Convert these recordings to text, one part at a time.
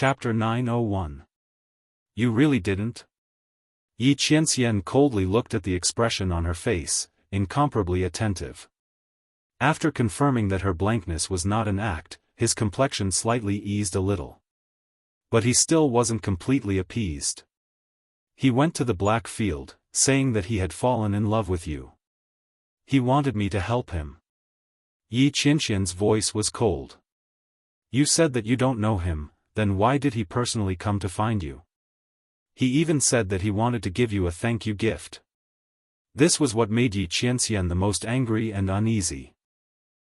Chapter 901. You really didn't? Yi Qianxian coldly looked at the expression on her face, incomparably attentive. After confirming that her blankness was not an act, his complexion slightly eased a little. But he still wasn't completely appeased. He went to the black field, saying that he had fallen in love with you. He wanted me to help him. Yi Qianxian's voice was cold. You said that you don't know him, then why did he personally come to find you? He even said that he wanted to give you a thank you gift. This was what made Yi Qianxian the most angry and uneasy.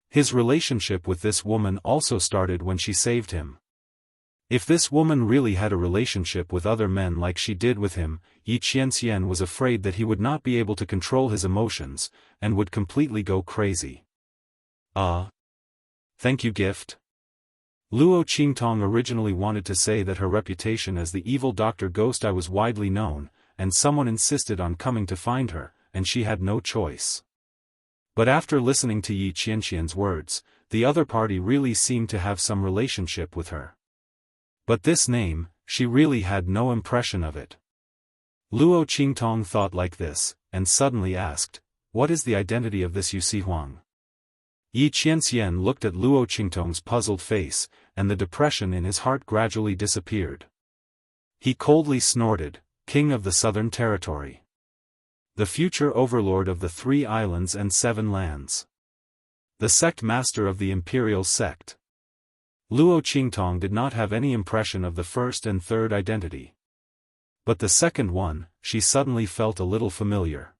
His relationship with this woman also started when she saved him. If this woman really had a relationship with other men like she did with him, Yi Qianxian was afraid that he would not be able to control his emotions, and would completely go crazy. Thank you gift? Luo Qingtong originally wanted to say that her reputation as the evil Dr. Ghost Eye was widely known, and someone insisted on coming to find her, and she had no choice. But after listening to Yi Qianxian's words, the other party really seemed to have some relationship with her. But this name, she really had no impression of it. Luo Qingtong thought like this, and suddenly asked, what is the identity of this Yu Huang? Yi Qianxian looked at Luo Qingtong's puzzled face, and the depression in his heart gradually disappeared. He coldly snorted, King of the Southern Territory. The future overlord of the 3 islands and 7 lands. The sect master of the imperial sect. Luo Qingtong did not have any impression of the first and third identity. But the second one, she suddenly felt a little familiar.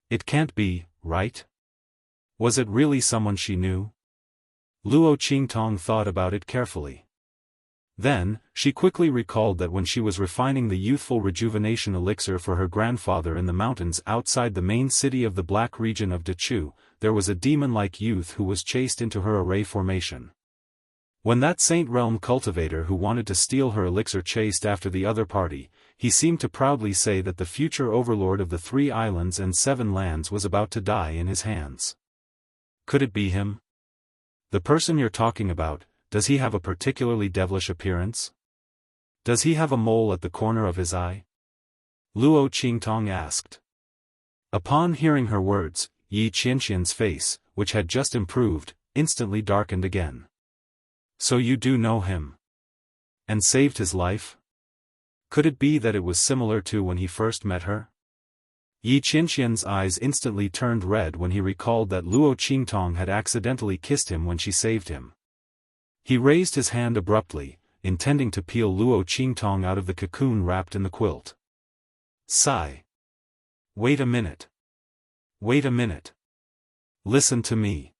It can't be, right? Was it really someone she knew? Luo Qingtong thought about it carefully. Then, she quickly recalled that when she was refining the youthful rejuvenation elixir for her grandfather in the mountains outside the main city of the Black region of Dechu, there was a demon-like youth who was chased into her array formation. When that Saint Realm cultivator who wanted to steal her elixir chased after the other party, he seemed to proudly say that the future overlord of the 3 islands and 7 lands was about to die in his hands. Could it be him? The person you're talking about, does he have a particularly devilish appearance? Does he have a mole at the corner of his eye? Luo Qingtong asked. Upon hearing her words, Yi Qianxian's face, which had just improved, instantly darkened again. So you do know him? And saved his life? Could it be that it was similar to when he first met her? Yi Qianxian's eyes instantly turned red when he recalled that Luo Qingtong had accidentally kissed him when she saved him. He raised his hand abruptly, intending to peel Luo Qingtong out of the cocoon wrapped in the quilt. Sigh. Wait a minute. Wait a minute. Listen to me.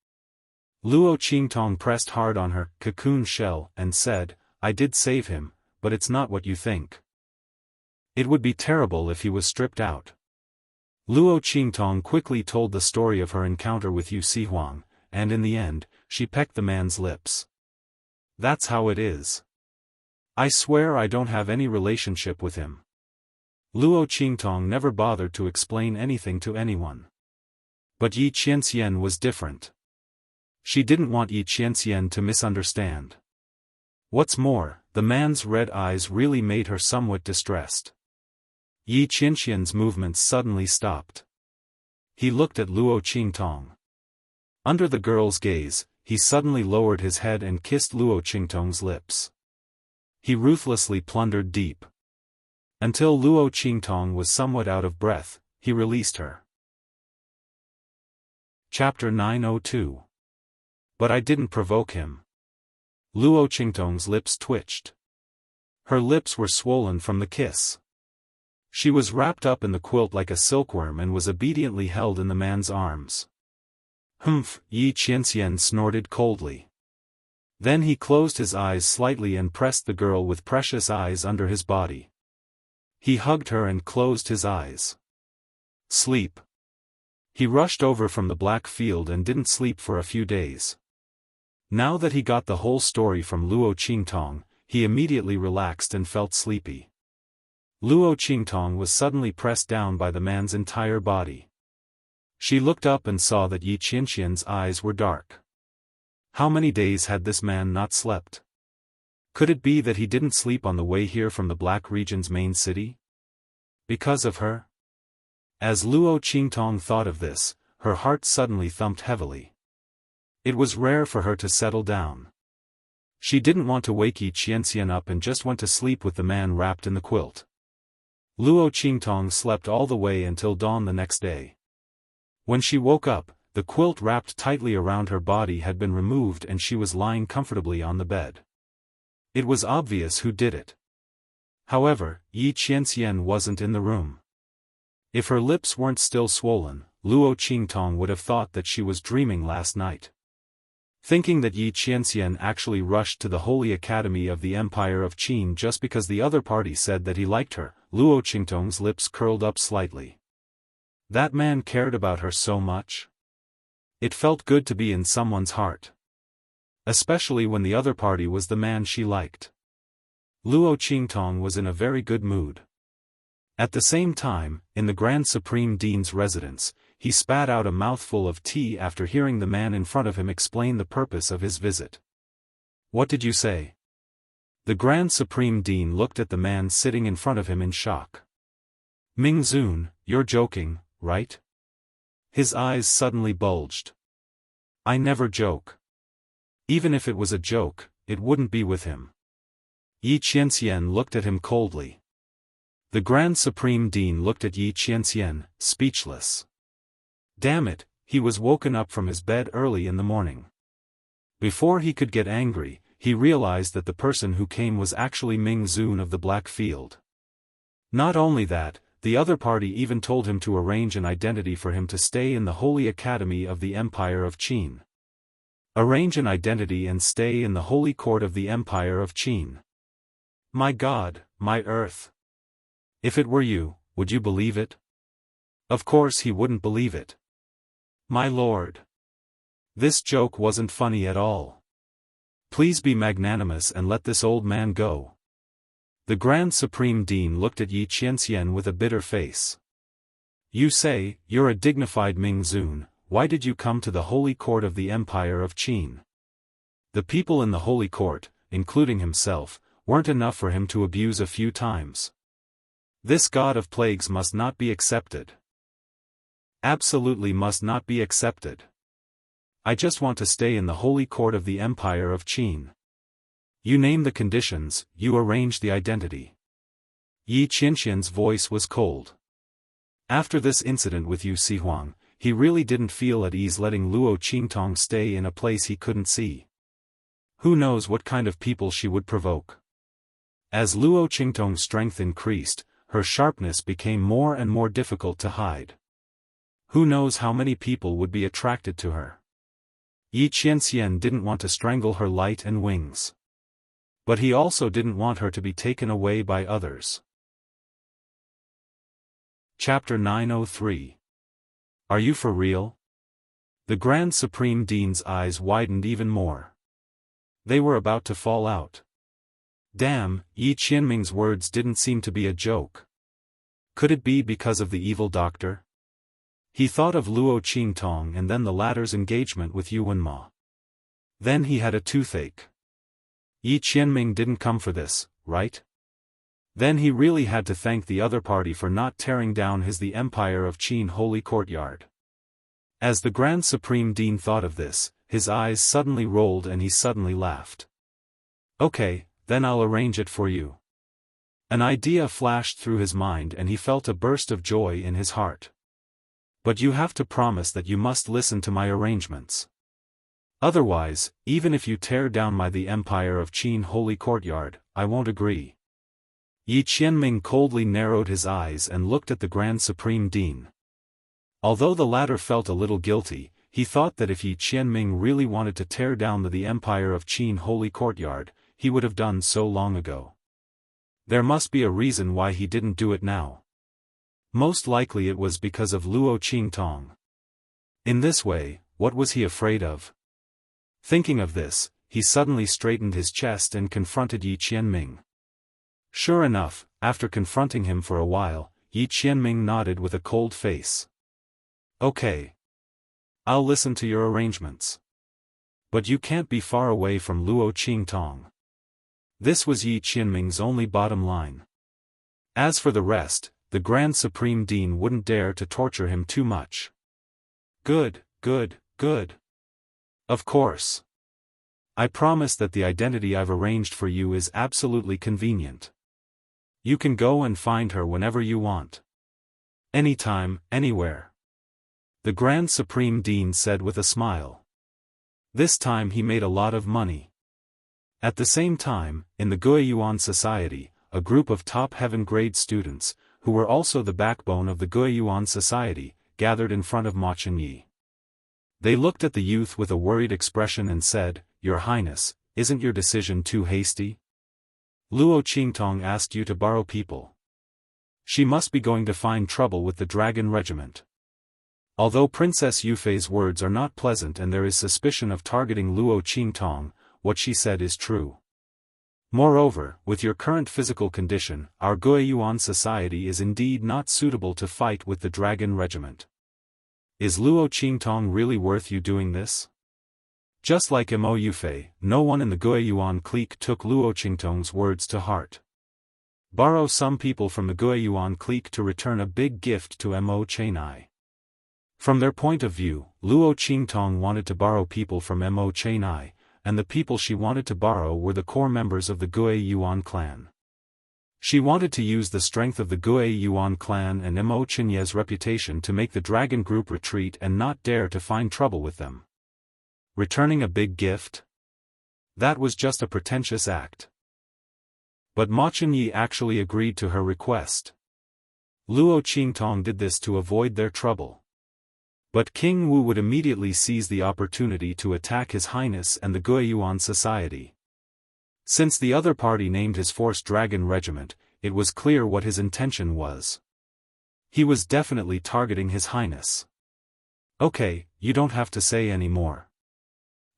Luo Qingtong pressed hard on her cocoon shell and said, I did save him, but it's not what you think. It would be terrible if he was stripped out. Luo Qingtong quickly told the story of her encounter with Yu Huang, and in the end, she pecked the man's lips. That's how it is. I swear I don't have any relationship with him. Luo Qingtong never bothered to explain anything to anyone. But Yi Qianxian was different. She didn't want Yi Qianxian to misunderstand. What's more, the man's red eyes really made her somewhat distressed. Yi Qianxian's movements suddenly stopped. He looked at Luo Qingtong. Under the girl's gaze, he suddenly lowered his head and kissed Luo Qingtong's lips. He ruthlessly plundered deep. Until Luo Qingtong was somewhat out of breath, he released her. Chapter 902. But I didn't provoke him. Luo Qingtong's lips twitched. Her lips were swollen from the kiss. She was wrapped up in the quilt like a silkworm and was obediently held in the man's arms. Humph, Yi Qianxian snorted coldly. Then he closed his eyes slightly and pressed the girl with precious eyes under his body. He hugged her and closed his eyes. Sleep. He rushed over from the black field and didn't sleep for a few days. Now that he got the whole story from Luo Qingtong, he immediately relaxed and felt sleepy. Luo Qingtong was suddenly pressed down by the man's entire body. She looked up and saw that Yi Qianxian's eyes were dark. How many days had this man not slept? Could it be that he didn't sleep on the way here from the Black Region's main city? Because of her? As Luo Qingtong thought of this, her heart suddenly thumped heavily. It was rare for her to settle down. She didn't want to wake Yi Qianxian up and just went to sleep with the man wrapped in the quilt. Luo Qingtong slept all the way until dawn the next day. When she woke up, the quilt wrapped tightly around her body had been removed and she was lying comfortably on the bed. It was obvious who did it. However, Yi Qianxian wasn't in the room. If her lips weren't still swollen, Luo Qingtong would have thought that she was dreaming last night. Thinking that Yi Qianxian actually rushed to the Holy Academy of the Empire of Qin just because the other party said that he liked her, Luo Qingtong's lips curled up slightly. That man cared about her so much? It felt good to be in someone's heart. Especially when the other party was the man she liked. Luo Qingtong was in a very good mood. At the same time, in the Grand Supreme Dean's residence, he spat out a mouthful of tea after hearing the man in front of him explain the purpose of his visit. What did you say? The Grand Supreme Dean looked at the man sitting in front of him in shock. Ming Zun, you're joking, right? His eyes suddenly bulged. I never joke. Even if it was a joke, it wouldn't be with him. Yi Qianxian looked at him coldly. The Grand Supreme Dean looked at Yi Qianxian, speechless. Damn it, he was woken up from his bed early in the morning. Before he could get angry, he realized that the person who came was actually Ming Zun of the Black Field. Not only that, the other party even told him to arrange an identity for him to stay in the Holy Academy of the Empire of Qin. Arrange an identity and stay in the Holy Court of the Empire of Qin. My God, my Earth. If it were you, would you believe it? Of course he wouldn't believe it. My lord. This joke wasn't funny at all. Please be magnanimous and let this old man go. The Grand Supreme Dean looked at Yi Qianxian with a bitter face. You say, you're a dignified Ming Zun, why did you come to the Holy Court of the Empire of Qin? The people in the Holy Court, including himself, weren't enough for him to abuse a few times. This god of plagues must not be accepted. Absolutely must not be accepted. I just want to stay in the Holy Court of the Empire of Qin. You name the conditions, you arrange the identity. Yi Qianxian's voice was cold. After this incident with Yu Sihuang, he really didn't feel at ease letting Luo Qingtong stay in a place he couldn't see. Who knows what kind of people she would provoke. As Luo Qingtong's strength increased, her sharpness became more and more difficult to hide. Who knows how many people would be attracted to her. Yi Qianxian didn't want to strangle her light and wings. But he also didn't want her to be taken away by others. Chapter 903. Are you for real? The Grand Supreme Dean's eyes widened even more. They were about to fall out. Damn, Yi Qianming's words didn't seem to be a joke. Could it be because of the evil doctor? He thought of Luo Qingtong and then the latter's engagement with Yuan Ma. Then he had a toothache. Yi Qianming didn't come for this, right? Then he really had to thank the other party for not tearing down the Empire of Qin Holy Courtyard. As the Grand Supreme Dean thought of this, his eyes suddenly rolled and he suddenly laughed. Okay, then I'll arrange it for you. An idea flashed through his mind and he felt a burst of joy in his heart. But you have to promise that you must listen to my arrangements. Otherwise, even if you tear down the Empire of Qin Holy Courtyard, I won't agree. Yi Qianming coldly narrowed his eyes and looked at the Grand Supreme Dean. Although the latter felt a little guilty, he thought that if Yi Qianming really wanted to tear down the Empire of Qin Holy Courtyard, he would have done so long ago. There must be a reason why he didn't do it now. Most likely it was because of Luo Qingtong. In this way, what was he afraid of? Thinking of this, he suddenly straightened his chest and confronted Yi Qianming. Sure enough, after confronting him for a while, Yi Qianming nodded with a cold face. Okay. I'll listen to your arrangements. But you can't be far away from Luo Qingtong. This was Yi Qianming's only bottom line. As for the rest, the Grand Supreme Dean wouldn't dare to torture him too much. Good, good, good. Of course. I promise that the identity I've arranged for you is absolutely convenient. You can go and find her whenever you want. Anytime, anywhere. The Grand Supreme Dean said with a smile. This time he made a lot of money. At the same time, in the Guiyuan Society, a group of top heaven-grade students, who were also the backbone of the Guiyuan Society, gathered in front of Ma Chenyi. They looked at the youth with a worried expression and said, "Your Highness, isn't your decision too hasty? Luo Qingtong asked you to borrow people. She must be going to find trouble with the Dragon Regiment." Although Princess Yufei's words are not pleasant and there is suspicion of targeting Luo Qingtong, what she said is true. Moreover, with your current physical condition, our Guiyuan Society is indeed not suitable to fight with the Dragon Regiment. Is Luo Qingtong really worth you doing this? Just like Mo Yufei, no one in the Guiyuan clique took Luo Qingtong's words to heart. Borrow some people from the Guiyuan clique to return a big gift to Mo Chenai. From their point of view, Luo Qingtong wanted to borrow people from Mo Chenai, and the people she wanted to borrow were the core members of the Guiyuan clan. She wanted to use the strength of the Guiyuan clan and Mo Chenye's reputation to make the dragon group retreat and not dare to find trouble with them. Returning a big gift? That was just a pretentious act. But Ma Chenyi actually agreed to her request. Luo Qingtong did this to avoid their trouble. But King Wu would immediately seize the opportunity to attack His Highness and the Guiyuan Society. Since the other party named his force Dragon Regiment, it was clear what his intention was. He was definitely targeting His Highness. Okay, you don't have to say any more.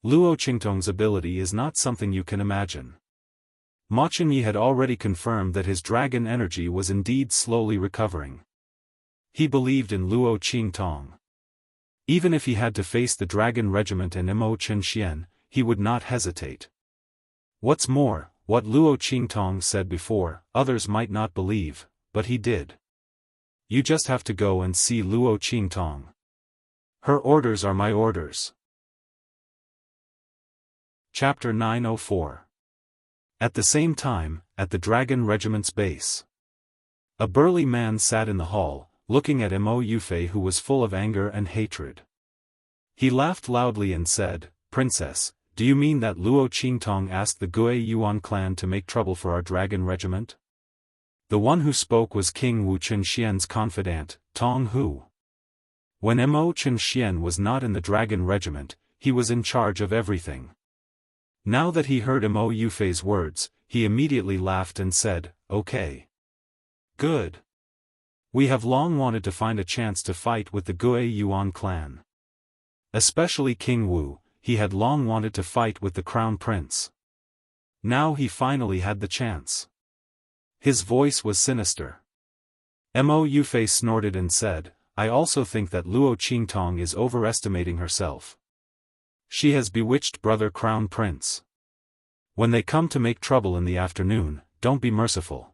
Luo Qingtong's ability is not something you can imagine. Ma Chenyi had already confirmed that his dragon energy was indeed slowly recovering. He believed in Luo Qingtong. Even if he had to face the Dragon Regiment and Mo Chenxian, he would not hesitate. What's more, what Luo Qingtong said before, others might not believe, but he did. You just have to go and see Luo Qingtong. Her orders are my orders. Chapter 904. At the same time, at the Dragon Regiment's base. A burly man sat in the hall, looking at Mo Yufei who was full of anger and hatred. He laughed loudly and said, "Princess, do you mean that Luo Qingtong asked the Guiyuan clan to make trouble for our Dragon Regiment?" The one who spoke was King Wu Chenxian's confidant, Tong Hu. When Mo Chenxian was not in the Dragon Regiment, he was in charge of everything. Now that he heard Mo Yufei's words, he immediately laughed and said, "Okay. Good. We have long wanted to find a chance to fight with the Guiyuan clan. Especially King Wu, he had long wanted to fight with the Crown Prince. Now he finally had the chance." His voice was sinister. Mo Yufei snorted and said, "I also think that Luo Qingtong is overestimating herself. She has bewitched brother Crown Prince. When they come to make trouble in the afternoon, don't be merciful.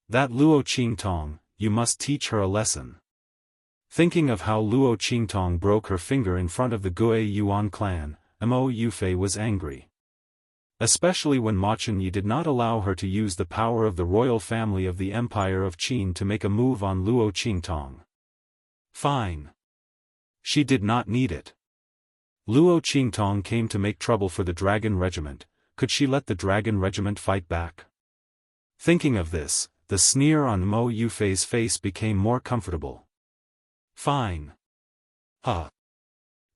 That Luo Qingtong, you must teach her a lesson." Thinking of how Luo Qingtong broke her finger in front of the Guiyuan clan, Mo Yufei was angry. Especially when Ma Chenyi did not allow her to use the power of the royal family of the Empire of Qin to make a move on Luo Qingtong. Fine. She did not need it. Luo Qingtong came to make trouble for the Dragon Regiment, could she let the Dragon Regiment fight back? Thinking of this, the sneer on Mo Yufei's face became more comfortable. Fine. Ha.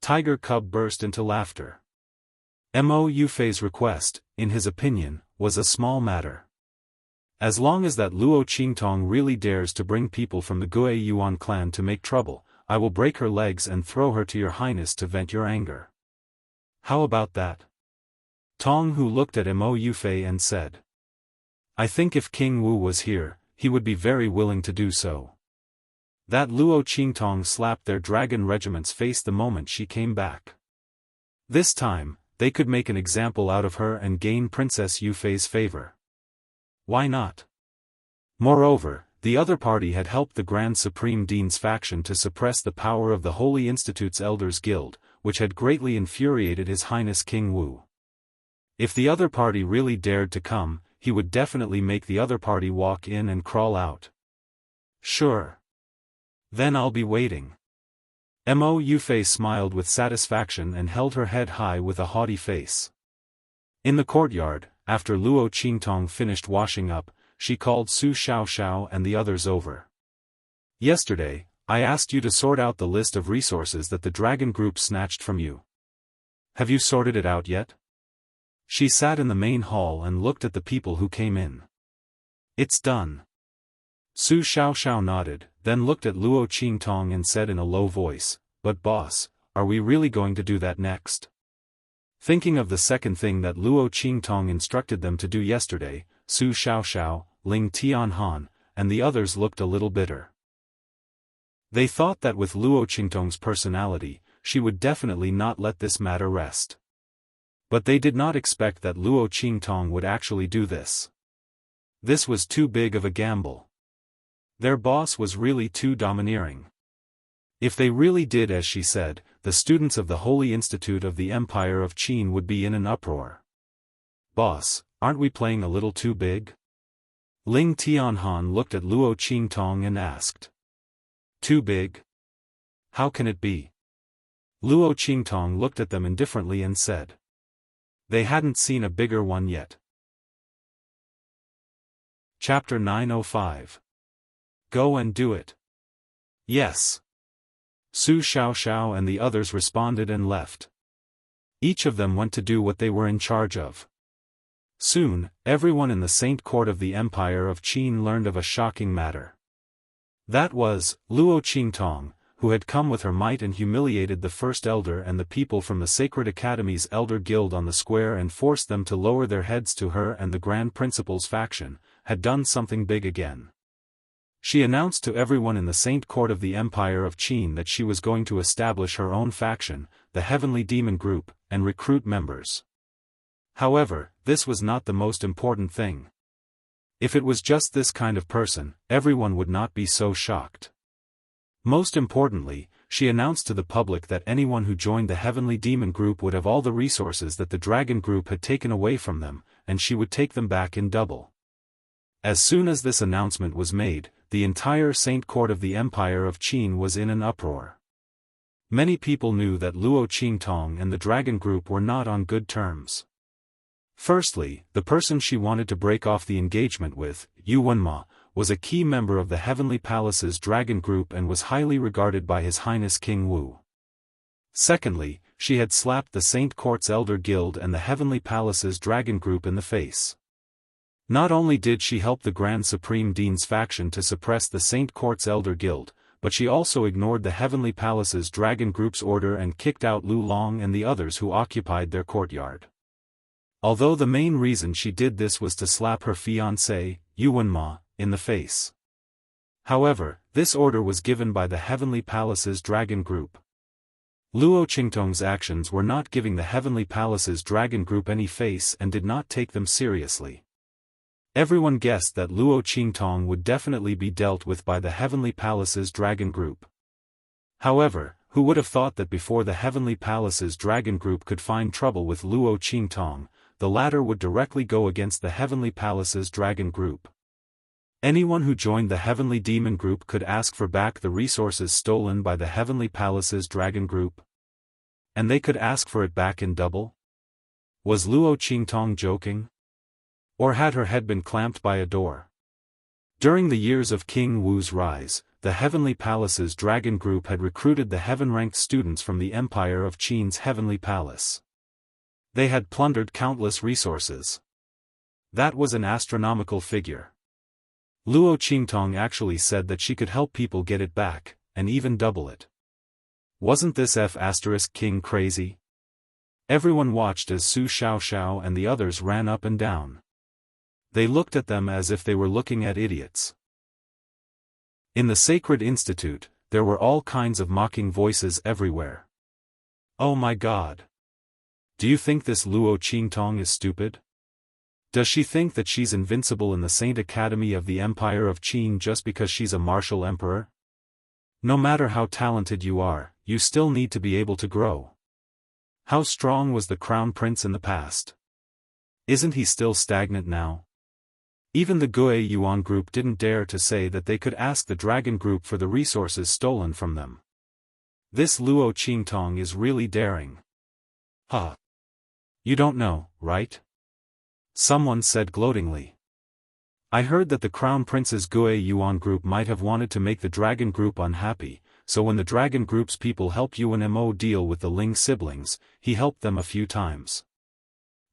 Tiger Cub burst into laughter. Mo Yufei's request, in his opinion, was a small matter. As long as that Luo Qingtong really dares to bring people from the Guiyuan clan to make trouble, I will break her legs and throw her to your highness to vent your anger. How about that? Tong Hu looked at Mo Yufei and said. I think if King Wu was here, he would be very willing to do so. That Luo Qingtong slapped their dragon regiment's face the moment she came back. This time, they could make an example out of her and gain Princess Yufei's favor. Why not? Moreover, the other party had helped the Grand Supreme Dean's faction to suppress the power of the Holy Institute's Elders Guild, which had greatly infuriated His Highness King Wu. If the other party really dared to come, he would definitely make the other party walk in and crawl out. Sure. Then I'll be waiting. Mo Yufei smiled with satisfaction and held her head high with a haughty face. In the courtyard, after Luo Qingtong finished washing up, she called Su Xiaoxiao and the others over. Yesterday, I asked you to sort out the list of resources that the dragon group snatched from you. Have you sorted it out yet? She sat in the main hall and looked at the people who came in. It's done. Su Xiaoxiao nodded, then looked at Luo Qingtong and said in a low voice, "But boss, are we really going to do that next?" Thinking of the second thing that Luo Qingtong instructed them to do yesterday, Su Xiaoxiao, Ling Tianhan, and the others looked a little bitter. They thought that with Luo Qingtong's personality, she would definitely not let this matter rest. But they did not expect that Luo Qingtong would actually do this. This was too big of a gamble. Their boss was really too domineering. If they really did as she said, the students of the Holy Institute of the Empire of Qin would be in an uproar. Boss, aren't we playing a little too big? Ling Tianhan looked at Luo Qingtong and asked. Too big? How can it be? Luo Qingtong looked at them indifferently and said. They hadn't seen a bigger one yet. Chapter 905. Go and do it. Yes. Su Xiaoxiao and the others responded and left. Each of them went to do what they were in charge of. Soon, everyone in the Saint Court of the Empire of Qin learned of a shocking matter. That was, Luo Qingtong, who had come with her might and humiliated the First Elder and the people from the Sacred Academy's Elder Guild on the square and forced them to lower their heads to her and the Grand Principal's faction, had done something big again. She announced to everyone in the Saint Court of the Empire of Qin that she was going to establish her own faction, the Heavenly Demon Group, and recruit members. However, this was not the most important thing. If it was just this kind of person, everyone would not be so shocked. Most importantly, she announced to the public that anyone who joined the Heavenly Demon Group would have all the resources that the Dragon Group had taken away from them, and she would take them back in double. As soon as this announcement was made, the entire Saint Court of the Empire of Qin was in an uproar. Many people knew that Luo Qingtong and the Dragon Group were not on good terms. Firstly, the person she wanted to break off the engagement with, Yu Wenma, was a key member of the Heavenly Palace's Dragon Group and was highly regarded by His Highness King Wu. Secondly, she had slapped the Saint Court's Elder Guild and the Heavenly Palace's Dragon Group in the face. Not only did she help the Grand Supreme Dean's faction to suppress the Saint Court's Elder Guild, but she also ignored the Heavenly Palace's Dragon Group's order and kicked out Lu Long and the others who occupied their courtyard. Although the main reason she did this was to slap her fiancé, Yu Wenma, in the face. However, this order was given by the Heavenly Palace's Dragon Group. Luo Qingtong's actions were not giving the Heavenly Palace's Dragon Group any face and did not take them seriously. Everyone guessed that Luo Qingtong would definitely be dealt with by the Heavenly Palace's Dragon Group. However, who would have thought that before the Heavenly Palace's Dragon Group could find trouble with Luo Qingtong, the latter would directly go against the Heavenly Palace's Dragon Group. Anyone who joined the Heavenly Demon Group could ask for back the resources stolen by the Heavenly Palace's Dragon Group. And they could ask for it back in double? Was Luo Qingtong joking? Or had her head been clamped by a door? During the years of King Wu's rise, the Heavenly Palace's Dragon Group had recruited the heaven-ranked students from the Empire of Qin's Heavenly Palace. They had plundered countless resources. That was an astronomical figure. Luo Qingtong actually said that she could help people get it back, and even double it. Wasn't this King crazy? Everyone watched as Su Xiaoxiao and the others ran up and down. They looked at them as if they were looking at idiots. In the Sacred Institute, there were all kinds of mocking voices everywhere. Oh my God! Do you think this Luo Qingtong is stupid? Does she think that she's invincible in the Saint Academy of the Empire of Qin just because she's a martial emperor? No matter how talented you are, you still need to be able to grow. How strong was the Crown Prince in the past? Isn't he still stagnant now? Even the Gue Yuan group didn't dare to say that they could ask the Dragon group for the resources stolen from them. This Luo Qingtong is really daring. Huh. You don't know, right? Someone said gloatingly. I heard that the Crown Prince's Gue Yuan group might have wanted to make the Dragon group unhappy, so when the Dragon group's people helped Yuan Mo deal with the Ling siblings, he helped them a few times.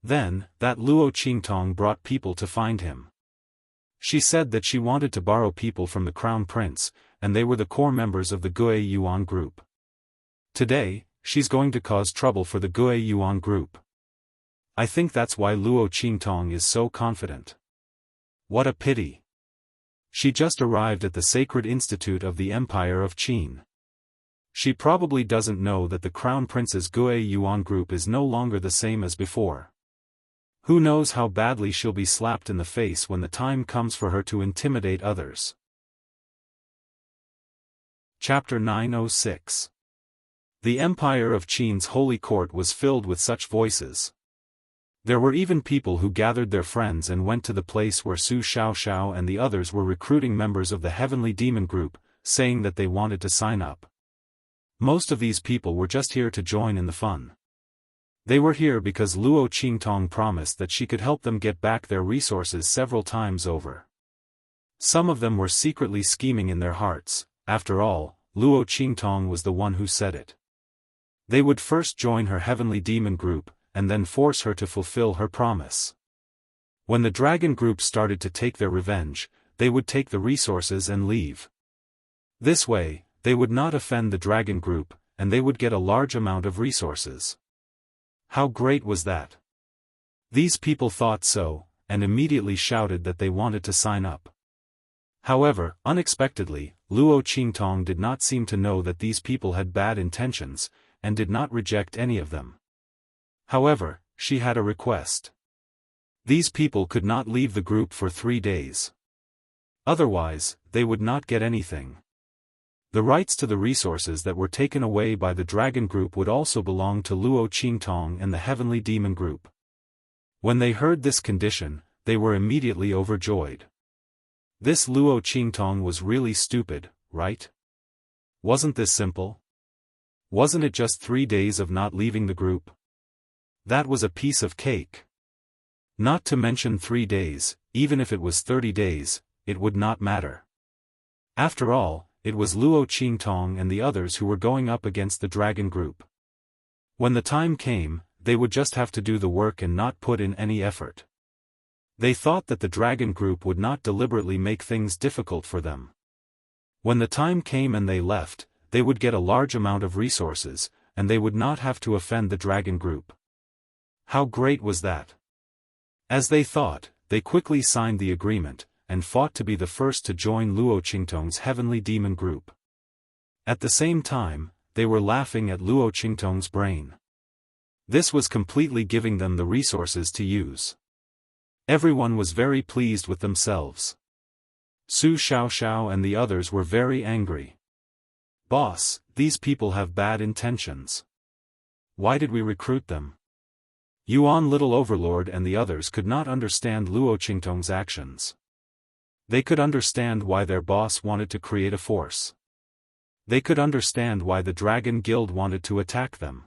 Then, that Luo Qingtong brought people to find him. She said that she wanted to borrow people from the Crown Prince, and they were the core members of the Gue Yuan group. Today, she's going to cause trouble for the Gue Yuan group. I think that's why Luo Qingtong is so confident. What a pity. She just arrived at the Sacred Institute of the Empire of Qin. She probably doesn't know that the Crown Prince's Gue Yuan group is no longer the same as before. Who knows how badly she'll be slapped in the face when the time comes for her to intimidate others. Chapter 906. The Empire of Qin's holy court was filled with such voices. There were even people who gathered their friends and went to the place where Su Xiaoxiao and the others were recruiting members of the Heavenly Demon Group, saying that they wanted to sign up. Most of these people were just here to join in the fun. They were here because Luo Qingtong promised that she could help them get back their resources several times over. Some of them were secretly scheming in their hearts. After all, Luo Qingtong was the one who said it. They would first join her Heavenly Demon Group, and then force her to fulfill her promise. When the Dragon group started to take their revenge, they would take the resources and leave. This way, they would not offend the Dragon group, and they would get a large amount of resources. How great was that? These people thought so, and immediately shouted that they wanted to sign up. However, unexpectedly, Luo Qingtong did not seem to know that these people had bad intentions, and did not reject any of them. However, she had a request. These people could not leave the group for 3 days. Otherwise, they would not get anything. The rights to the resources that were taken away by the Dragon group would also belong to Luo Qingtong and the Heavenly Demon group. When they heard this condition, they were immediately overjoyed. This Luo Qingtong was really stupid, right? Wasn't this simple? Wasn't it just 3 days of not leaving the group? That was a piece of cake. Not to mention 3 days, even if it was 30 days, it would not matter. After all, it was Luo Qingtong and the others who were going up against the Dragon group. When the time came, they would just have to do the work and not put in any effort. They thought that the Dragon group would not deliberately make things difficult for them. When the time came and they left, they would get a large amount of resources, and they would not have to offend the Dragon group. How great was that? As they thought, they quickly signed the agreement, and fought to be the first to join Luo Qingtong's Heavenly Demon group. At the same time, they were laughing at Luo Qingtong's brain. This was completely giving them the resources to use. Everyone was very pleased with themselves. Su Xiaoxiao and the others were very angry. Boss, these people have bad intentions. Why did we recruit them? Yuan Little Overlord and the others could not understand Luo Qingtong's actions. They could understand why their boss wanted to create a force. They could understand why the Dragon Guild wanted to attack them.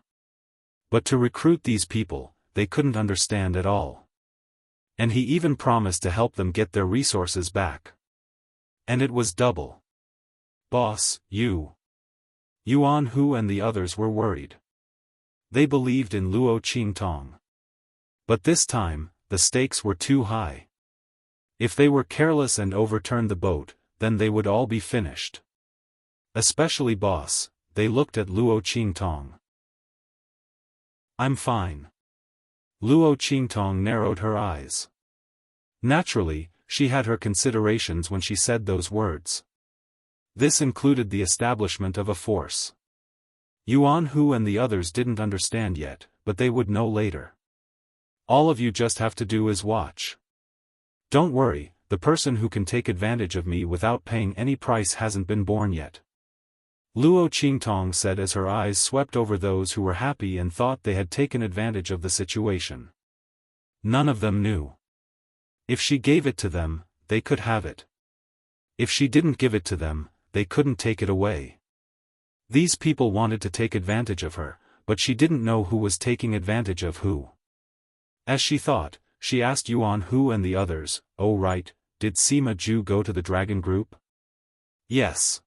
But to recruit these people, they couldn't understand at all. And he even promised to help them get their resources back. And it was double. Boss, Yuan Hu and the others were worried. They believed in Luo Qingtong. But this time, the stakes were too high. If they were careless and overturned the boat, then they would all be finished. Especially boss, they looked at Luo Qingtong. I'm fine. Luo Qingtong narrowed her eyes. Naturally, she had her considerations when she said those words. This included the establishment of a force. Yuan Hu and the others didn't understand yet, but they would know later. All of you just have to do is watch. Don't worry, the person who can take advantage of me without paying any price hasn't been born yet. Luo Qingtong said as her eyes swept over those who were happy and thought they had taken advantage of the situation. None of them knew. If she gave it to them, they could have it. If she didn't give it to them, they couldn't take it away. These people wanted to take advantage of her, but she didn't know who was taking advantage of who. As she thought, she asked Yuan Hu and the others, "Oh right, did Sima Ju go to the dragon group?" "Yes.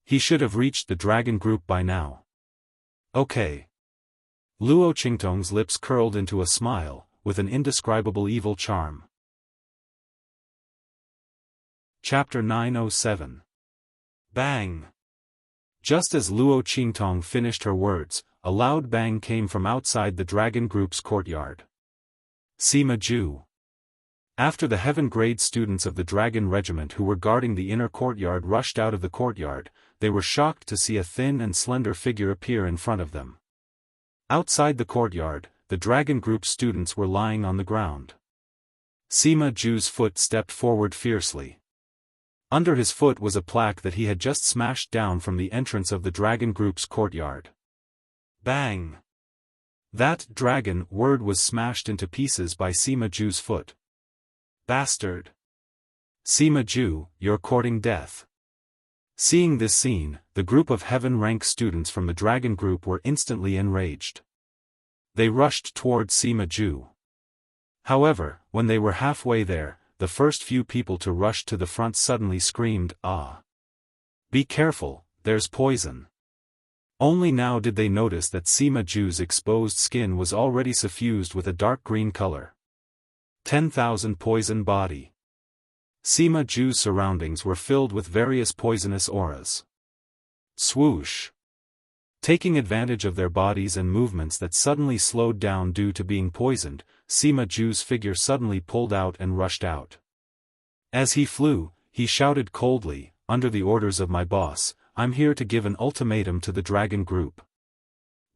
He should have reached the dragon group by now." "Okay." Luo Qingtong's lips curled into a smile, with an indescribable evil charm. Chapter 907. Bang! Just as Luo Qingtong finished her words, a loud bang came from outside the dragon group's courtyard. Sima Ju. After the heaven-grade students of the dragon regiment who were guarding the inner courtyard rushed out of the courtyard, they were shocked to see a thin and slender figure appear in front of them. Outside the courtyard, the dragon group students were lying on the ground. Sima Ju's foot stepped forward fiercely. Under his foot was a plaque that he had just smashed down from the entrance of the dragon group's courtyard. Bang! That dragon word was smashed into pieces by Sima Ju's foot. Bastard! Sima Ju, you're courting death. Seeing this scene, the group of heaven-rank students from the dragon group were instantly enraged. They rushed towards Sima Ju. However, when they were halfway there, the first few people to rush to the front suddenly screamed, "Ah! Be careful, there's poison." Only now did they notice that Sima Ju's exposed skin was already suffused with a dark green color. 10,000 poison body. Sima Ju's surroundings were filled with various poisonous auras. Swoosh! Taking advantage of their bodies and movements that suddenly slowed down due to being poisoned, Sima Ju's figure suddenly pulled out and rushed out. As he flew, he shouted coldly, "Under the orders of my boss, I'm here to give an ultimatum to the dragon group.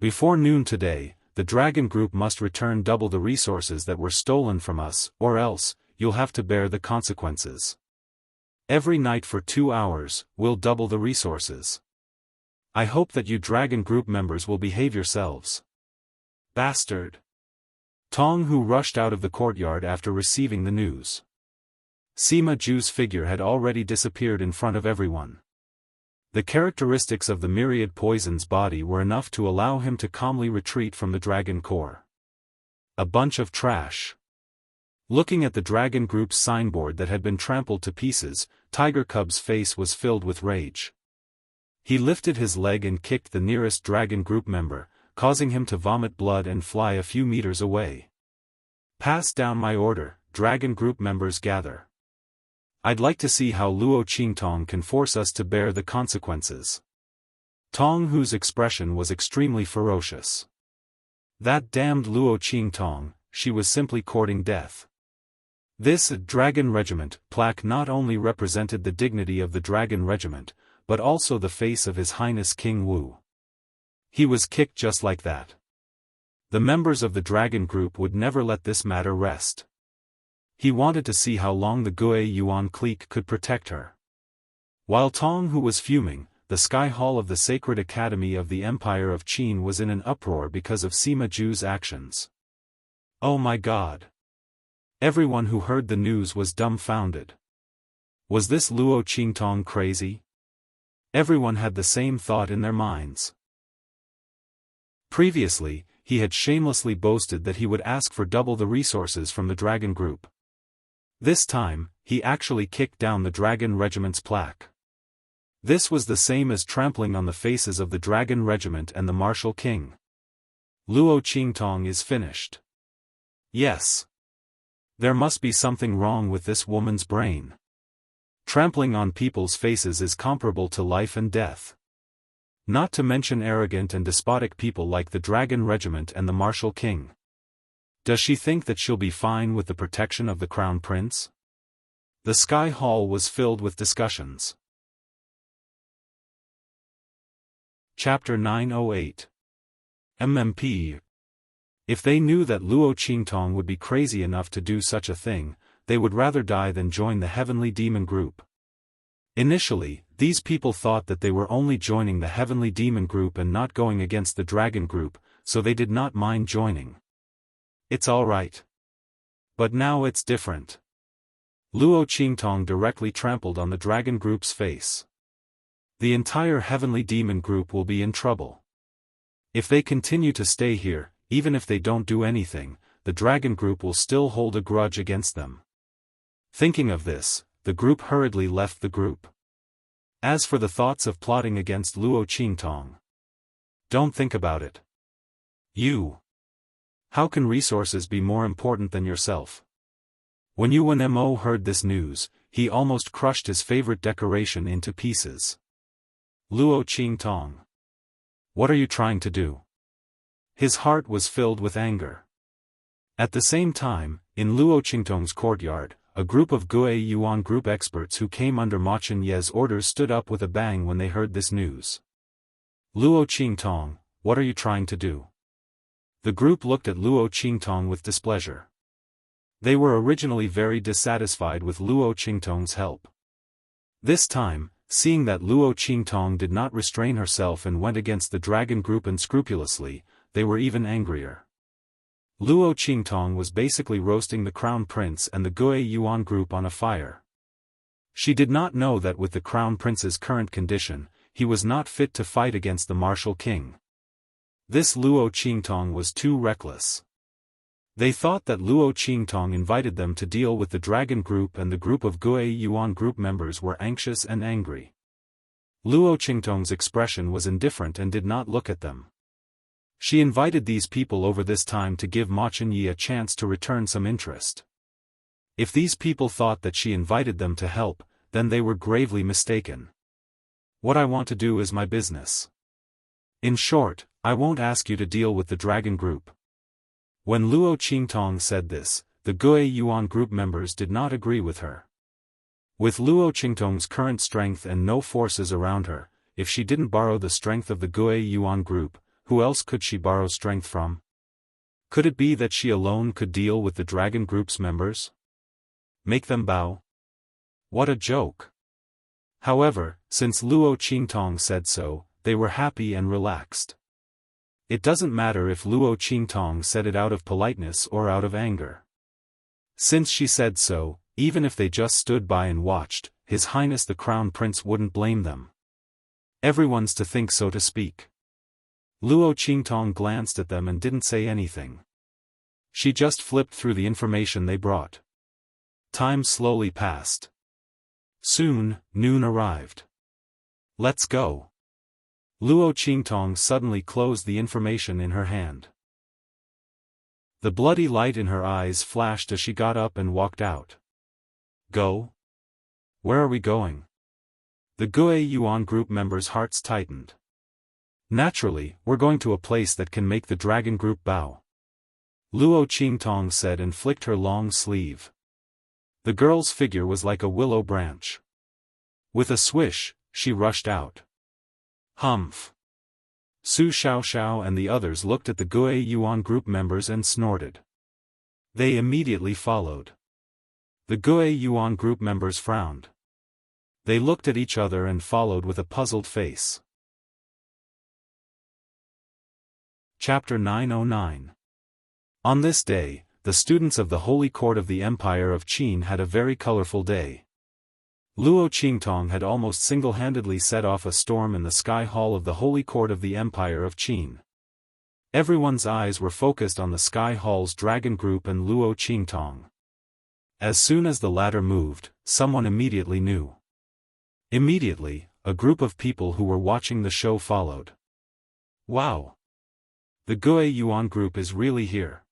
Before noon today, the dragon group must return double the resources that were stolen from us, or else, you'll have to bear the consequences. Every night for 2 hours, we'll double the resources. I hope that you dragon group members will behave yourselves." Bastard! Tong Hu rushed out of the courtyard after receiving the news. Sima Ju's figure had already disappeared in front of everyone. The characteristics of the myriad poison's body were enough to allow him to calmly retreat from the dragon core. A bunch of trash. Looking at the dragon group's signboard that had been trampled to pieces, Tiger Cub's face was filled with rage. He lifted his leg and kicked the nearest dragon group member, causing him to vomit blood and fly a few meters away. "Pass down my order, dragon group members gather. I'd like to see how Luo Qingtong can force us to bear the consequences." Tong Hu's expression was extremely ferocious. That damned Luo Qingtong, she was simply courting death. This dragon regiment plaque not only represented the dignity of the dragon regiment, but also the face of His Highness King Wu. He was kicked just like that. The members of the dragon group would never let this matter rest. He wanted to see how long the Gue Yuan clique could protect her. While Tong Hu was fuming, the Sky Hall of the Sacred Academy of the Empire of Qin was in an uproar because of Sima Ju's actions. Oh my God! Everyone who heard the news was dumbfounded. Was this Luo Qingtong crazy? Everyone had the same thought in their minds. Previously, he had shamelessly boasted that he would ask for double the resources from the dragon group. This time, he actually kicked down the dragon regiment's plaque. This was the same as trampling on the faces of the dragon regiment and the martial king. Luo Qingtong is finished. Yes. There must be something wrong with this woman's brain. Trampling on people's faces is comparable to life and death. Not to mention arrogant and despotic people like the dragon regiment and the martial king. Does she think that she'll be fine with the protection of the crown prince? The Sky Hall was filled with discussions. Chapter 908. MMP. If they knew that Luo Qingtong would be crazy enough to do such a thing, they would rather die than join the Heavenly Demon Group. Initially, these people thought that they were only joining the Heavenly Demon Group and not going against the Dragon Group, so they did not mind joining. It's alright. But now it's different. Luo Qingtong directly trampled on the Dragon Group's face. The entire Heavenly Demon Group will be in trouble. If they continue to stay here, even if they don't do anything, the Dragon Group will still hold a grudge against them. Thinking of this, the group hurriedly left the group. As for the thoughts of plotting against Luo Qingtong, don't think about it. How can resources be more important than yourself? When Yuan Mo heard this news, he almost crushed his favorite decoration into pieces. Luo Qingtong. What are you trying to do? His heart was filled with anger. At the same time, in Luo Qingtong's courtyard, a group of Gue Yuan Group experts who came under Ma Chen-Ye's orders stood up with a bang when they heard this news. Luo Qingtong, what are you trying to do? The group looked at Luo Qingtong with displeasure. They were originally very dissatisfied with Luo Qingtong's help. This time, seeing that Luo Qingtong did not restrain herself and went against the Dragon Group unscrupulously, they were even angrier. Luo Qingtong was basically roasting the Crown Prince and the Gue Yuan Group on a fire. She did not know that with the Crown Prince's current condition, he was not fit to fight against the martial king. This Luo Qingtong was too reckless. They thought that Luo Qingtong invited them to deal with the Dragon Group, and the group of Gue Yuan Group members were anxious and angry. Luo Qingtong's expression was indifferent and did not look at them. She invited these people over this time to give Ma Chen-Ye a chance to return some interest. If these people thought that she invited them to help, then they were gravely mistaken. What I want to do is my business. In short, I won't ask you to deal with the Dragon Group. When Luo Qingtong said this, the Gue Yuan Group members did not agree with her. With Luo Qingtong's current strength and no forces around her, if she didn't borrow the strength of the Gue Yuan Group, who else could she borrow strength from? Could it be that she alone could deal with the Dragon Group's members? Make them bow? What a joke! However, since Luo Qingtong said so, they were happy and relaxed. It doesn't matter if Luo Qingtong said it out of politeness or out of anger. Since she said so, even if they just stood by and watched, His Highness the Crown Prince wouldn't blame them. Everyone's to think so to speak. Luo Qingtong glanced at them and didn't say anything. She just flipped through the information they brought. Time slowly passed. Soon, noon arrived. Let's go. Luo Qingtong suddenly closed the information in her hand. The bloody light in her eyes flashed as she got up and walked out. Go? Where are we going? The Gue Yuan Group members' hearts tightened. Naturally, we're going to a place that can make the Dragon Group bow. Luo Qingtong said and flicked her long sleeve. The girl's figure was like a willow branch. With a swish, she rushed out. Humph. Su Xiaoxiao and the others looked at the Gue Yuan Group members and snorted. They immediately followed. The Gue Yuan Group members frowned. They looked at each other and followed with a puzzled face. Chapter 909. On this day, the students of the Holy Court of the Empire of Qin had a very colorful day. Luo Qingtong had almost single-handedly set off a storm in the Sky Hall of the Holy Court of the Empire of Qin. Everyone's eyes were focused on the Sky Hall's Dragon Group and Luo Qingtong. As soon as the latter moved, someone immediately knew. Immediately, a group of people who were watching the show followed. Wow! The Gue Yuan Group is really here.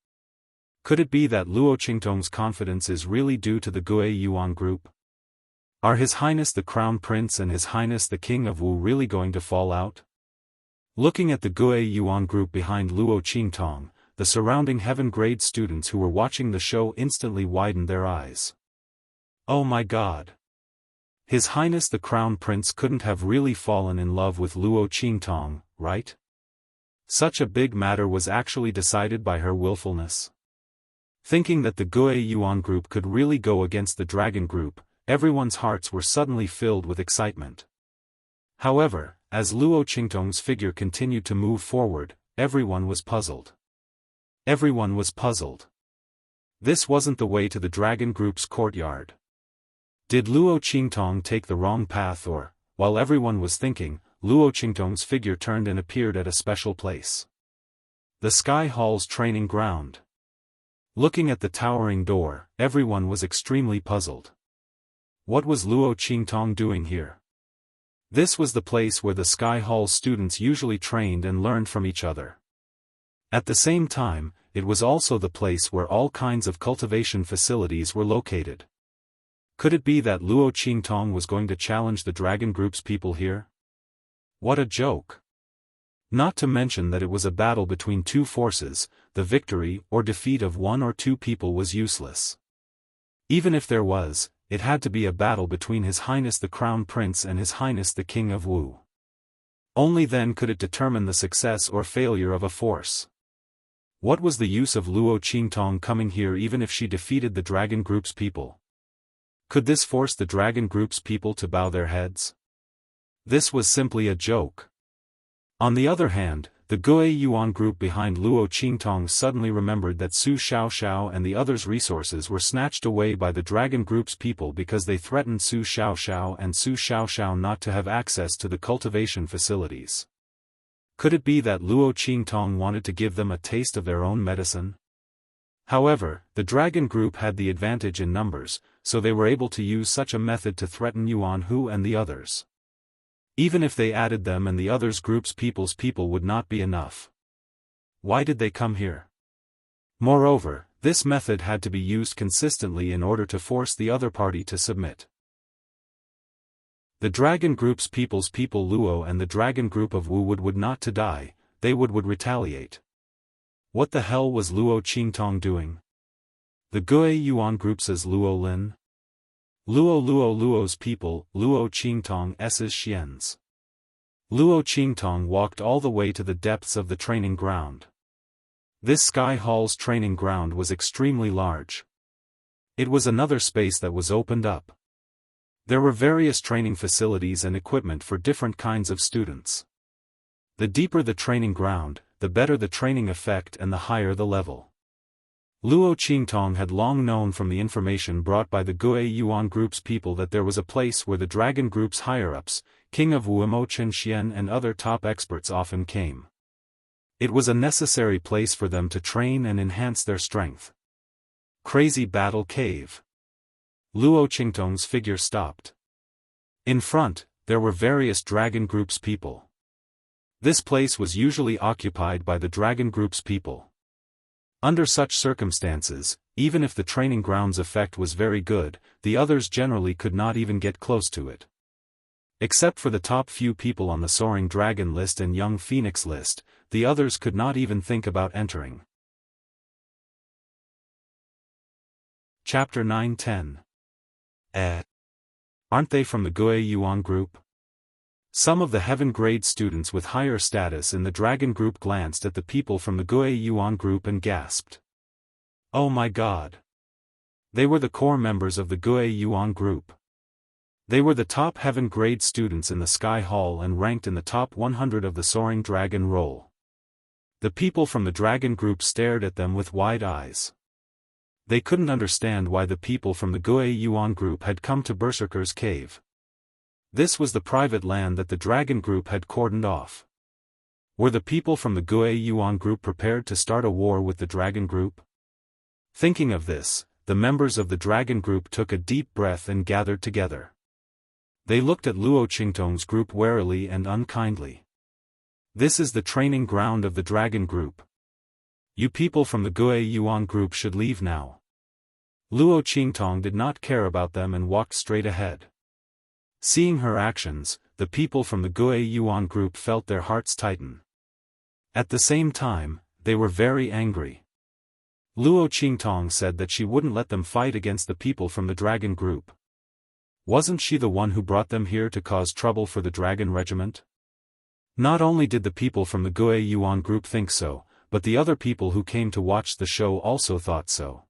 Could it be that Luo Qingtong's confidence is really due to the Gue Yuan Group? Are His Highness the Crown Prince and His Highness the King of Wu really going to fall out? Looking at the Gue Yuan Group behind Luo Qingtong, the surrounding heaven-grade students who were watching the show instantly widened their eyes. Oh my God! His Highness the Crown Prince couldn't have really fallen in love with Luo Qingtong, right? Such a big matter was actually decided by her willfulness. Thinking that the Gue Yuan group could really go against the dragon group, everyone's hearts were suddenly filled with excitement. However, as Luo Qingtong's figure continued to move forward, everyone was puzzled. Everyone was puzzled. This wasn't the way to the dragon group's courtyard. Did Luo Qingtong take the wrong path or, while everyone was thinking, Luo Qingtong's figure turned and appeared at a special place. The Sky Hall's training ground. Looking at the towering door, everyone was extremely puzzled. What was Luo Qingtong doing here? This was the place where the Sky Hall students usually trained and learned from each other. At the same time, it was also the place where all kinds of cultivation facilities were located. Could it be that Luo Qingtong was going to challenge the dragon group's people here? What a joke! Not to mention that it was a battle between two forces, the victory or defeat of one or two people was useless. Even if there was, it had to be a battle between His Highness the Crown Prince and His Highness the King of Wu. Only then could it determine the success or failure of a force. What was the use of Luo Qingtong coming here even if she defeated the dragon group's people? Could this force the dragon group's people to bow their heads? This was simply a joke. On the other hand, the Gue Yuan group behind Luo Qingtong suddenly remembered that Su Xiaoxiao and the others' resources were snatched away by the dragon group's people because they threatened Su Xiaoxiao and Su Xiaoxiao not to have access to the cultivation facilities. Could it be that Luo Qingtong wanted to give them a taste of their own medicine? However, the dragon group had the advantage in numbers, so they were able to use such a method to threaten Yuan Hu and the others. Even if they added them and the others' group's people would not be enough. Why did they come here? Moreover, this method had to be used consistently in order to force the other party to submit. The dragon group's people Luo and the dragon group of Wu would not to die, they would retaliate. What the hell was Luo Qingtong doing? The Gue Yuan group says Luo Lin. Luo's people, Luo Qingtong S's Xians. Luo Qingtong walked all the way to the depths of the training ground. This Sky Hall's training ground was extremely large. It was another space that was opened up. There were various training facilities and equipment for different kinds of students. The deeper the training ground, the better the training effect and the higher the level. Luo Qingtong had long known from the information brought by the Gue Yuan group's people that there was a place where the dragon group's higher-ups, King of Wu Mo Chen Xian and other top experts often came. It was a necessary place for them to train and enhance their strength. Crazy Battle Cave. Luo Qingtong's figure stopped. In front, there were various dragon group's people. This place was usually occupied by the dragon group's people. Under such circumstances, even if the training ground's effect was very good, the others generally could not even get close to it. Except for the top few people on the Soaring Dragon list and Young Phoenix list, the others could not even think about entering. Chapter 9-10. Aren't they from the Gue Yuan group? Some of the heaven grade students with higher status in the dragon group glanced at the people from the Gue Yuan group and gasped. Oh my god! They were the core members of the Gue Yuan group. They were the top heaven grade students in the Sky Hall and ranked in the top 100 of the Soaring Dragon roll. The people from the dragon group stared at them with wide eyes. They couldn't understand why the people from the Gue Yuan group had come to Berserker's Cave. This was the private land that the dragon group had cordoned off. Were the people from the Gue Yuan group prepared to start a war with the dragon group? Thinking of this, the members of the dragon group took a deep breath and gathered together. They looked at Luo Qingtong's group warily and unkindly. This is the training ground of the dragon group. You people from the Gue Yuan group should leave now. Luo Qingtong did not care about them and walked straight ahead. Seeing her actions, the people from the Gue Yuan group felt their hearts tighten. At the same time, they were very angry. Luo Qingtong said that she wouldn't let them fight against the people from the dragon group. Wasn't she the one who brought them here to cause trouble for the dragon regiment? Not only did the people from the Gue Yuan group think so, but the other people who came to watch the show also thought so.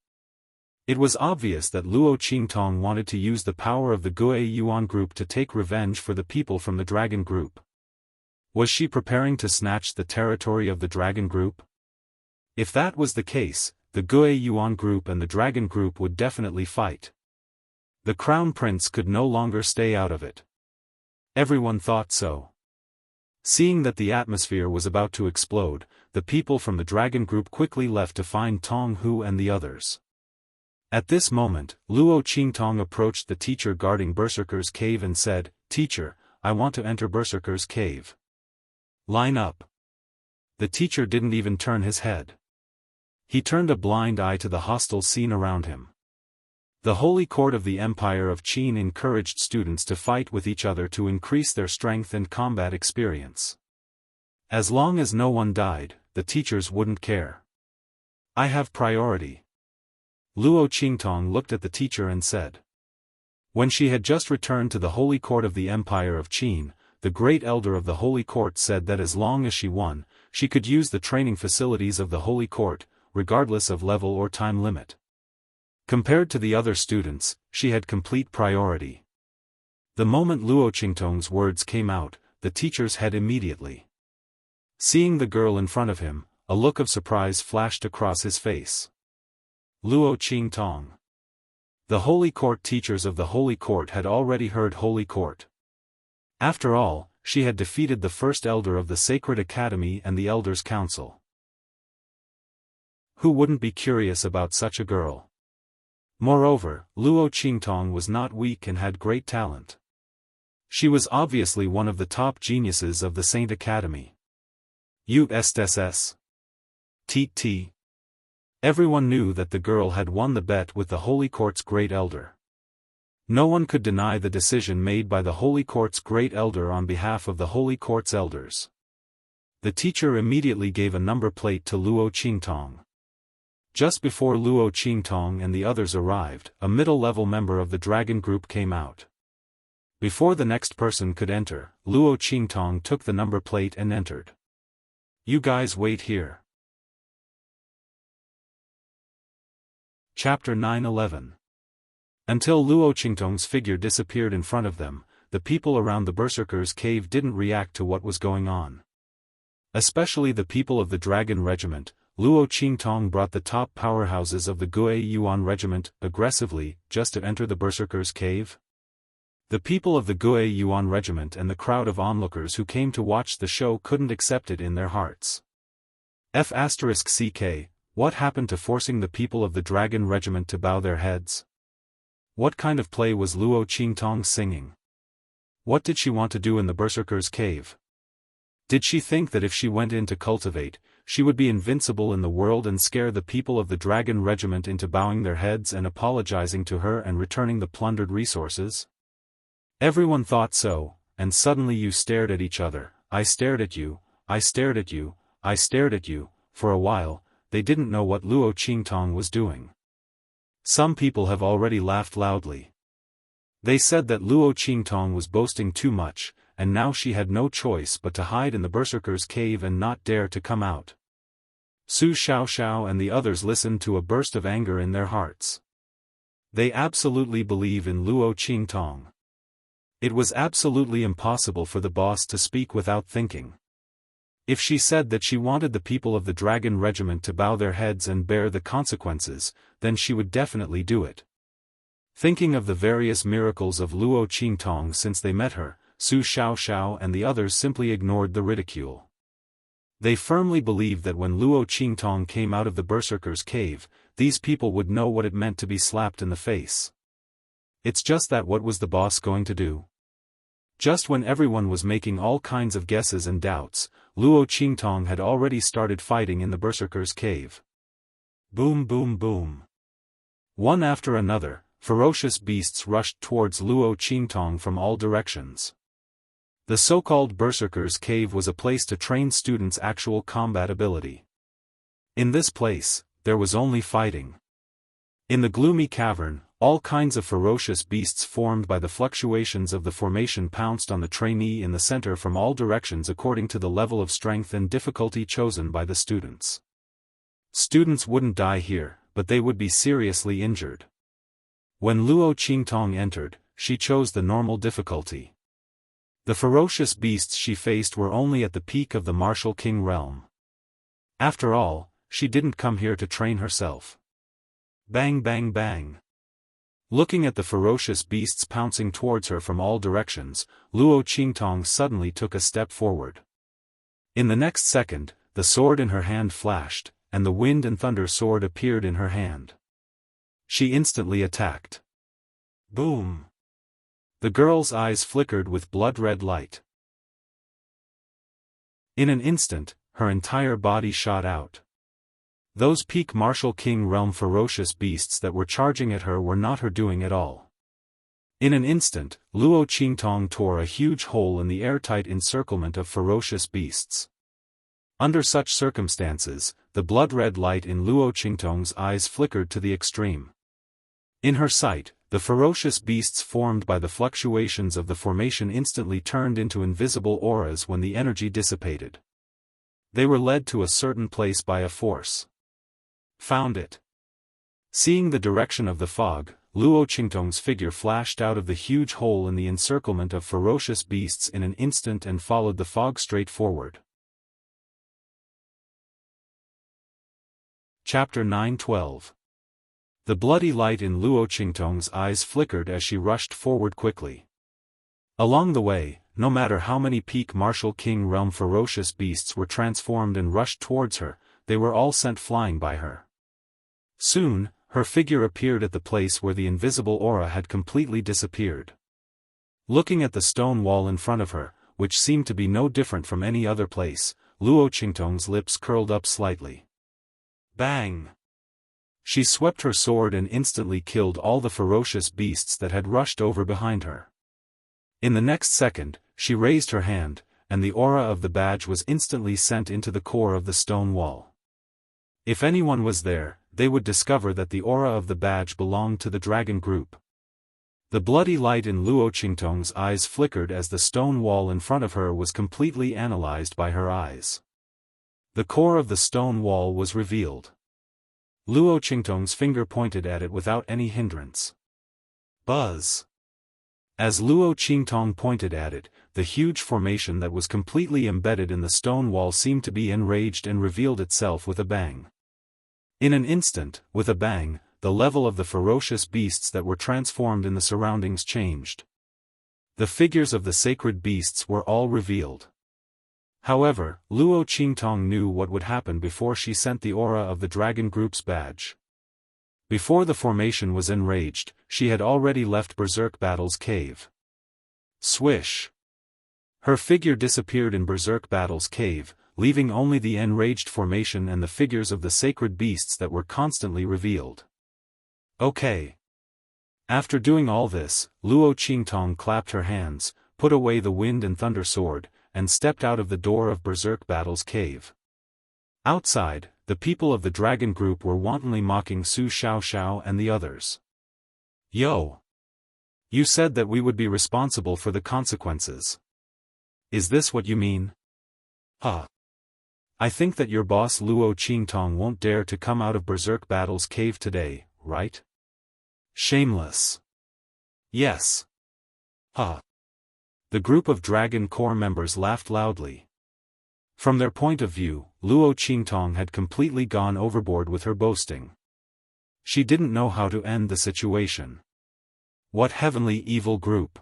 It was obvious that Luo Qingtong wanted to use the power of the Gue Yuan group to take revenge for the people from the Dragon group. Was she preparing to snatch the territory of the Dragon group? If that was the case, the Gue Yuan group and the Dragon group would definitely fight. The Crown Prince could no longer stay out of it. Everyone thought so. Seeing that the atmosphere was about to explode, the people from the Dragon group quickly left to find Tong Hu and the others. At this moment, Luo Qingtong approached the teacher guarding Berserker's cave and said, "Teacher, I want to enter Berserker's cave. Line up." The teacher didn't even turn his head. He turned a blind eye to the hostile scene around him. The Holy Court of the Empire of Qin encouraged students to fight with each other to increase their strength and combat experience. As long as no one died, the teachers wouldn't care. "I have priority." Luo Qingtong looked at the teacher and said. When she had just returned to the Holy Court of the Empire of Qin, the Great Elder of the Holy Court said that as long as she won, she could use the training facilities of the Holy Court, regardless of level or time limit. Compared to the other students, she had complete priority. The moment Luo Qingtong's words came out, the teacher's head immediately. Seeing the girl in front of him, a look of surprise flashed across his face. Luo Qingtong. The Holy Court teachers of the Holy Court had already heard Holy Court. After all, she had defeated the first elder of the Sacred Academy and the Elders' Council. Who wouldn't be curious about such a girl? Moreover, Luo Qingtong was not weak and had great talent. She was obviously one of the top geniuses of the Saint Academy. USSS. TT. Everyone knew that the girl had won the bet with the Holy Court's Great Elder. No one could deny the decision made by the Holy Court's Great Elder on behalf of the Holy Court's elders. The teacher immediately gave a number plate to Luo Qingtong. Just before Luo Qingtong and the others arrived, a middle-level member of the Dragon group came out. Before the next person could enter, Luo Qingtong took the number plate and entered. "You guys wait here." Chapter 9-11. Until Luo Qingtong's figure disappeared in front of them, the people around the Berserker's cave didn't react to what was going on. Especially the people of the Dragon Regiment. Luo Qingtong brought the top powerhouses of the Gue Yuan Regiment aggressively just to enter the Berserker's cave. The people of the Gue Yuan Regiment and the crowd of onlookers who came to watch the show couldn't accept it in their hearts. F***ck, what happened to forcing the people of the Dragon Regiment to bow their heads? What kind of play was Luo Qingtong singing? What did she want to do in the Berserker's cave? Did she think that if she went in to cultivate, she would be invincible in the world and scare the people of the Dragon Regiment into bowing their heads and apologizing to her and returning the plundered resources? Everyone thought so, and suddenly you stared at each other. I stared at you, I stared at you, I stared at you. For a while, they didn't know what Luo Qingtong was doing. Some people have already laughed loudly. They said that Luo Qingtong was boasting too much, and now she had no choice but to hide in the Berserker's cave and not dare to come out. Su Xiaoxiao and the others listened to a burst of anger in their hearts. They absolutely believe in Luo Qingtong. It was absolutely impossible for the boss to speak without thinking. If she said that she wanted the people of the Dragon Regiment to bow their heads and bear the consequences, then she would definitely do it. Thinking of the various miracles of Luo Qingtong since they met her, Su Xiaoxiao and the others simply ignored the ridicule. They firmly believed that when Luo Qingtong came out of the Berserker's cave, these people would know what it meant to be slapped in the face. It's just that what was the boss going to do? Just when everyone was making all kinds of guesses and doubts, Luo Qingtong had already started fighting in the Berserker's cave. Boom boom boom. One after another, ferocious beasts rushed towards Luo Qingtong from all directions. The so-called Berserker's cave was a place to train students' actual combat ability. In this place, there was only fighting. In the gloomy cavern, All kinds of ferocious beasts formed by the fluctuations of the formation pounced on the trainee in the center from all directions according to the level of strength and difficulty chosen by the students. Students wouldn't die here, but they would be seriously injured. When Luo Qingtong entered, she chose the normal difficulty. The ferocious beasts she faced were only at the peak of the martial king realm. After all, she didn't come here to train herself. Bang bang bang. Looking at the ferocious beasts pouncing towards her from all directions, Luo Qingtong suddenly took a step forward. In the next second, the sword in her hand flashed, and the wind and thunder sword appeared in her hand. She instantly attacked. Boom! The girl's eyes flickered with blood-red light. In an instant, her entire body shot out. Those peak martial king realm ferocious beasts that were charging at her were not her doing at all. In an instant, Luo Qingtong tore a huge hole in the airtight encirclement of ferocious beasts. Under such circumstances, the blood-red light in Luo Qingtong's eyes flickered to the extreme. In her sight, the ferocious beasts formed by the fluctuations of the formation instantly turned into invisible auras when the energy dissipated. They were led to a certain place by a force. Found it. Seeing the direction of the fog, Luo Qingtong's figure flashed out of the huge hole in the encirclement of ferocious beasts in an instant and followed the fog straight forward. Chapter 9:12. The bloody light in Luo Qingtong's eyes flickered as she rushed forward quickly. Along the way, no matter how many peak martial king realm ferocious beasts were transformed and rushed towards her, they were all sent flying by her. Soon, her figure appeared at the place where the invisible aura had completely disappeared. Looking at the stone wall in front of her, which seemed to be no different from any other place, Luo Qingtong's lips curled up slightly. Bang! She swept her sword and instantly killed all the ferocious beasts that had rushed over behind her. In the next second, she raised her hand, and the aura of the badge was instantly sent into the core of the stone wall. If anyone was there, they would discover that the aura of the badge belonged to the dragon group. The bloody light in Luo Qingtong's eyes flickered as the stone wall in front of her was completely analyzed by her eyes. The core of the stone wall was revealed. Luo Qingtong's finger pointed at it without any hindrance. Buzz! As Luo Qingtong pointed at it, the huge formation that was completely embedded in the stone wall seemed to be enraged and revealed itself with a bang. In an instant, with a bang, the level of the ferocious beasts that were transformed in the surroundings changed. The figures of the sacred beasts were all revealed. However, Luo Qingtong knew what would happen before she sent the aura of the dragon group's badge. Before the formation was enraged, she had already left Berserk Battle's cave. Swish! Her figure disappeared in Berserk Battle's cave, leaving only the enraged formation and the figures of the sacred beasts that were constantly revealed. Okay. After doing all this, Luo Qingtong clapped her hands, put away the wind and thunder sword, and stepped out of the door of Berserk Battle's cave. Outside, the people of the dragon group were wantonly mocking Su Xiaoxiao and the others. Yo! You said that we would be responsible for the consequences. Is this what you mean? Huh. I think that your boss Luo Qingtong won't dare to come out of Berserk Battle's cave today, right? Shameless. Yes. Huh. The group of Dragon Corps members laughed loudly. From their point of view, Luo Qingtong had completely gone overboard with her boasting. She didn't know how to end the situation. What heavenly evil group.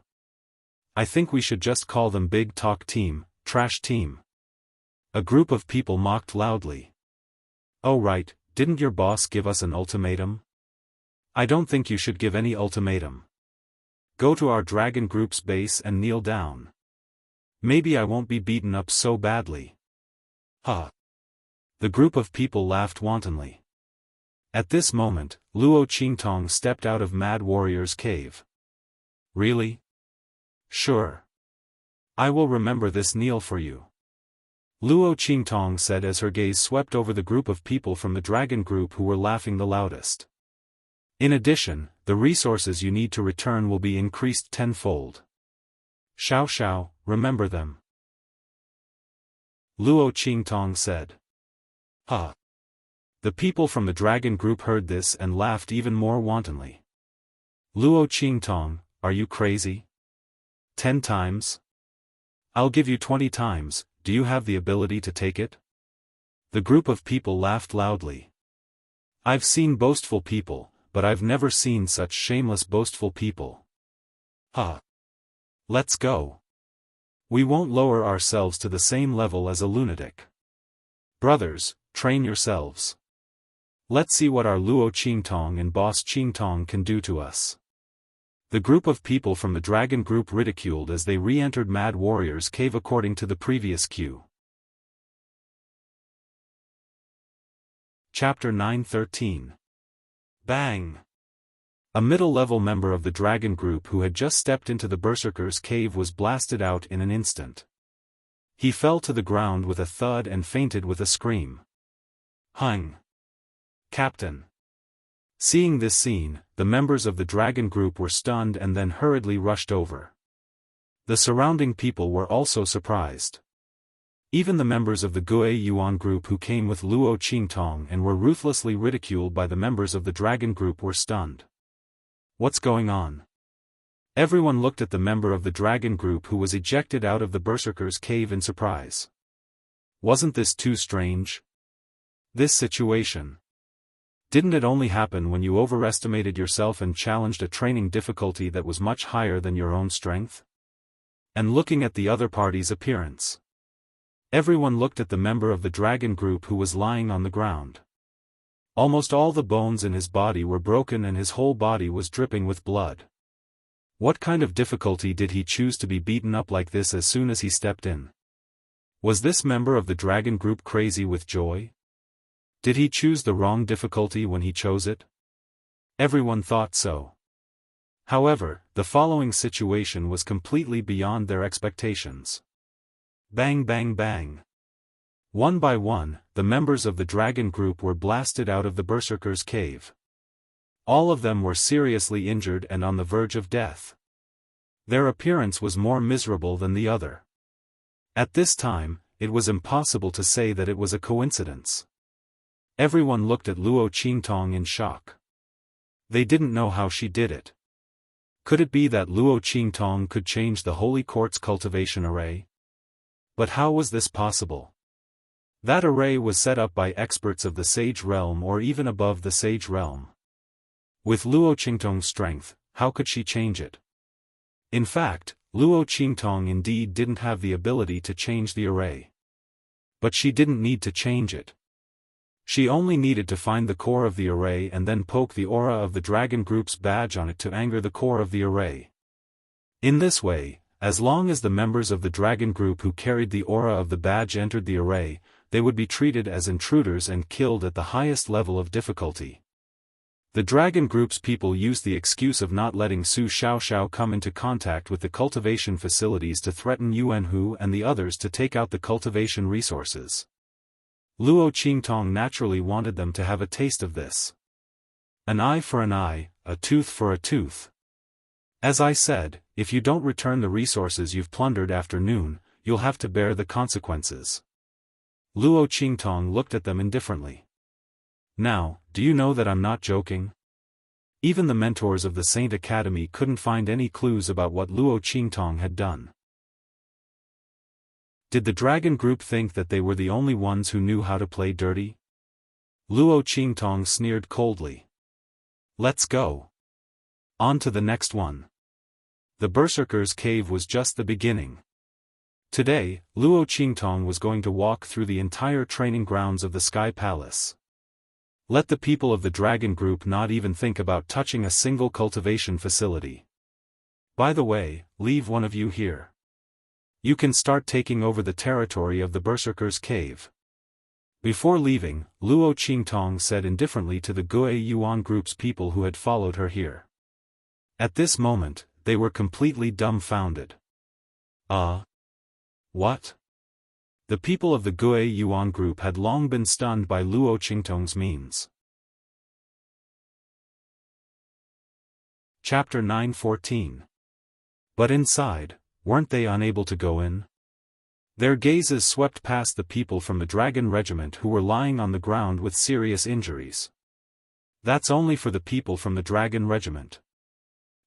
I think we should just call them Big Talk Team, Trash Team. A group of people mocked loudly. Oh right, didn't your boss give us an ultimatum? I don't think you should give any ultimatum. Go to our dragon group's base and kneel down. Maybe I won't be beaten up so badly. Huh. The group of people laughed wantonly. At this moment, Luo Qingtong stepped out of Mad Warrior's cave. Really? Sure. I will remember this kneel for you. Luo Qingtong said as her gaze swept over the group of people from the dragon group who were laughing the loudest. In addition, the resources you need to return will be increased tenfold. Xiao, remember them. Luo Qingtong said. Ha! The people from the dragon group heard this and laughed even more wantonly. Luo Qingtong, are you crazy? 10 times? I'll give you 20 times, do you have the ability to take it? The group of people laughed loudly. I've seen boastful people, but I've never seen such shameless boastful people. Ha! Let's go. We won't lower ourselves to the same level as a lunatic. Brothers, train yourselves. Let's see what our Luo Qingtong and Boss Qingtong can do to us. The group of people from the dragon group ridiculed as they re-entered Mad Warrior's cave according to the previous cue. Chapter 9:13. Bang! A middle-level member of the dragon group who had just stepped into the berserker's cave was blasted out in an instant. He fell to the ground with a thud and fainted with a scream. Hung! Captain! Seeing this scene, the members of the dragon group were stunned and then hurriedly rushed over. The surrounding people were also surprised. Even the members of the Gue Yuan group who came with Luo Qingtong and were ruthlessly ridiculed by the members of the dragon group were stunned. What's going on? Everyone looked at the member of the dragon group who was ejected out of the berserker's cave in surprise. Wasn't this too strange? This situation. Didn't it only happen when you overestimated yourself and challenged a training difficulty that was much higher than your own strength? And looking at the other party's appearance. Everyone looked at the member of the dragon group who was lying on the ground. Almost all the bones in his body were broken and his whole body was dripping with blood. What kind of difficulty did he choose to be beaten up like this as soon as he stepped in? Was this member of the dragon group crazy with joy? Did he choose the wrong difficulty when he chose it? Everyone thought so. However, the following situation was completely beyond their expectations. Bang bang bang. One by one, the members of the dragon group were blasted out of the berserker's cave. All of them were seriously injured and on the verge of death. Their appearance was more miserable than the other. At this time, it was impossible to say that it was a coincidence. Everyone looked at Luo Qingtong in shock. They didn't know how she did it. Could it be that Luo Qingtong could change the Holy Court's cultivation array? But how was this possible? That array was set up by experts of the Sage Realm or even above the Sage Realm. With Luo Qingtong's strength, how could she change it? In fact, Luo Qingtong indeed didn't have the ability to change the array. But she didn't need to change it. She only needed to find the core of the array and then poke the aura of the dragon group's badge on it to anger the core of the array. In this way, as long as the members of the dragon group who carried the aura of the badge entered the array, they would be treated as intruders and killed at the highest level of difficulty. The dragon group's people used the excuse of not letting Su Xiaoxiao come into contact with the cultivation facilities to threaten Yuan Hu and the others to take out the cultivation resources. Luo Qingtong naturally wanted them to have a taste of this. An eye for an eye, a tooth for a tooth. As I said, if you don't return the resources you've plundered after noon, you'll have to bear the consequences. Luo Qingtong looked at them indifferently. Now, do you know that I'm not joking? Even the mentors of the Saint Academy couldn't find any clues about what Luo Qingtong had done. Did the dragon group think that they were the only ones who knew how to play dirty? Luo Qingtong sneered coldly. Let's go. On to the next one. The Berserker's cave was just the beginning. Today, Luo Qingtong was going to walk through the entire training grounds of the Sky Palace. Let the people of the dragon group not even think about touching a single cultivation facility. By the way, leave one of you here. You can start taking over the territory of the Berserker's cave. Before leaving, Luo Qingtong said indifferently to the Gue Yuan group's people who had followed her here. At this moment, they were completely dumbfounded. What? The people of the Gue Yuan group had long been stunned by Luo Qingtong's means. Chapter 9:14. But inside, weren't they unable to go in? Their gazes swept past the people from the Dragon Regiment who were lying on the ground with serious injuries. That's only for the people from the Dragon Regiment.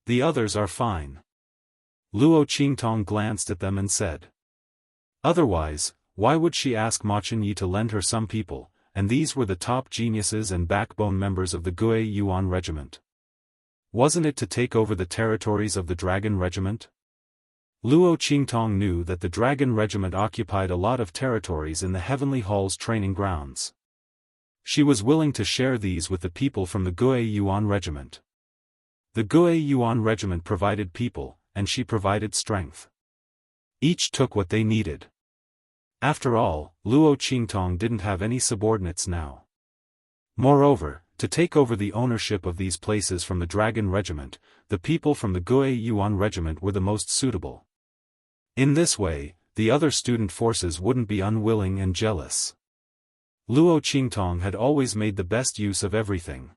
The others are fine. Luo Qingtong glanced at them and said. Otherwise, why would she ask Ma Chenyi to lend her some people, and these were the top geniuses and backbone members of the Gui Yuan Regiment. Wasn't it to take over the territories of the Dragon Regiment? Luo Qingtong knew that the Dragon Regiment occupied a lot of territories in the Heavenly Hall's training grounds. She was willing to share these with the people from the Gui Yuan Regiment. The Gui Yuan Regiment provided people, and she provided strength. Each took what they needed. After all, Luo Qingtong didn't have any subordinates now. Moreover, to take over the ownership of these places from the Dragon Regiment, the people from the Gui Yuan Regiment were the most suitable. In this way, the other student forces wouldn't be unwilling and jealous. Luo Qingtong had always made the best use of everything.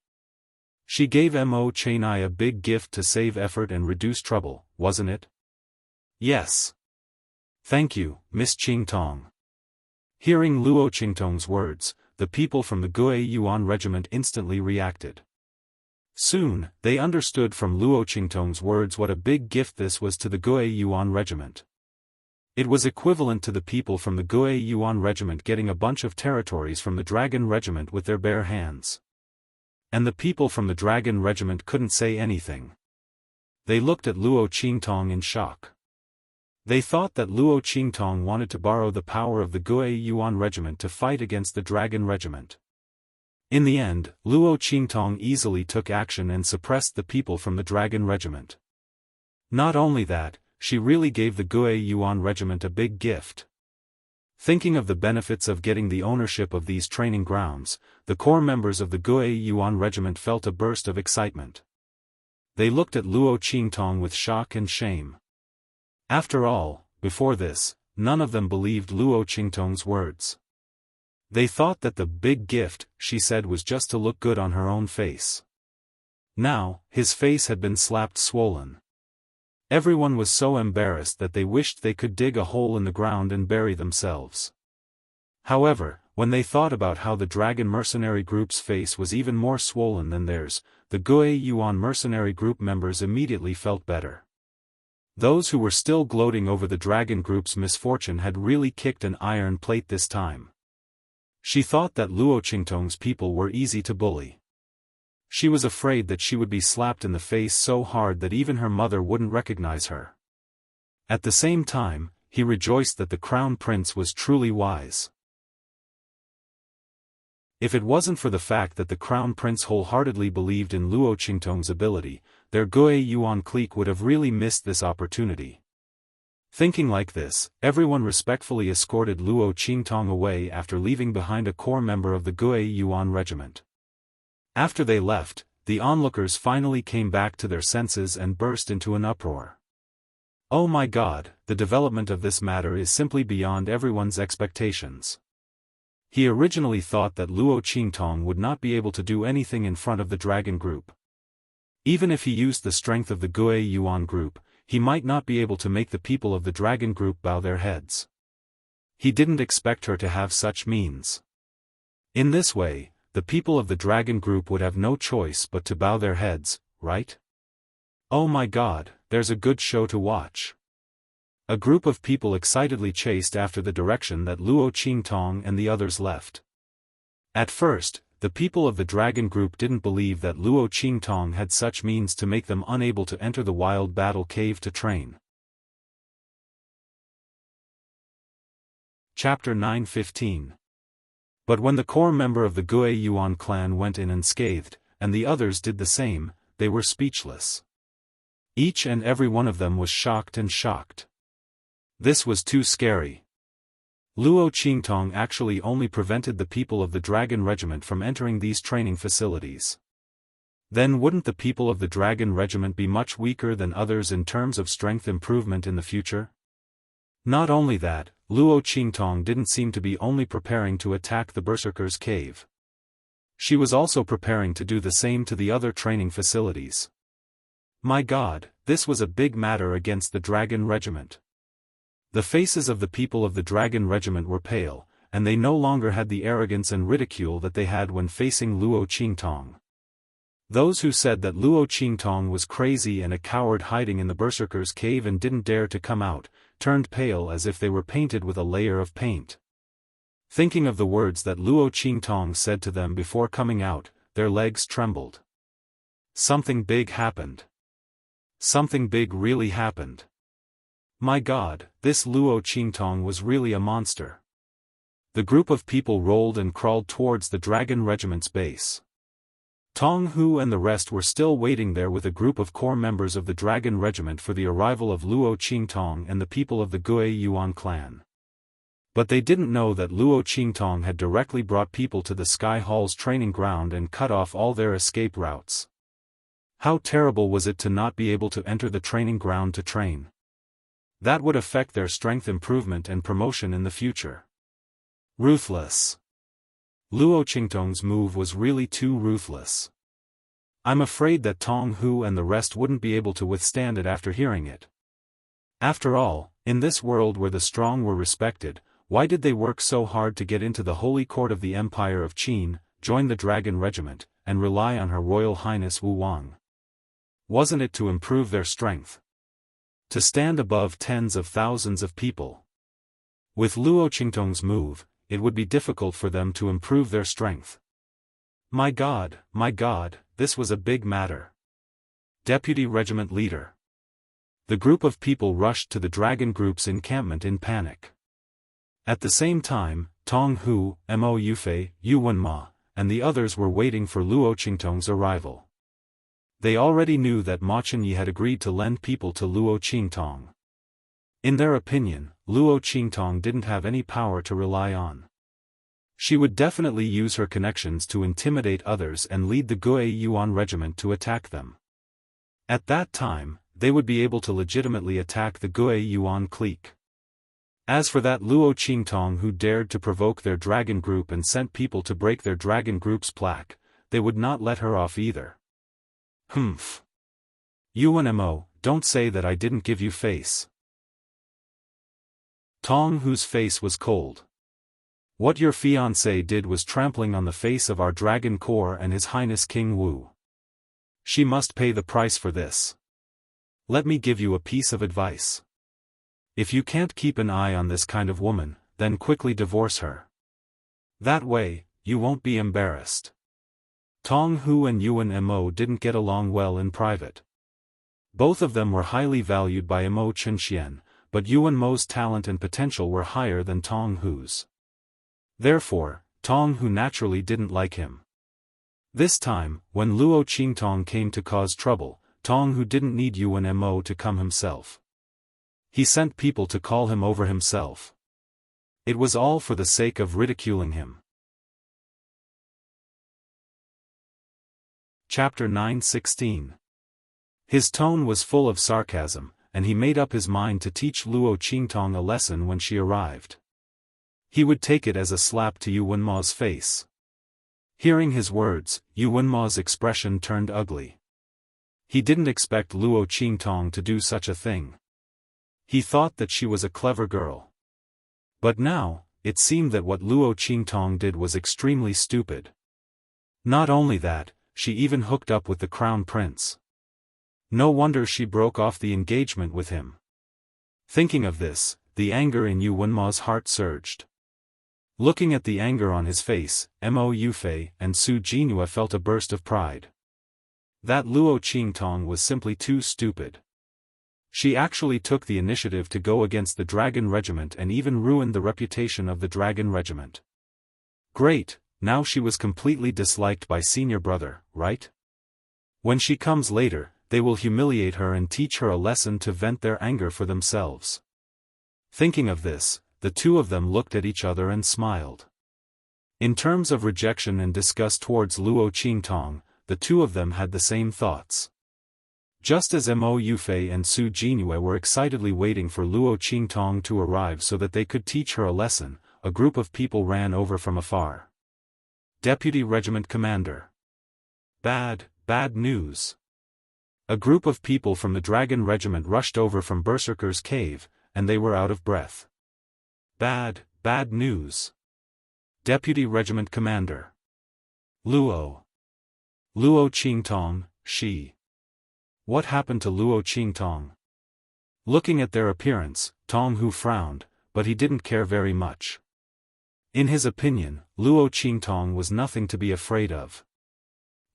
She gave Mo Chenai a big gift to save effort and reduce trouble, wasn't it? Yes. Thank you, Miss Qingtong. Hearing Luo Qingtong's words, the people from the Gui Yuan Regiment instantly reacted. Soon, they understood from Luo Qingtong's words what a big gift this was to the Gui Yuan Regiment. It was equivalent to the people from the Gui Yuan Regiment getting a bunch of territories from the Dragon Regiment with their bare hands. And the people from the Dragon Regiment couldn't say anything. They looked at Luo Qingtong in shock. They thought that Luo Qingtong wanted to borrow the power of the Gui Yuan Regiment to fight against the Dragon Regiment. In the end, Luo Qingtong easily took action and suppressed the people from the Dragon Regiment. Not only that, she really gave the Gui Yuan Regiment a big gift. Thinking of the benefits of getting the ownership of these training grounds, the core members of the Gui Yuan Regiment felt a burst of excitement. They looked at Luo Qingtong with shock and shame. After all, before this, none of them believed Luo Qingtong's words. They thought that the big gift, she said, was just to look good on her own face. Now, his face had been slapped swollen. Everyone was so embarrassed that they wished they could dig a hole in the ground and bury themselves. However, when they thought about how the Dragon Mercenary Group's face was even more swollen than theirs, the Gui Yuan Mercenary Group members immediately felt better. Those who were still gloating over the Dragon Group's misfortune had really kicked an iron plate this time. She thought that Luo Qingtong's people were easy to bully. She was afraid that she would be slapped in the face so hard that even her mother wouldn't recognize her. At the same time, he rejoiced that the Crown Prince was truly wise. If it wasn't for the fact that the Crown Prince wholeheartedly believed in Luo Qingtong's ability, their Gui Yuan clique would have really missed this opportunity. Thinking like this, everyone respectfully escorted Luo Qingtong away after leaving behind a core member of the Gui Yuan Regiment. After they left, the onlookers finally came back to their senses and burst into an uproar. Oh my God, the development of this matter is simply beyond everyone's expectations. He originally thought that Luo Qingtong would not be able to do anything in front of the Dragon Group. Even if he used the strength of the Gui Yuan Group, he might not be able to make the people of the Dragon Group bow their heads. He didn't expect her to have such means. In this way, the people of the Dragon Group would have no choice but to bow their heads, right? Oh my God, there's a good show to watch. A group of people excitedly chased after the direction that Luo Qingtong and the others left. At first, the people of the Dragon Group didn't believe that Luo Qingtong had such means to make them unable to enter the Wild Battle Cave to train. Chapter 9:15. But when the core member of the Gui Yuan clan went in unscathed, and the others did the same, they were speechless. Each and every one of them was shocked. This was too scary. Luo Qingtong actually only prevented the people of the Dragon Regiment from entering these training facilities. Then wouldn't the people of the Dragon Regiment be much weaker than others in terms of strength improvement in the future? Not only that, Luo Qingtong didn't seem to be only preparing to attack the Berserker's cave. She was also preparing to do the same to the other training facilities. My God, this was a big matter against the Dragon Regiment. The faces of the people of the Dragon Regiment were pale, and they no longer had the arrogance and ridicule that they had when facing Luo Qingtong. Those who said that Luo Qingtong was crazy and a coward hiding in the Berserker's cave and didn't dare to come out, turned pale as if they were painted with a layer of paint. Thinking of the words that Luo Qingtong said to them before coming out, their legs trembled. Something big happened. Something big really happened. My God, this Luo Qingtong was really a monster. The group of people rolled and crawled towards the Dragon Regiment's base. Tong Hu and the rest were still waiting there with a group of core members of the Dragon Regiment for the arrival of Luo Qingtong and the people of the Gui Yuan clan. But they didn't know that Luo Qingtong had directly brought people to the Sky Hall's training ground and cut off all their escape routes. How terrible was it to not be able to enter the training ground to train? That would affect their strength improvement and promotion in the future. Ruthless. Luo Qingtong's move was really too ruthless. I'm afraid that Tong Hu and the rest wouldn't be able to withstand it after hearing it. After all, in this world where the strong were respected, why did they work so hard to get into the holy court of the Empire of Qin, join the Dragon Regiment, and rely on Her Royal Highness Wu Wang? Wasn't it to improve their strength? To stand above tens of thousands of people? With Luo Qingtong's move, it would be difficult for them to improve their strength. My God, this was a big matter. Deputy Regiment Leader. The group of people rushed to the Dragon Group's encampment in panic. At the same time, Tong Hu, Mo Yufei, Yuan Ma, and the others were waiting for Luo Qingtong's arrival. They already knew that Ma Chenyi had agreed to lend people to Luo Qingtong. In their opinion, Luo Qingtong didn't have any power to rely on. She would definitely use her connections to intimidate others and lead the Gui Yuan regiment to attack them. At that time, they would be able to legitimately attack the Gui Yuan clique. As for that Luo Qingtong who dared to provoke their dragon group and sent people to break their dragon group's plaque, they would not let her off either. Humph. Yuan Mo, don't say that I didn't give you face. Tong Hu's face was cold. What your fiancé did was trampling on the face of our Dragon Corps and His Highness King Wu. She must pay the price for this. Let me give you a piece of advice. If you can't keep an eye on this kind of woman, then quickly divorce her. That way, you won't be embarrassed. Tong Hu and Yuan Mo didn't get along well in private. Both of them were highly valued by Mo Chenxian, but Yuan Mo's talent and potential were higher than Tong Hu's. Therefore, Tong Hu naturally didn't like him. This time, when Luo Qingtong came to cause trouble, Tong Hu didn't need Yuan Mo to come himself. He sent people to call him over himself. It was all for the sake of ridiculing him. Chapter 9:16. His tone was full of sarcasm, and he made up his mind to teach Luo Qingtong a lesson when she arrived. He would take it as a slap to Yuan Ma's face. Hearing his words, Yuan Ma's expression turned ugly. He didn't expect Luo Qingtong to do such a thing. He thought that she was a clever girl. But now, it seemed that what Luo Qingtong did was extremely stupid. Not only that, she even hooked up with the Crown Prince. No wonder she broke off the engagement with him. Thinking of this, the anger in Yuan Ma's heart surged. Looking at the anger on his face, Mo Yufei and Su Jinhua felt a burst of pride. That Luo Qingtong was simply too stupid. She actually took the initiative to go against the Dragon Regiment and even ruined the reputation of the Dragon Regiment. Great, now she was completely disliked by senior brother, right? When she comes later, they will humiliate her and teach her a lesson to vent their anger for themselves. Thinking of this, the two of them looked at each other and smiled. In terms of rejection and disgust towards Luo Qingtong, the two of them had the same thoughts. Just as Mo Yufei and Su Jinhua were excitedly waiting for Luo Qingtong to arrive so that they could teach her a lesson, a group of people ran over from afar. Deputy Regiment Commander. Bad news. A group of people from the Dragon Regiment rushed over from Berserker's Cave, and they were out of breath. Bad news. Deputy Regiment Commander. Luo Qingtong, she. What happened to Luo Qingtong? Looking at their appearance, Tong Hu frowned, but he didn't care very much. In his opinion, Luo Qingtong was nothing to be afraid of.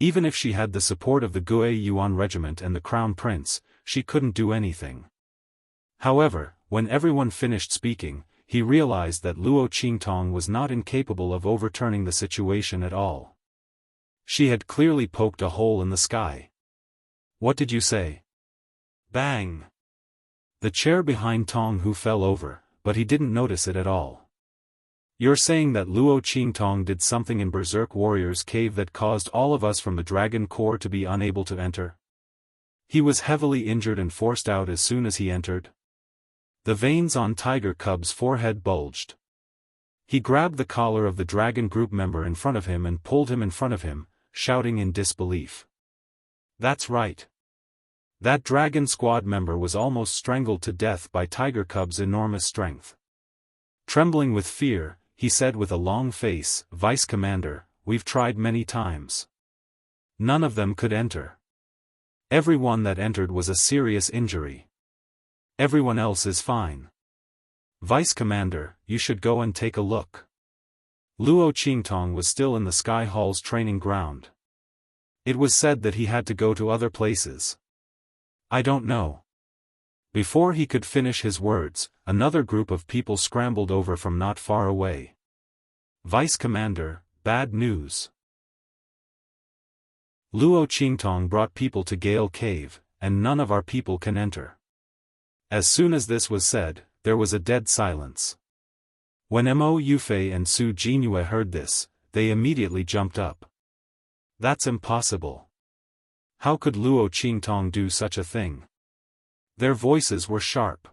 Even if she had the support of the Gue Yuan Regiment and the Crown Prince, she couldn't do anything. However, when everyone finished speaking, he realized that Luo Qingtong was not incapable of overturning the situation at all. She had clearly poked a hole in the sky. What did you say? Bang! The chair behind Tong Hu fell over, but he didn't notice it at all. You're saying that Luo Qingtong did something in Berserk Warrior's Cave that caused all of us from the Dragon Corps to be unable to enter? He was heavily injured and forced out as soon as he entered. The veins on Tiger Cub's forehead bulged. He grabbed the collar of the Dragon Group member in front of him and pulled him in front of him, shouting in disbelief. That's right. That Dragon Squad member was almost strangled to death by Tiger Cub's enormous strength. Trembling with fear, he said with a long face, Vice Commander, we've tried many times. None of them could enter. Everyone that entered was a serious injury. Everyone else is fine. Vice Commander, you should go and take a look. Luo Qingtong was still in the Sky Hall's training ground. It was said that he had to go to other places. I don't know. Before he could finish his words, another group of people scrambled over from not far away. Vice Commander, bad news. Luo Qingtong brought people to Gale Cave, and none of our people can enter. As soon as this was said, there was a dead silence. When Mo Yufei and Su Jinyue heard this, they immediately jumped up. That's impossible. How could Luo Qingtong do such a thing? Their voices were sharp.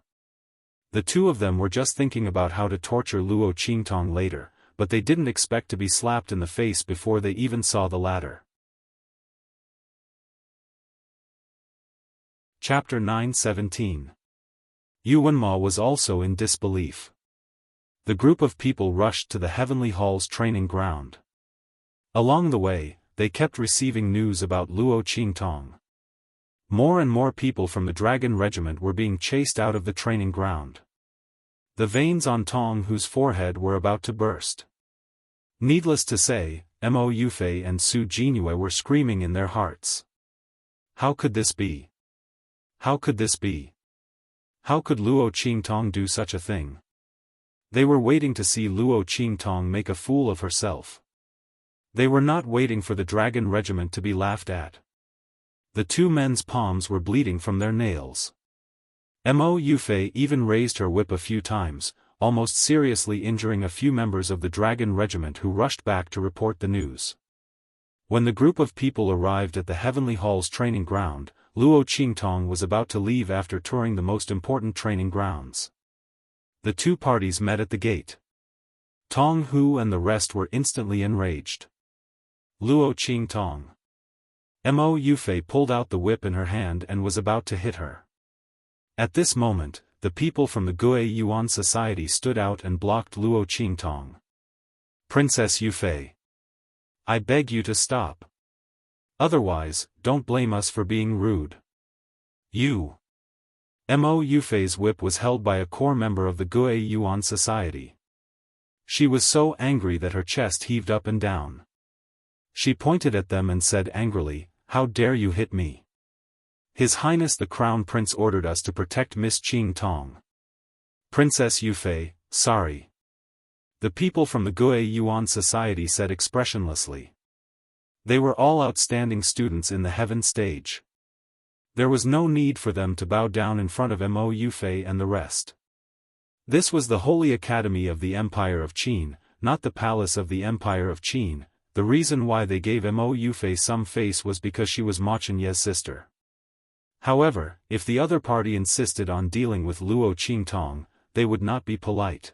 The two of them were just thinking about how to torture Luo Qingtong later, but they didn't expect to be slapped in the face before they even saw the ladder. Chapter 9:17. Yuanma was also in disbelief. The group of people rushed to the Heavenly Hall's training ground. Along the way, they kept receiving news about Luo Qingtong. More and more people from the Dragon Regiment were being chased out of the training ground. The veins on Tong Hu's forehead were about to burst. Needless to say, Mo Yufei and Su Jinyue were screaming in their hearts. How could this be? How could this be? How could Luo Qingtong do such a thing? They were waiting to see Luo Qingtong make a fool of herself. They were not waiting for the Dragon Regiment to be laughed at. The two men's palms were bleeding from their nails. Mo Yufei even raised her whip a few times, almost seriously injuring a few members of the Dragon Regiment who rushed back to report the news. When the group of people arrived at the Heavenly Hall's training ground, Luo Qingtong was about to leave after touring the most important training grounds. The two parties met at the gate. Tong Hu and the rest were instantly enraged. Luo Qingtong. Mo Yufei pulled out the whip in her hand and was about to hit her. At this moment, the people from the Gue Yuan Society stood out and blocked Luo Qingtong. Princess Yufei. I beg you to stop. Otherwise, don't blame us for being rude. You. Mo Yufei's whip was held by a core member of the Gue Yuan Society. She was so angry that her chest heaved up and down. She pointed at them and said angrily, "How dare you hit me? His Highness the Crown Prince ordered us to protect Miss Qingtong." Princess Yufei, sorry. The people from the Gue Yuan Society said expressionlessly. They were all outstanding students in the heaven stage. There was no need for them to bow down in front of Mo Yufei and the rest. This was the Holy Academy of the Empire of Qin, not the Palace of the Empire of Qin. The reason why they gave Mo Yufei some face was because she was Ma Chenye's sister. However, if the other party insisted on dealing with Luo Qingtong, they would not be polite.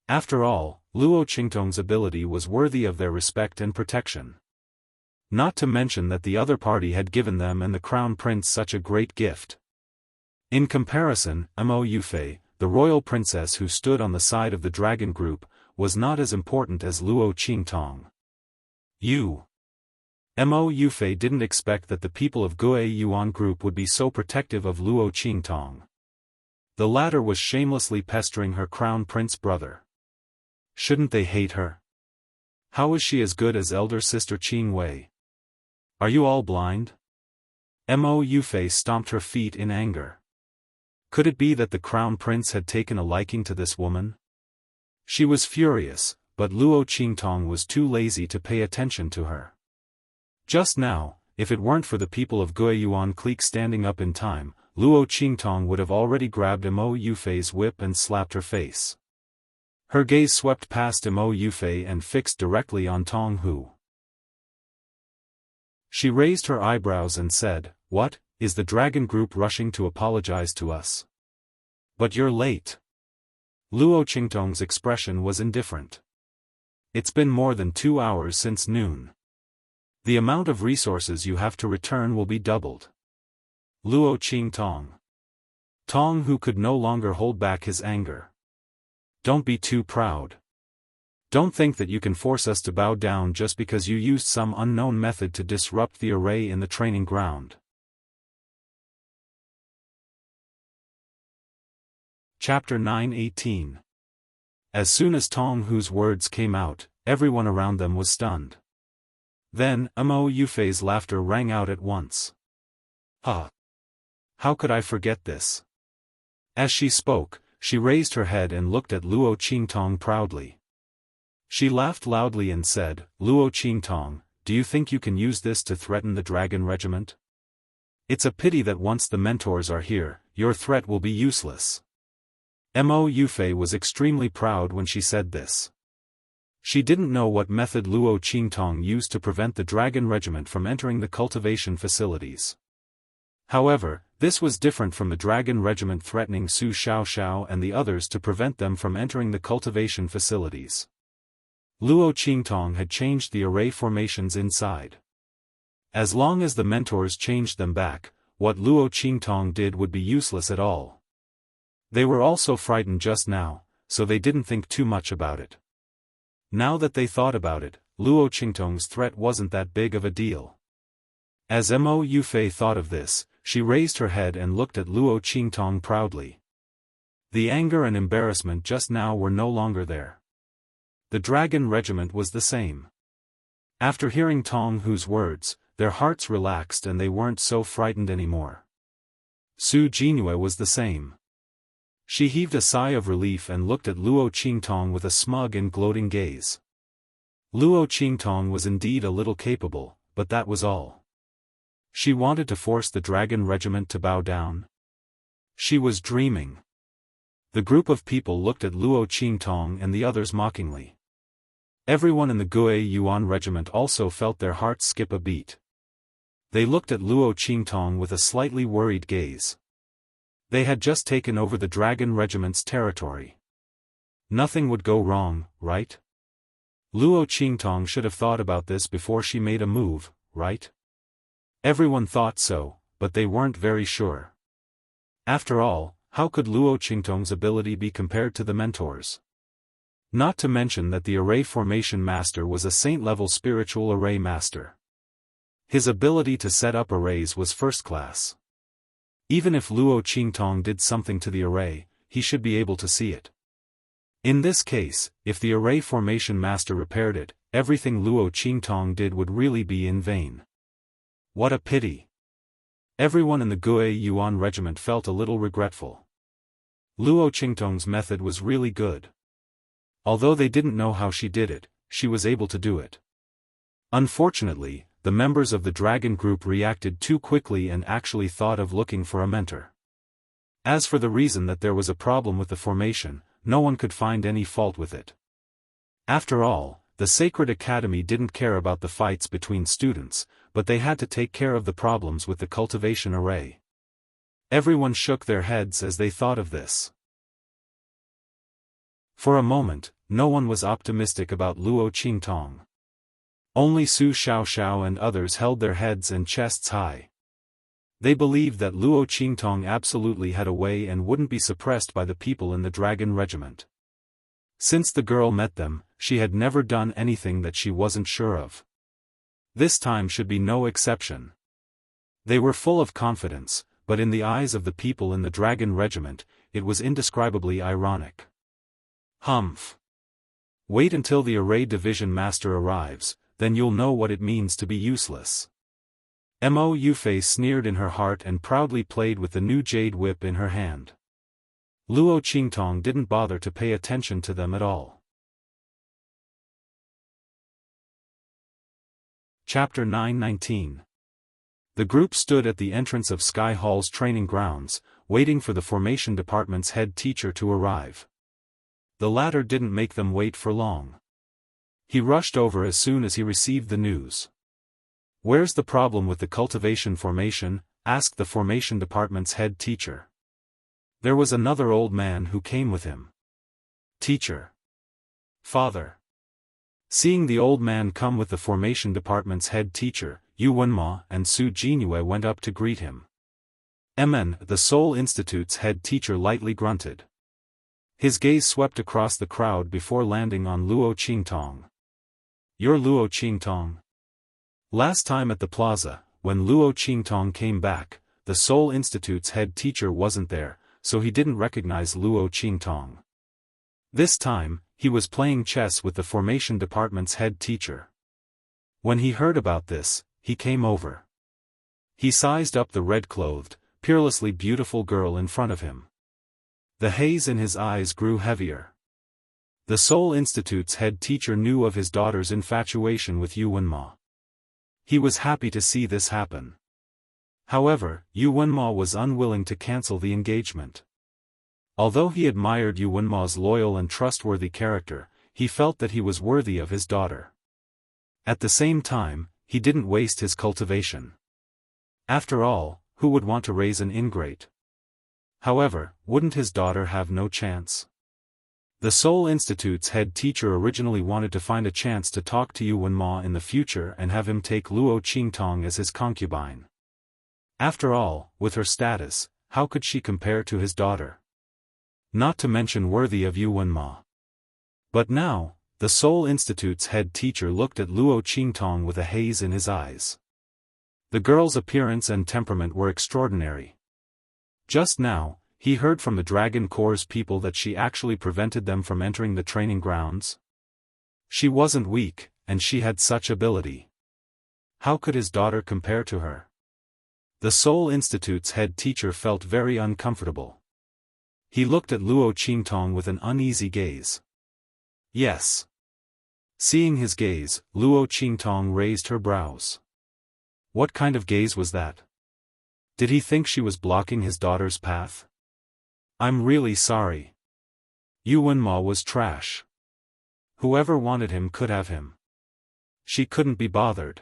After all, Luo Qingtong's ability was worthy of their respect and protection. Not to mention that the other party had given them and the crown prince such a great gift. In comparison, Mo Yufei, the royal princess who stood on the side of the dragon group, was not as important as Luo Qingtong. Mo Yufei didn't expect that the people of Gue Yuan group would be so protective of Luo Qingtong. The latter was shamelessly pestering her crown prince brother. Shouldn't they hate her? How is she as good as elder sister Qing Wei? Are you all blind? Mo Yufei stomped her feet in anger. Could it be that the crown prince had taken a liking to this woman? She was furious, but Luo Qingtong was too lazy to pay attention to her. Just now, if it weren't for the people of Guiyuan clique standing up in time, Luo Qingtong would have already grabbed Mo Yufei's whip and slapped her face. Her gaze swept past Mo Yufei and fixed directly on Tong Hu. She raised her eyebrows and said, "What, is the dragon group rushing to apologize to us? But you're late." Luo Qingtong's expression was indifferent. It's been more than 2 hours since noon. The amount of resources you have to return will be doubled. Luo Qingtong. Tong Hu could no longer hold back his anger. Don't be too proud. Don't think that you can force us to bow down just because you used some unknown method to disrupt the array in the training ground. Chapter 9:18. As soon as Tong Hu's words came out, everyone around them was stunned. Then, Mo Yufei's laughter rang out at once. How could I forget this? As she spoke, she raised her head and looked at Luo Qingtong proudly. She laughed loudly and said, "Luo Qingtong, do you think you can use this to threaten the dragon regiment? It's a pity that once the mentors are here, your threat will be useless." Mo Yufei was extremely proud when she said this. She didn't know what method Luo Qingtong used to prevent the dragon regiment from entering the cultivation facilities. However, this was different from the dragon regiment threatening Su Xiaoxiao and the others to prevent them from entering the cultivation facilities. Luo Qingtong had changed the array formations inside. As long as the mentors changed them back, what Luo Qingtong did would be useless at all. They were also frightened just now, so they didn't think too much about it. Now that they thought about it, Luo Qingtong's threat wasn't that big of a deal. As Mo Yufei thought of this, she raised her head and looked at Luo Qingtong proudly. The anger and embarrassment just now were no longer there. The dragon regiment was the same. After hearing Tong Hu's words, their hearts relaxed and they weren't so frightened anymore. Su Jinue was the same. She heaved a sigh of relief and looked at Luo Qingtong with a smug and gloating gaze. Luo Qingtong was indeed a little capable, but that was all. She wanted to force the dragon regiment to bow down? She was dreaming. The group of people looked at Luo Qingtong and the others mockingly. Everyone in the Gue Yuan regiment also felt their hearts skip a beat. They looked at Luo Qingtong with a slightly worried gaze. They had just taken over the dragon regiment's territory. Nothing would go wrong, right? Luo Qingtong should have thought about this before she made a move, right? Everyone thought so, but they weren't very sure. After all, how could Luo Qingtong's ability be compared to the mentors? Not to mention that the array formation master was a saint-level spiritual array master. His ability to set up arrays was first class. Even if Luo Qingtong did something to the array, he should be able to see it. In this case, if the array formation master repaired it, everything Luo Qingtong did would really be in vain. What a pity. Everyone in the Gue Yuan regiment felt a little regretful. Luo Qingtong's method was really good. Although they didn't know how she did it, she was able to do it. Unfortunately, the members of the dragon group reacted too quickly and actually thought of looking for a mentor. As for the reason that there was a problem with the formation, no one could find any fault with it. After all, the Sacred Academy didn't care about the fights between students, but they had to take care of the problems with the cultivation array. Everyone shook their heads as they thought of this. For a moment, no one was optimistic about Luo Qingtong. Only Su Xiaoxiao and others held their heads and chests high. They believed that Luo Qingtong absolutely had a way and wouldn't be suppressed by the people in the Dragon Regiment. Since the girl met them, she had never done anything that she wasn't sure of. This time should be no exception. They were full of confidence, but in the eyes of the people in the Dragon Regiment, it was indescribably ironic. Humph. Wait until the Array Division Master arrives, then you'll know what it means to be useless. Mo Yufei sneered in her heart and proudly played with the new jade whip in her hand. Luo Qingtong didn't bother to pay attention to them at all. Chapter 9:19. The group stood at the entrance of Sky Hall's training grounds, waiting for the formation department's head teacher to arrive. The latter didn't make them wait for long. He rushed over as soon as he received the news. "Where's the problem with the cultivation formation?" asked the formation department's head teacher. There was another old man who came with him. "Teacher. Father." Seeing the old man come with the formation department's head teacher, Yu Wenma and Su Jinyue went up to greet him. "Emen," the Seoul Institute's head teacher lightly grunted. His gaze swept across the crowd before landing on Luo Qingtong. "You're Luo Qingtong?" Last time at the plaza, when Luo Qingtong came back, the Seoul Institute's head teacher wasn't there, so he didn't recognize Luo Qingtong. This time, he was playing chess with the formation department's head teacher. When he heard about this, he came over. He sized up the red-clothed, peerlessly beautiful girl in front of him. The haze in his eyes grew heavier. The Seoul Institute's head teacher knew of his daughter's infatuation with Yu Wenma. He was happy to see this happen. However, Yu Wenma was unwilling to cancel the engagement. Although he admired Yu Wenma's loyal and trustworthy character, he felt that he was worthy of his daughter. At the same time, he didn't waste his cultivation. After all, who would want to raise an ingrate? However, wouldn't his daughter have no chance? The Seoul Institute's head teacher originally wanted to find a chance to talk to Yu Wenma in the future and have him take Luo Qingtong as his concubine. After all, with her status, how could she compare to his daughter? Not to mention worthy of Yu Wenma. But now, the Seoul Institute's head teacher looked at Luo Qingtong with a haze in his eyes. The girl's appearance and temperament were extraordinary. Just now, he heard from the Dragon Corps' people that she actually prevented them from entering the training grounds. She wasn't weak, and she had such ability. How could his daughter compare to her? The Seoul Institute's head teacher felt very uncomfortable. He looked at Luo Qingtong with an uneasy gaze. Yes. Seeing his gaze, Luo Qingtong raised her brows. What kind of gaze was that? Did he think she was blocking his daughter's path? "I'm really sorry. Yu Wenma was trash. Whoever wanted him could have him. She couldn't be bothered."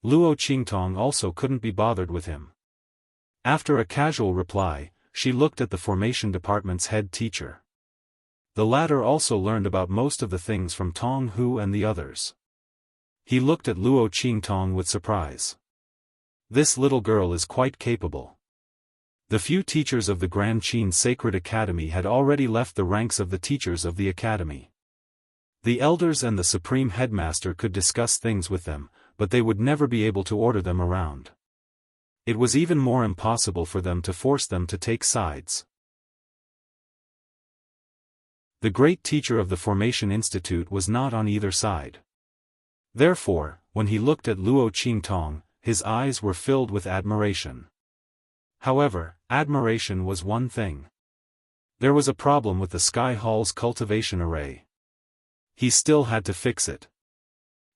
Luo Qingtong also couldn't be bothered with him. After a casual reply, she looked at the formation department's head teacher. The latter also learned about most of the things from Tong Hu and the others. He looked at Luo Qingtong with surprise. This little girl is quite capable. The few teachers of the Grand Qin Sacred Academy had already left the ranks of the teachers of the academy. The elders and the supreme headmaster could discuss things with them, but they would never be able to order them around. It was even more impossible for them to force them to take sides. The great teacher of the Formation Institute was not on either side. Therefore, when he looked at Luo Qingtong, his eyes were filled with admiration. However, admiration was one thing. There was a problem with the Sky Hall's cultivation array. He still had to fix it.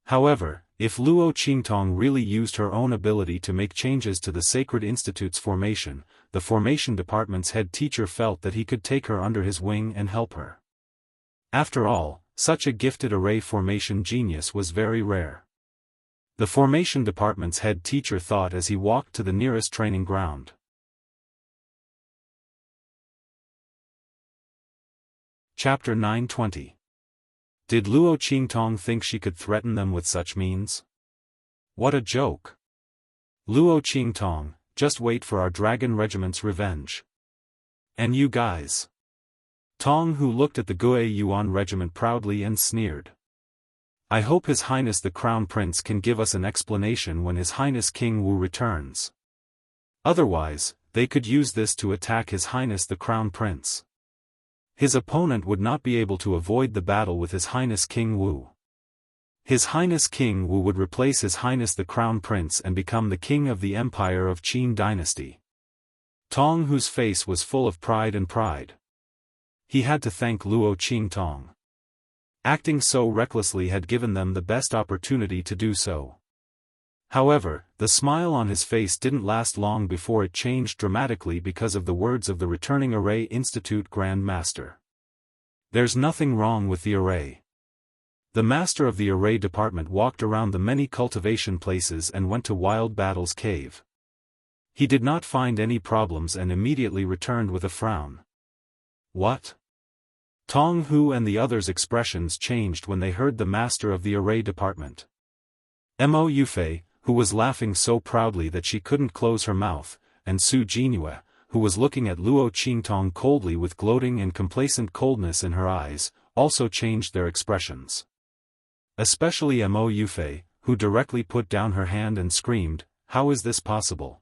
However, if Luo Qingtong really used her own ability to make changes to the Sacred Institute's formation, the formation department's head teacher felt that he could take her under his wing and help her. After all, such a gifted array formation genius was very rare. The formation department's head teacher thought as he walked to the nearest training ground. Chapter 9:20. Did Luo Qingtong think she could threaten them with such means? What a joke! Luo Qingtong, just wait for our dragon regiment's revenge. And you guys? Tong Hu looked at the Gue Yuan regiment proudly and sneered. I hope His Highness the Crown Prince can give us an explanation when His Highness King Wu returns. Otherwise, they could use this to attack His Highness the Crown Prince. His opponent would not be able to avoid the battle with His Highness King Wu. His Highness King Wu would replace His Highness the Crown Prince and become the king of the Empire of Qin Dynasty. Tong Hu's face was full of pride and pride. He had to thank Luo Qingtong. Acting so recklessly had given them the best opportunity to do so. However, the smile on his face didn't last long before it changed dramatically because of the words of the returning Array Institute Grand Master. There's nothing wrong with the array. The master of the array department walked around the many cultivation places and went to Wild Battle's cave. He did not find any problems and immediately returned with a frown. What? Tong Hu and the others' expressions changed when they heard the master of the array department. Mo Yufei, who was laughing so proudly that she couldn't close her mouth, and Su Jinhua, who was looking at Luo Qingtong coldly with gloating and complacent coldness in her eyes, also changed their expressions. Especially Mo Yufei, who directly put down her hand and screamed, "How is this possible?"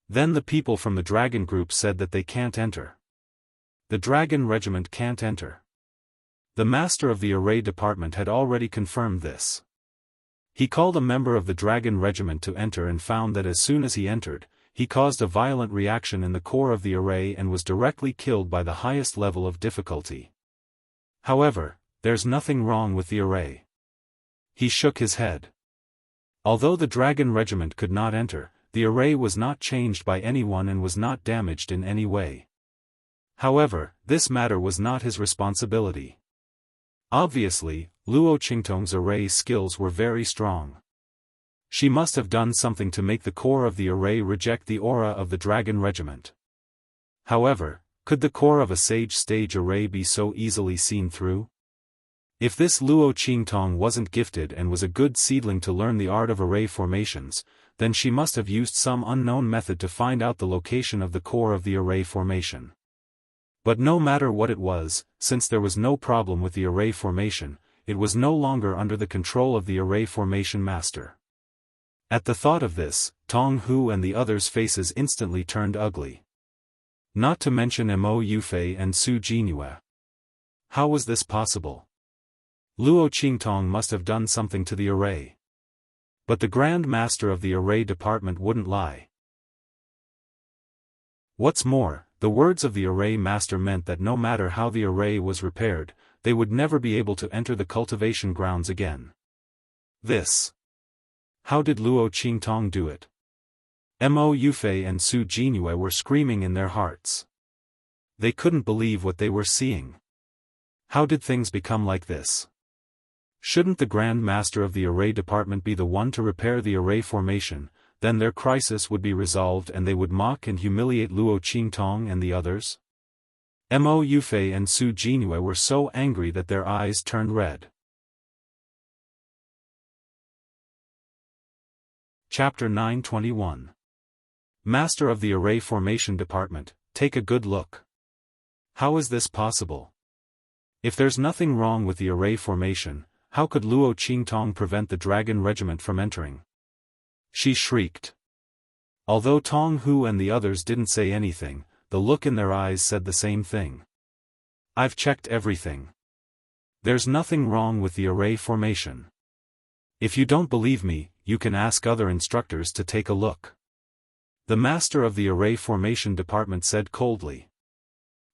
Then the people from the dragon group said that they can't enter. The dragon regiment can't enter. The master of the array department had already confirmed this. He called a member of the dragon regiment to enter and found that as soon as he entered, he caused a violent reaction in the core of the array and was directly killed by the highest level of difficulty. However, there's nothing wrong with the array. He shook his head. Although the dragon regiment could not enter, the array was not changed by anyone and was not damaged in any way. However, this matter was not his responsibility. Obviously, Luo Qingtong's array skills were very strong. She must have done something to make the core of the array reject the aura of the dragon regiment. However, could the core of a sage stage array be so easily seen through? If this Luo Qingtong wasn't gifted and was a good seedling to learn the art of array formations, then she must have used some unknown method to find out the location of the core of the array formation. But no matter what it was, since there was no problem with the array formation, it was no longer under the control of the array formation master. At the thought of this, Tong Hu and the others' faces instantly turned ugly. Not to mention Mo Yufei and Su Jinhua. How was this possible? Luo Qingtong must have done something to the array. But the Grand Master of the array department wouldn't lie. What's more, the words of the array master meant that no matter how the array was repaired, they would never be able to enter the cultivation grounds again. This. How did Luo Qingtong do it? Mo Yufei and Su Jinhua were screaming in their hearts. They couldn't believe what they were seeing. How did things become like this? Shouldn't the Grand Master of the array department be the one to repair the array formation? Then their crisis would be resolved and they would mock and humiliate Luo Qingtong and the others? Mo Yufei and Su Jinhua were so angry that their eyes turned red. Chapter 921. Master of the Array Formation Department, take a good look. How is this possible? If there's nothing wrong with the array formation, how could Luo Qingtong prevent the dragon regiment from entering? She shrieked. Although Tong Hu and the others didn't say anything, the look in their eyes said the same thing. I've checked everything. There's nothing wrong with the array formation. If you don't believe me, you can ask other instructors to take a look. The master of the array formation department said coldly.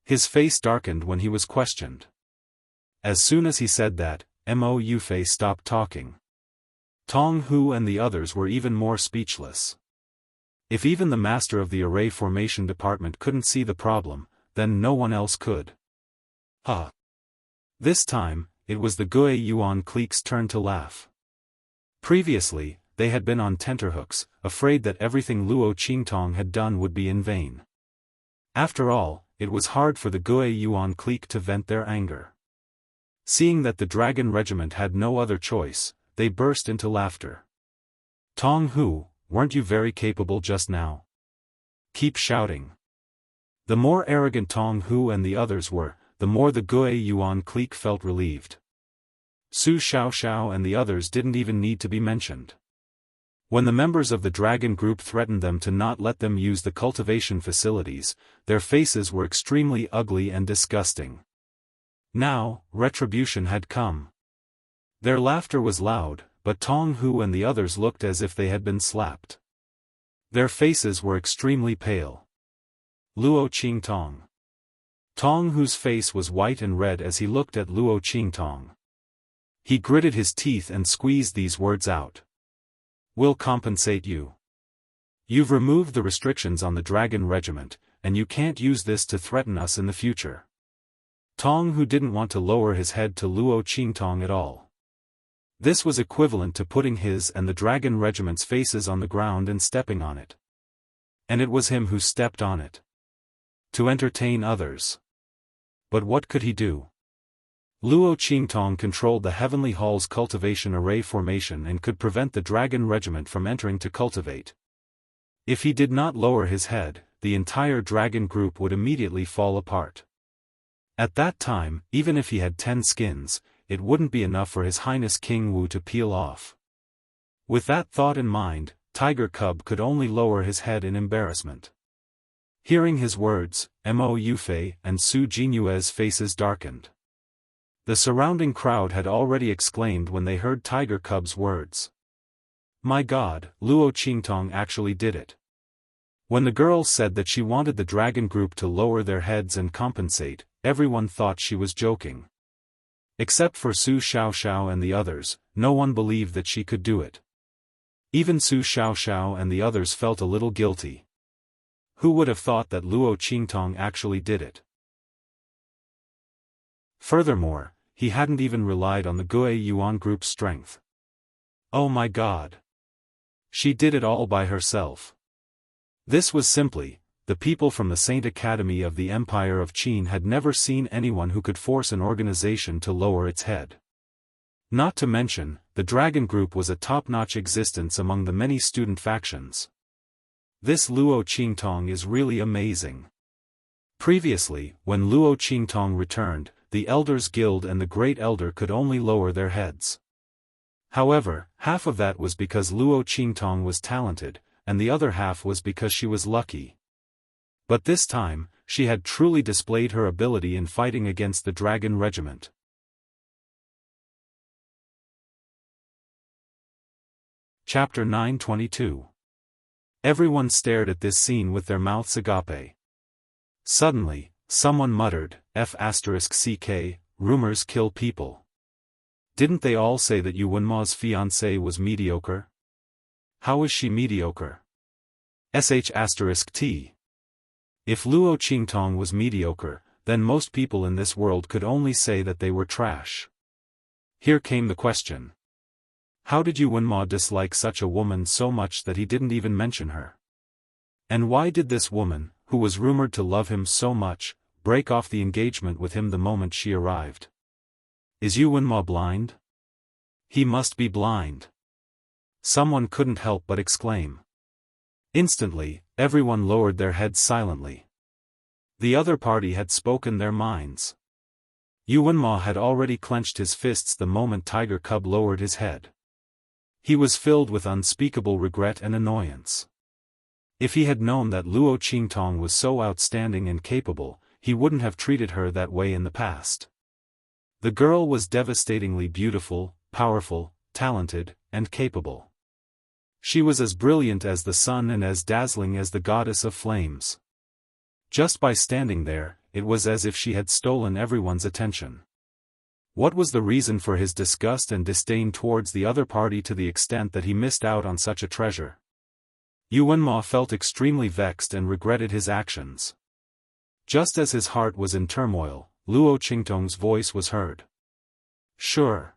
His face darkened when he was questioned. As soon as he said that, Mo Yufei stopped talking. Tong Hu and the others were even more speechless. If even the master of the array formation department couldn't see the problem, then no one else could. This time, it was the Gue Yuan clique's turn to laugh. Previously, they had been on tenterhooks, afraid that everything Luo Qingtong had done would be in vain. After all, it was hard for the Gue Yuan clique to vent their anger. Seeing that the dragon regiment had no other choice, they burst into laughter. Tong Hu, weren't you very capable just now? Keep shouting. The more arrogant Tong Hu and the others were, the more the Gui Yuan clique felt relieved. Su Xiaoxiao and the others didn't even need to be mentioned. When the members of the dragon group threatened them to not let them use the cultivation facilities, their faces were extremely ugly and disgusting. Now, retribution had come. Their laughter was loud, but Tong Hu and the others looked as if they had been slapped. Their faces were extremely pale. Luo Qingtong. Tong Hu's face was white and red as he looked at Luo Qingtong. He gritted his teeth and squeezed these words out. We'll compensate you. You've removed the restrictions on the dragon regiment, and you can't use this to threaten us in the future. Tong Hu didn't want to lower his head to Luo Qingtong at all. This was equivalent to putting his and the dragon regiment's faces on the ground and stepping on it. And it was him who stepped on it. To entertain others. But what could he do? Luo Qingtong controlled the Heavenly Hall's cultivation array formation and could prevent the dragon regiment from entering to cultivate. If he did not lower his head, the entire dragon group would immediately fall apart. At that time, even if he had 10 skins, it wouldn't be enough for His Highness King Wu to peel off. With that thought in mind, Tiger Cub could only lower his head in embarrassment. Hearing his words, Mo Yufei and Su Jinyue's faces darkened. The surrounding crowd had already exclaimed when they heard Tiger Cub's words. My God, Luo Qingtong actually did it. When the girl said that she wanted the dragon group to lower their heads and compensate, everyone thought she was joking. Except for Su Xiaoxiao and the others, no one believed that she could do it. Even Su Xiaoxiao and the others felt a little guilty. Who would have thought that Luo Qingtong actually did it? Furthermore, he hadn't even relied on the Gui Yuan group's strength. Oh my God! She did it all by herself. This was simply, the people from the Saint Academy of the Empire of Qin had never seen anyone who could force an organization to lower its head. Not to mention, the Dragon Group was a top-notch existence among the many student factions. This Luo Qingtong is really amazing. Previously, when Luo Qingtong returned, the Elders Guild and the Great Elder could only lower their heads. However, half of that was because Luo Qingtong was talented, and the other half was because she was lucky. But this time, she had truly displayed her ability in fighting against the Dragon Regiment. Chapter 922. Everyone stared at this scene with their mouths agape. Suddenly, someone muttered, F***ck, rumors kill people. Didn't they all say that Yu Wenma's fiancée was mediocre? How is she mediocre? **T. If Luo Qingtong was mediocre, then most people in this world could only say that they were trash. Here came the question. How did Yu Wenma dislike such a woman so much that he didn't even mention her? And why did this woman, who was rumored to love him so much, break off the engagement with him the moment she arrived? Is Yu Wenma blind? He must be blind. Someone couldn't help but exclaim. Instantly, everyone lowered their heads silently. The other party had spoken their minds. Yu Wenma had already clenched his fists the moment Tiger Cub lowered his head. He was filled with unspeakable regret and annoyance. If he had known that Luo Qingtong was so outstanding and capable, he wouldn't have treated her that way in the past. The girl was devastatingly beautiful, powerful, talented, and capable. She was as brilliant as the sun and as dazzling as the goddess of flames. Just by standing there, it was as if she had stolen everyone's attention. What was the reason for his disgust and disdain towards the other party to the extent that he missed out on such a treasure? Yu Wenma felt extremely vexed and regretted his actions. Just as his heart was in turmoil, Luo Qingtong's voice was heard. Sure.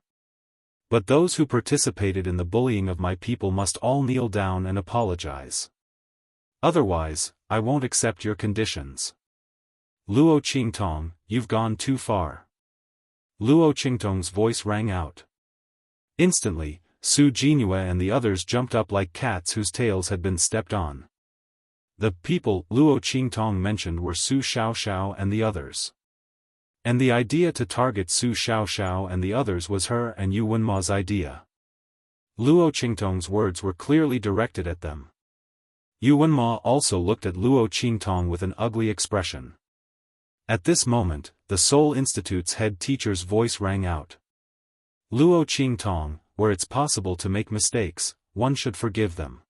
But those who participated in the bullying of my people must all kneel down and apologize. Otherwise, I won't accept your conditions. Luo Qingtong, you've gone too far. Luo Qingtong's voice rang out. Instantly, Su Jinhua and the others jumped up like cats whose tails had been stepped on. The people Luo Qingtong mentioned were Su Xiaoxiao and the others. And the idea to target Su Xiaoxiao and the others was her and Yu Wenma's idea. Luo Qingtong's words were clearly directed at them. Yu Wenma also looked at Luo Qingtong with an ugly expression. At this moment, the Seoul Institute's head teacher's voice rang out. Luo Qingtong, where it's possible to make mistakes, one should forgive them.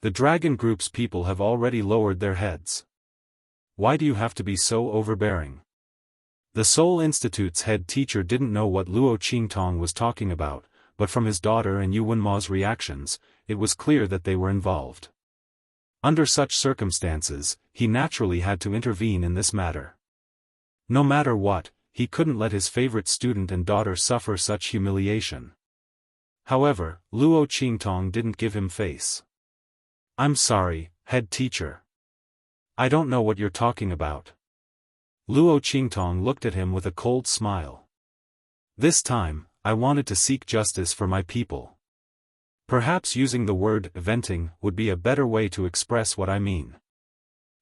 The Dragon Group's people have already lowered their heads. Why do you have to be so overbearing? The Seoul Institute's head teacher didn't know what Luo Qingtong was talking about, but from his daughter and Yu Wenma's reactions, it was clear that they were involved. Under such circumstances, he naturally had to intervene in this matter. No matter what, he couldn't let his favorite student and daughter suffer such humiliation. However, Luo Qingtong didn't give him face. I'm sorry, head teacher. I don't know what you're talking about. Luo Qingtong looked at him with a cold smile. This time, I wanted to seek justice for my people. Perhaps using the word venting would be a better way to express what I mean.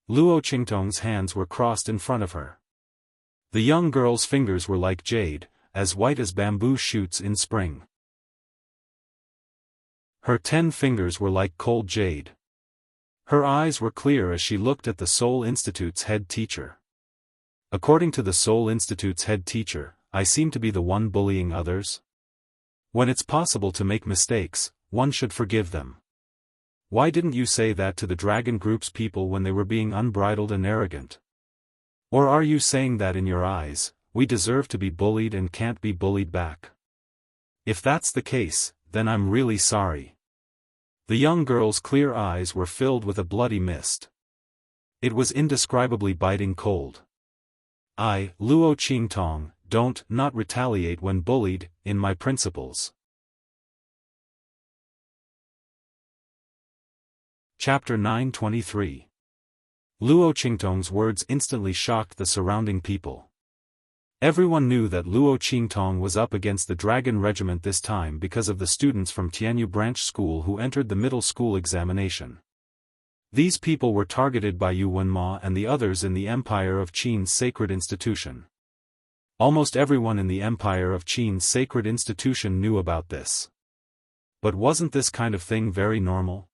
Luo Qingtong's hands were crossed in front of her. The young girl's fingers were like jade, as white as bamboo shoots in spring. Her 10 fingers were like cold jade. Her eyes were clear as she looked at the Seoul Institute's head teacher. According to the Seoul Institute's head teacher, I seem to be the one bullying others. When it's possible to make mistakes, one should forgive them. Why didn't you say that to the Dragon Group's people when they were being unbridled and arrogant? Or are you saying that in your eyes, we deserve to be bullied and can't be bullied back? If that's the case, then I'm really sorry. The young girl's clear eyes were filled with a bloody mist. It was indescribably biting cold. I, Luo Qingtong, don't not retaliate when bullied, in my principles. Chapter 923. Luo Qingtong's words instantly shocked the surrounding people. Everyone knew that Luo Qingtong was up against the Dragon Regiment this time because of the students from Tianyu Branch School who entered the middle school examination. These people were targeted by Yu Wenma and the others in the Empire of Qin's sacred institution. Almost everyone in the Empire of Qin's sacred institution knew about this. But wasn't this kind of thing very normal?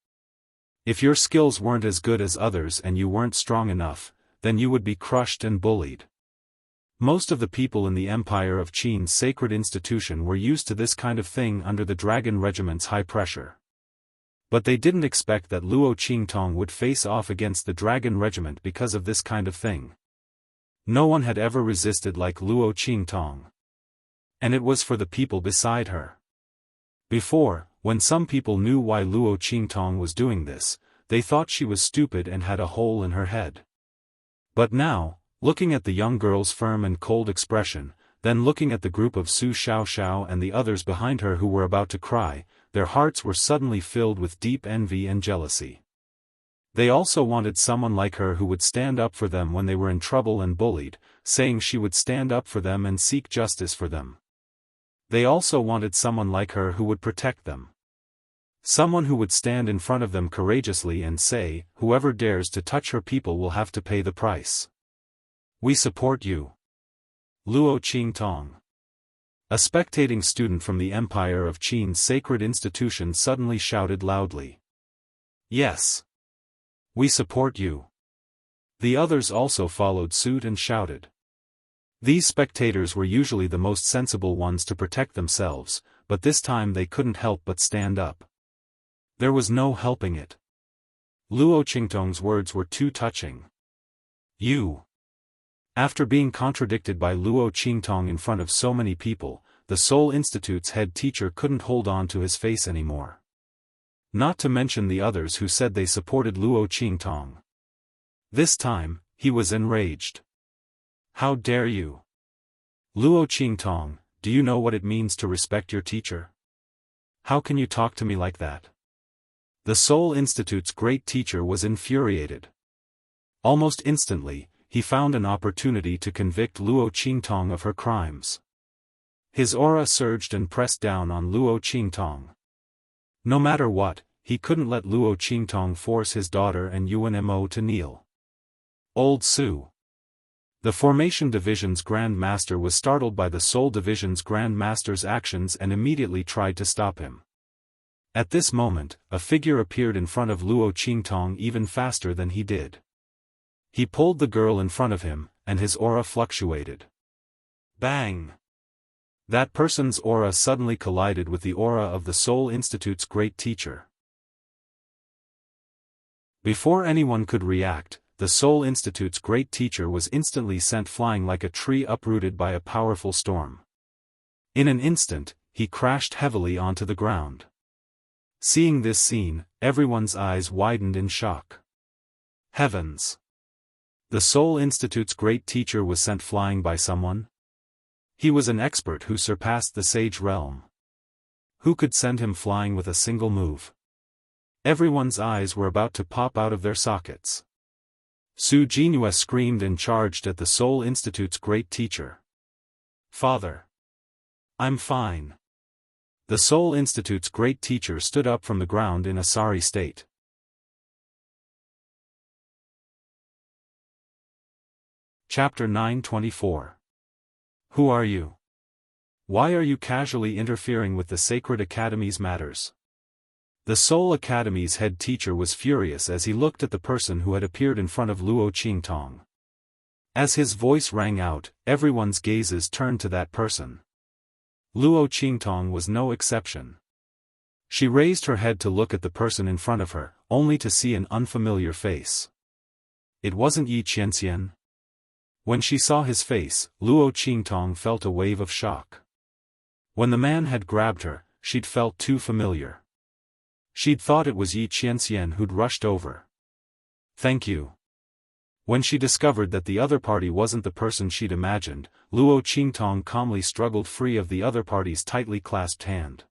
If your skills weren't as good as others and you weren't strong enough, then you would be crushed and bullied. Most of the people in the Empire of Qin's sacred institution were used to this kind of thing under the Dragon Regiment's high pressure. But they didn't expect that Luo Qingtong would face off against the Dragon Regiment because of this kind of thing. No one had ever resisted like Luo Qingtong. And it was for the people beside her. Before, when some people knew why Luo Qingtong was doing this, they thought she was stupid and had a hole in her head. But now, looking at the young girl's firm and cold expression, then looking at the group of Su Xiaoxiao and the others behind her who were about to cry, their hearts were suddenly filled with deep envy and jealousy. They also wanted someone like her who would stand up for them when they were in trouble and bullied, saying she would stand up for them and seek justice for them. They also wanted someone like her who would protect them. Someone who would stand in front of them courageously and say, whoever dares to touch her people will have to pay the price. We support you. Luo Qingtong. A spectating student from the Empire of Qin's sacred institution suddenly shouted loudly. Yes. We support you. The others also followed suit and shouted. These spectators were usually the most sensible ones to protect themselves, but this time they couldn't help but stand up. There was no helping it. Luo Qingtong's words were too touching. You. After being contradicted by Luo Qingtong in front of so many people, the Seoul Institute's head teacher couldn't hold on to his face anymore. Not to mention the others who said they supported Luo Qingtong. This time, he was enraged. How dare you? Luo Qingtong, do you know what it means to respect your teacher? How can you talk to me like that? The Seoul Institute's great teacher was infuriated. Almost instantly, he found an opportunity to convict Luo Qingtong of her crimes. His aura surged and pressed down on Luo Qingtong. No matter what, he couldn't let Luo Qingtong force his daughter and Yuan Mo to kneel. Old Su. The Formation Division's Grand Master was startled by the Soul Division's Grand Master's actions and immediately tried to stop him. At this moment, a figure appeared in front of Luo Qingtong even faster than he did. He pulled the girl in front of him, and his aura fluctuated. Bang! That person's aura suddenly collided with the aura of the Soul Institute's great teacher. Before anyone could react, the Soul Institute's great teacher was instantly sent flying like a tree uprooted by a powerful storm. In an instant, he crashed heavily onto the ground. Seeing this scene, everyone's eyes widened in shock. Heavens! The Soul Institute's great teacher was sent flying by someone? He was an expert who surpassed the Sage realm. Who could send him flying with a single move? Everyone's eyes were about to pop out of their sockets. Su Jinhua screamed and charged at the Soul Institute's great teacher. Father! I'm fine. The Soul Institute's great teacher stood up from the ground in a sorry state. Chapter 924. Who are you? Why are you casually interfering with the Sacred Academy's matters? The Soul Academy's head teacher was furious as he looked at the person who had appeared in front of Luo Qingtong. As his voice rang out, everyone's gazes turned to that person. Luo Qingtong was no exception. She raised her head to look at the person in front of her, only to see an unfamiliar face. It wasn't Yi Qianxian. When she saw his face, Luo Qingtong felt a wave of shock. When the man had grabbed her, she'd felt too familiar. She'd thought it was Yi Qianxian who'd rushed over. Thank you. When she discovered that the other party wasn't the person she'd imagined, Luo Qingtong calmly struggled free of the other party's tightly clasped hand.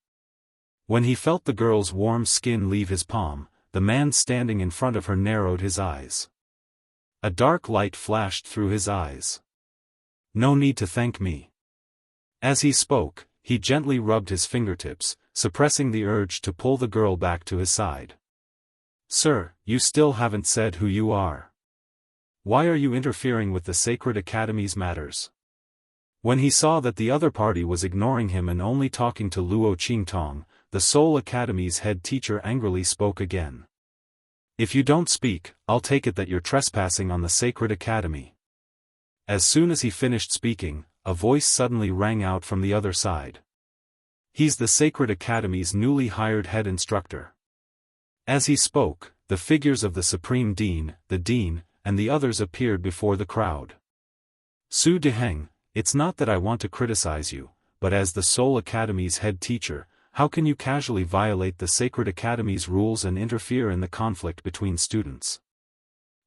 When he felt the girl's warm skin leave his palm, the man standing in front of her narrowed his eyes. A dark light flashed through his eyes. No need to thank me. As he spoke, he gently rubbed his fingertips, suppressing the urge to pull the girl back to his side. Sir, you still haven't said who you are. Why are you interfering with the Sacred Academy's matters? When he saw that the other party was ignoring him and only talking to Luo Qingtong, the Soul Academy's head teacher angrily spoke again. If you don't speak, I'll take it that you're trespassing on the Sacred Academy. As soon as he finished speaking, a voice suddenly rang out from the other side. He's the Sacred Academy's newly hired head instructor. As he spoke, the figures of the Supreme Dean, the Dean, and the others appeared before the crowd. Su Deheng, it's not that I want to criticize you, but as the Soul Academy's head teacher, how can you casually violate the Sacred Academy's rules and interfere in the conflict between students?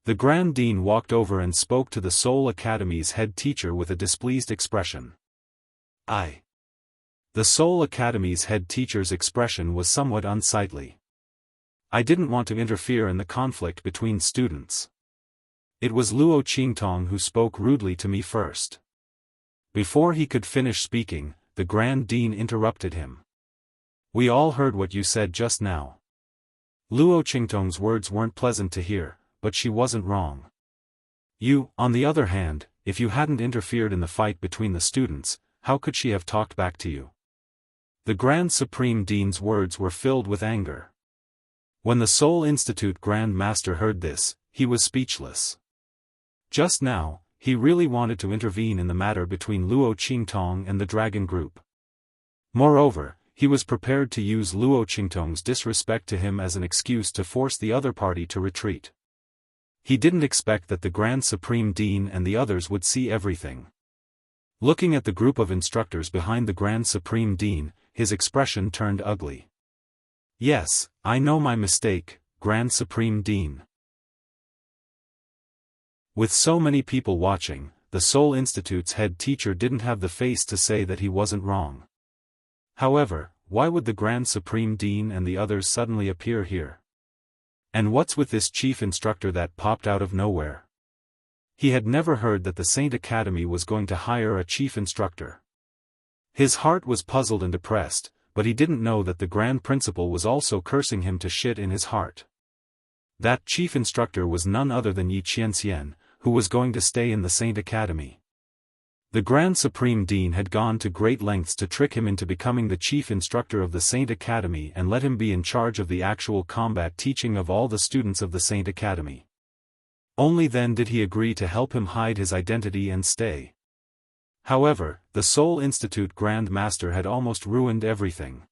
The Grand Dean walked over and spoke to the Soul Academy's head teacher with a displeased expression. The Soul Academy's head teacher's expression was somewhat unsightly. I didn't want to interfere in the conflict between students. It was Luo Qingtong who spoke rudely to me first. Before he could finish speaking, the Grand Dean interrupted him. We all heard what you said just now. Luo Qingtong's words weren't pleasant to hear, but she wasn't wrong. You, on the other hand, if you hadn't interfered in the fight between the students, how could she have talked back to you? The Grand Supreme Dean's words were filled with anger. When the Soul Institute Grand Master heard this, he was speechless. Just now, he really wanted to intervene in the matter between Luo Qingtong and the Dragon Group. Moreover, he was prepared to use Luo Qingtong's disrespect to him as an excuse to force the other party to retreat. He didn't expect that the Grand Supreme Dean and the others would see everything. Looking at the group of instructors behind the Grand Supreme Dean, his expression turned ugly. Yes, I know my mistake, Grand Supreme Dean. With so many people watching, the Soul Institute's head teacher didn't have the face to say that he wasn't wrong. However, why would the Grand Supreme Dean and the others suddenly appear here? And what's with this chief instructor that popped out of nowhere? He had never heard that the Saint Academy was going to hire a chief instructor. His heart was puzzled and depressed, but he didn't know that the grand principal was also cursing him to shit in his heart. That chief instructor was none other than Yi Qianxian, who was going to stay in the Saint Academy. The Grand Supreme Dean had gone to great lengths to trick him into becoming the chief instructor of the Saint Academy and let him be in charge of the actual combat teaching of all the students of the Saint Academy. Only then did he agree to help him hide his identity and stay. However, the Seoul Institute Grand Master had almost ruined everything.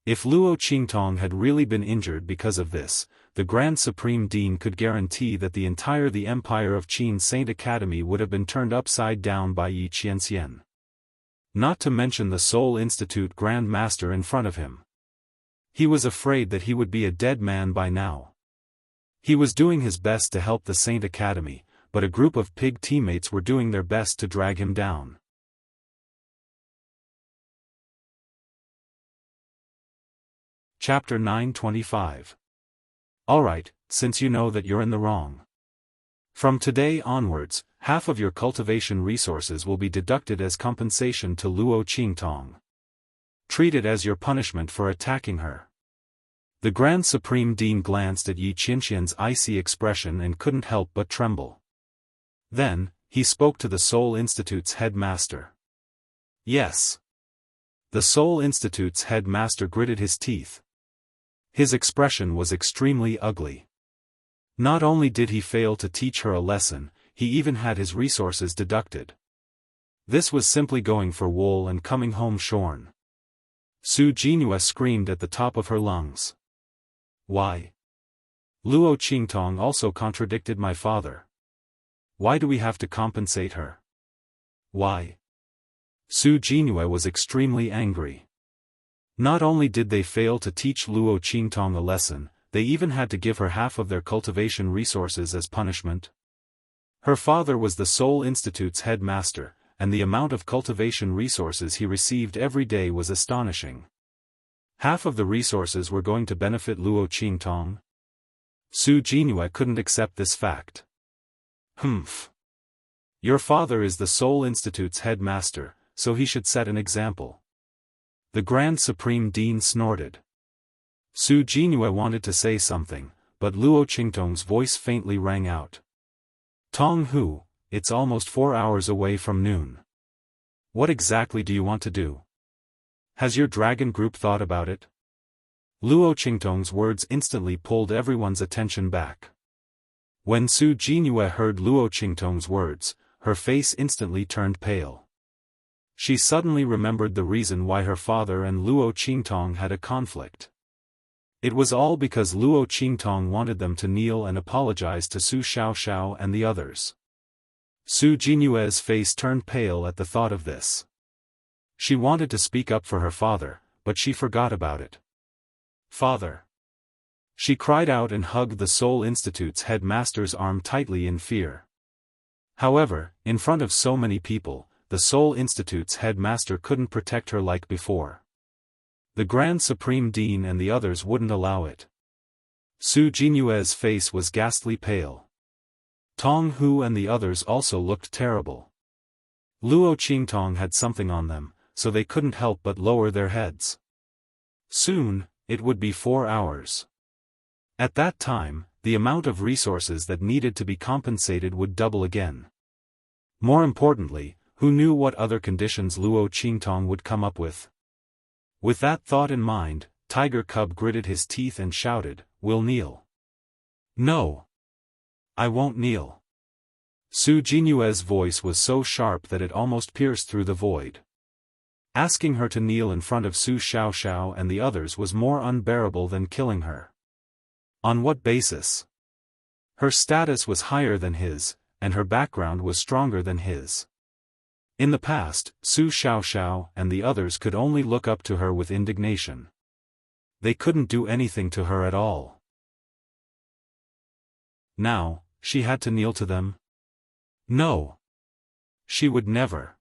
If Luo Qingtong had really been injured because of this, the Grand Supreme Dean could guarantee that the Empire of Qin Saint Academy would have been turned upside down by Yi Qianxian. Not to mention the Seoul Institute Grand Master in front of him. He was afraid that he would be a dead man by now. He was doing his best to help the Saint Academy, but a group of pig teammates were doing their best to drag him down. Chapter 925. Alright, since you know that you're in the wrong. From today onwards, half of your cultivation resources will be deducted as compensation to Luo Qingtong. Treat it as your punishment for attacking her. The Grand Supreme Dean glanced at Yi Qianxian's icy expression and couldn't help but tremble. Then, he spoke to the Seoul Institute's headmaster. Yes. The Seoul Institute's headmaster gritted his teeth. His expression was extremely ugly. Not only did he fail to teach her a lesson, he even had his resources deducted. This was simply going for wool and coming home shorn. Su Jinhua screamed at the top of her lungs. Why? Luo Qingtong also contradicted my father. Why do we have to compensate her? Why? Su Jinhua was extremely angry. Not only did they fail to teach Luo Qingtong a lesson, they even had to give her half of their cultivation resources as punishment. Her father was the Seoul Institute's headmaster, and the amount of cultivation resources he received every day was astonishing. Half of the resources were going to benefit Luo Qingtong. Su Jinhua couldn't accept this fact. Humph. Your father is the Seoul Institute's headmaster, so he should set an example. The Grand Supreme Dean snorted. Su Jinhua wanted to say something, but Luo Qingtong's voice faintly rang out. Tong Hu, it's almost 4 hours away from noon. What exactly do you want to do? Has your dragon group thought about it? Luo Qingtong's words instantly pulled everyone's attention back. When Su Jinhua heard Luo Qingtong's words, her face instantly turned pale. She suddenly remembered the reason why her father and Luo Qingtong had a conflict. It was all because Luo Qingtong wanted them to kneel and apologize to Su Xiaoxiao and the others. Su Jinhua's face turned pale at the thought of this. She wanted to speak up for her father, but she forgot about it. Father! She cried out and hugged the Seoul Institute's headmaster's arm tightly in fear. However, in front of so many people, the Seoul Institute's headmaster couldn't protect her like before. The Grand Supreme Dean and the others wouldn't allow it. Su Jinhua's face was ghastly pale. Tong Hu and the others also looked terrible. Luo Qingtong had something on them, so they couldn't help but lower their heads. Soon, it would be 4 hours. At that time, the amount of resources that needed to be compensated would double again. More importantly, who knew what other conditions Luo Qingtong would come up with? With that thought in mind, Tiger Cub gritted his teeth and shouted, "We'll kneel." No. I won't kneel. Su Jinhua's voice was so sharp that it almost pierced through the void. Asking her to kneel in front of Su Xiaoxiao and the others was more unbearable than killing her. On what basis? Her status was higher than his, and her background was stronger than his. In the past, Su Xiaoxiao and the others could only look up to her with indignation. They couldn't do anything to her at all. Now, she had to kneel to them? No. She would never.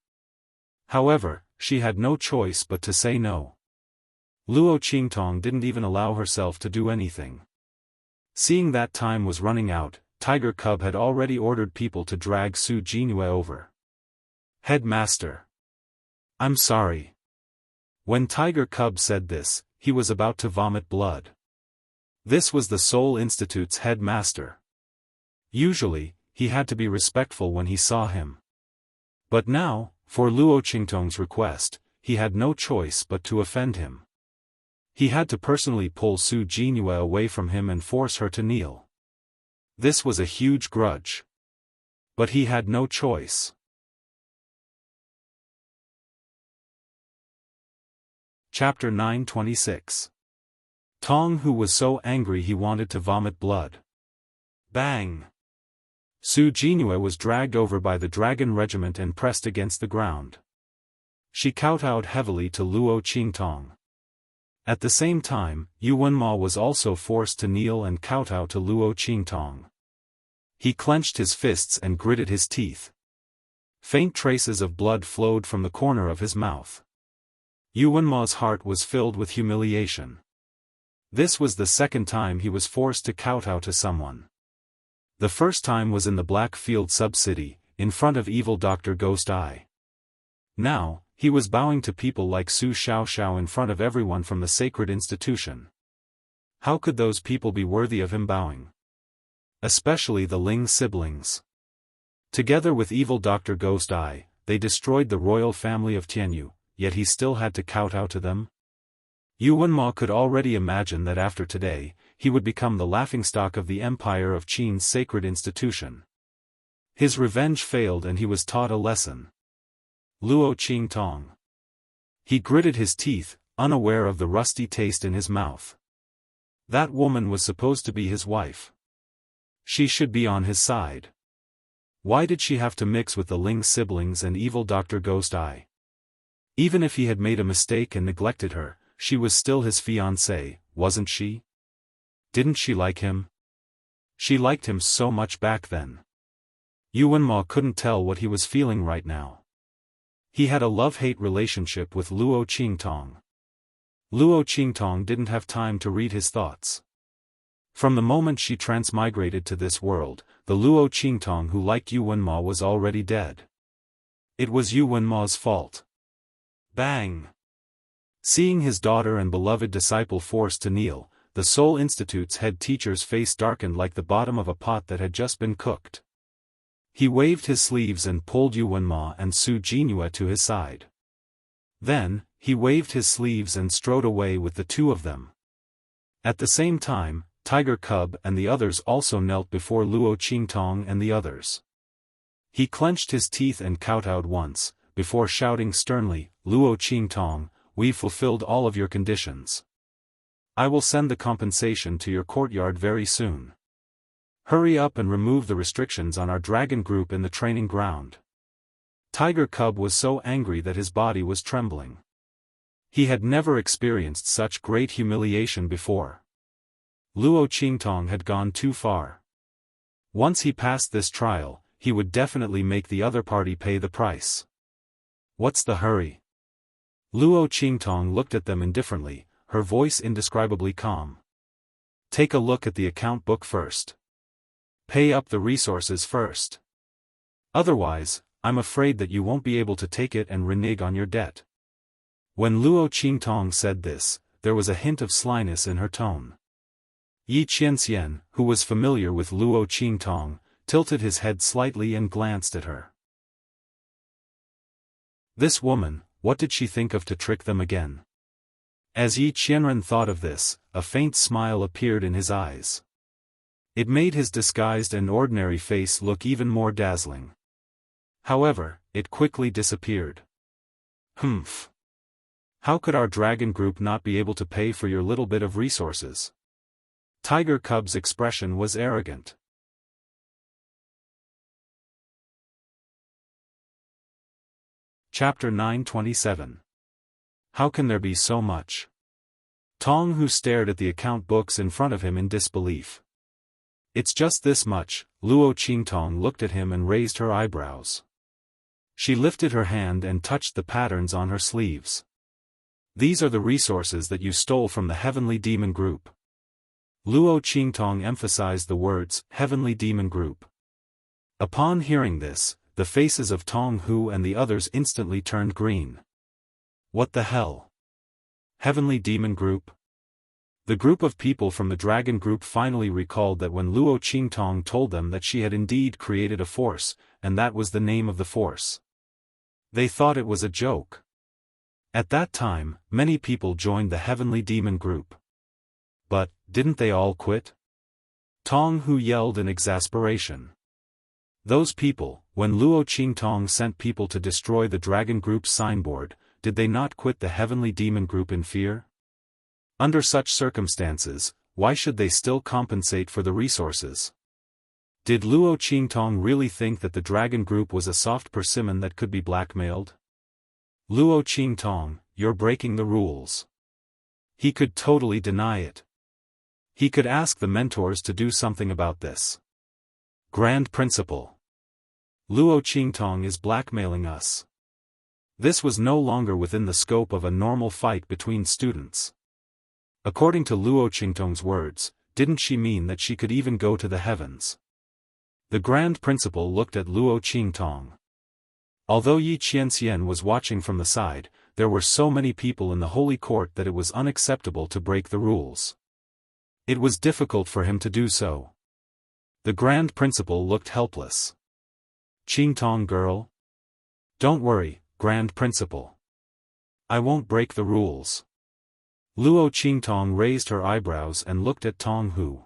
However, she had no choice but to say no. Luo Qingtong didn't even allow herself to do anything. Seeing that time was running out, Tiger Cub had already ordered people to drag Su Jinhua over. Headmaster. I'm sorry. When Tiger Cub said this, he was about to vomit blood. This was the Seoul Institute's headmaster. Usually, he had to be respectful when he saw him. But now, for Luo Qingtong's request, he had no choice but to offend him. He had to personally pull Su Jinhua away from him and force her to kneel. This was a huge grudge. But he had no choice. Chapter 926. Tong, who was so angry he wanted to vomit blood. Bang! Su Jinhua was dragged over by the dragon regiment and pressed against the ground. She kowtowed heavily to Luo Qingtong. At the same time, Yu Wenma was also forced to kneel and kowtow to Luo Qingtong. He clenched his fists and gritted his teeth. Faint traces of blood flowed from the corner of his mouth. Yu Wenma's heart was filled with humiliation. This was the second time he was forced to kowtow to someone. The first time was in the Blackfield sub-city, in front of evil Dr. Ghost Eye. Now, he was bowing to people like Su Xiaoxiao in front of everyone from the sacred institution. How could those people be worthy of him bowing? Especially the Ling siblings. Together with evil Dr. Ghost Eye, they destroyed the royal family of Tianyu, yet he still had to kowtow to them? Yu Wenma could already imagine that after today, he would become the laughingstock of the empire of Qin's sacred institution. His revenge failed and he was taught a lesson. Luo Qingtong. He gritted his teeth, unaware of the rusty taste in his mouth. That woman was supposed to be his wife. She should be on his side. Why did she have to mix with the Ling siblings and evil Dr. Ghost Eye? Even if he had made a mistake and neglected her, she was still his fiancée, wasn't she? Didn't she like him? She liked him so much back then. Yu Wenma couldn't tell what he was feeling right now. He had a love-hate relationship with Luo Qingtong. Luo Qingtong didn't have time to read his thoughts. From the moment she transmigrated to this world, the Luo Qingtong who liked Yu Wenma was already dead. It was Yu Wenma's fault. Bang! Seeing his daughter and beloved disciple forced to kneel, the Seoul Institute's head teacher's face darkened like the bottom of a pot that had just been cooked. He waved his sleeves and pulled Yu Wenma and Su Jinhua to his side. Then, he waved his sleeves and strode away with the two of them. At the same time, Tiger Cub and the others also knelt before Luo Qingtong and the others. He clenched his teeth and kowtowed once, before shouting sternly, "Luo Qingtong, we've fulfilled all of your conditions. I will send the compensation to your courtyard very soon. Hurry up and remove the restrictions on our dragon group in the training ground." Tiger Cub was so angry that his body was trembling. He had never experienced such great humiliation before. Luo Qingtong had gone too far. Once he passed this trial, he would definitely make the other party pay the price. What's the hurry? Luo Qingtong looked at them indifferently, her voice indescribably calm. Take a look at the account book first. Pay up the resources first. Otherwise, I'm afraid that you won't be able to take it and renege on your debt. When Luo Qingtong said this, there was a hint of slyness in her tone. Yi Qianxian, who was familiar with Luo Qingtong, tilted his head slightly and glanced at her. This woman, what did she think of to trick them again? As Yi Qianren thought of this, a faint smile appeared in his eyes. It made his disguised and ordinary face look even more dazzling. However, it quickly disappeared. Humph. How could our dragon group not be able to pay for your little bit of resources? Tiger Cub's expression was arrogant. Chapter 927. How can there be so much? Tong, who stared at the account books in front of him in disbelief. It's just this much. Luo Qingtong looked at him and raised her eyebrows. She lifted her hand and touched the patterns on her sleeves. These are the resources that you stole from the Heavenly Demon Group. Luo Qingtong emphasized the words, Heavenly Demon Group. Upon hearing this, the faces of Tong Hu and the others instantly turned green. What the hell? Heavenly Demon Group? The group of people from the Dragon Group finally recalled that when Luo Qingtong told them that she had indeed created a force, and that was the name of the force. They thought it was a joke. At that time, many people joined the Heavenly Demon Group. But, didn't they all quit? Tong Hu yelled in exasperation. Those people, when Luo Qingtong sent people to destroy the Dragon Group's signboard, did they not quit the Heavenly Demon Group in fear? Under such circumstances, why should they still compensate for the resources? Did Luo Qingtong really think that the Dragon Group was a soft persimmon that could be blackmailed? Luo Qingtong, you're breaking the rules. He could totally deny it. He could ask the mentors to do something about this. Grand Principal. Luo Qingtong is blackmailing us. This was no longer within the scope of a normal fight between students. According to Luo Qingtong's words, didn't she mean that she could even go to the heavens? The Grand Principal looked at Luo Qingtong. Although Yi Qianxian was watching from the side, there were so many people in the holy court that it was unacceptable to break the rules. It was difficult for him to do so. The Grand Principal looked helpless. Qingtong girl? Don't worry, Grand Principal. I won't break the rules. Luo Qingtong raised her eyebrows and looked at Tong Hu.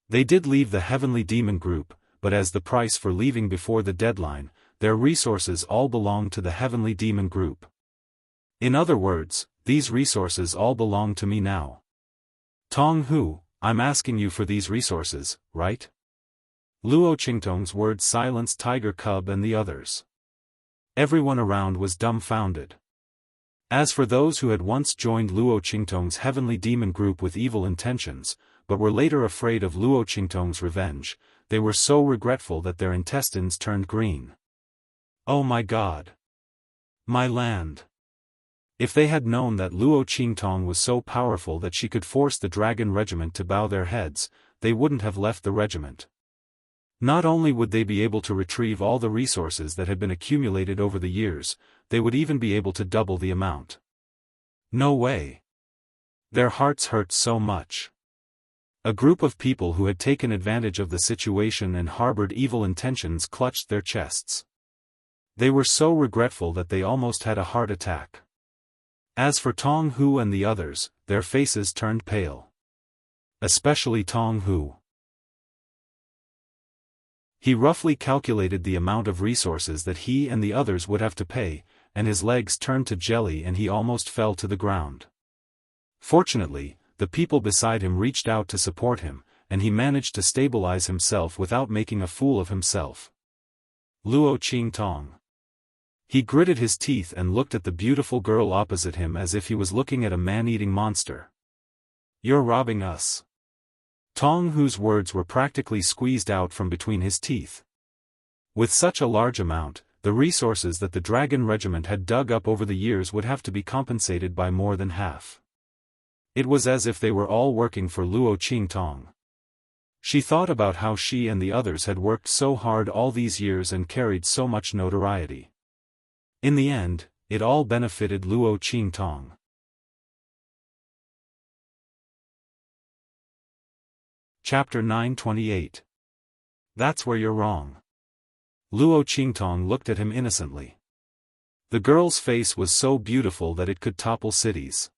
They did leave the Heavenly Demon Group, but as the price for leaving before the deadline, their resources all belonged to the Heavenly Demon Group. In other words, these resources all belong to me now. Tong Hu, I'm asking you for these resources, right? Luo Qingtong's words silenced Tiger Cub and the others. Everyone around was dumbfounded. As for those who had once joined Luo Qingtong's Heavenly Demon Group with evil intentions, but were later afraid of Luo Qingtong's revenge, they were so regretful that their intestines turned green. Oh my God! My land! If they had known that Luo Qingtong was so powerful that she could force the Dragon Regiment to bow their heads, they wouldn't have left the regiment. Not only would they be able to retrieve all the resources that had been accumulated over the years, they would even be able to double the amount. No way. Their hearts hurt so much. A group of people who had taken advantage of the situation and harbored evil intentions clutched their chests. They were so regretful that they almost had a heart attack. As for Tong Hu and the others, their faces turned pale. Especially Tong Hu. He roughly calculated the amount of resources that he and the others would have to pay, and his legs turned to jelly and he almost fell to the ground. Fortunately, the people beside him reached out to support him, and he managed to stabilize himself without making a fool of himself. Luo Qingtong. He gritted his teeth and looked at the beautiful girl opposite him as if he was looking at a man-eating monster. You're robbing us. Tong Hu's words were practically squeezed out from between his teeth. With such a large amount, the resources that the Dragon Regiment had dug up over the years would have to be compensated by more than half. It was as if they were all working for Luo Qingtong. She thought about how she and the others had worked so hard all these years and carried so much notoriety. In the end, it all benefited Luo Qingtong. Chapter 928. That's where you're wrong. Luo Qingtong looked at him innocently. The girl's face was so beautiful that it could topple cities.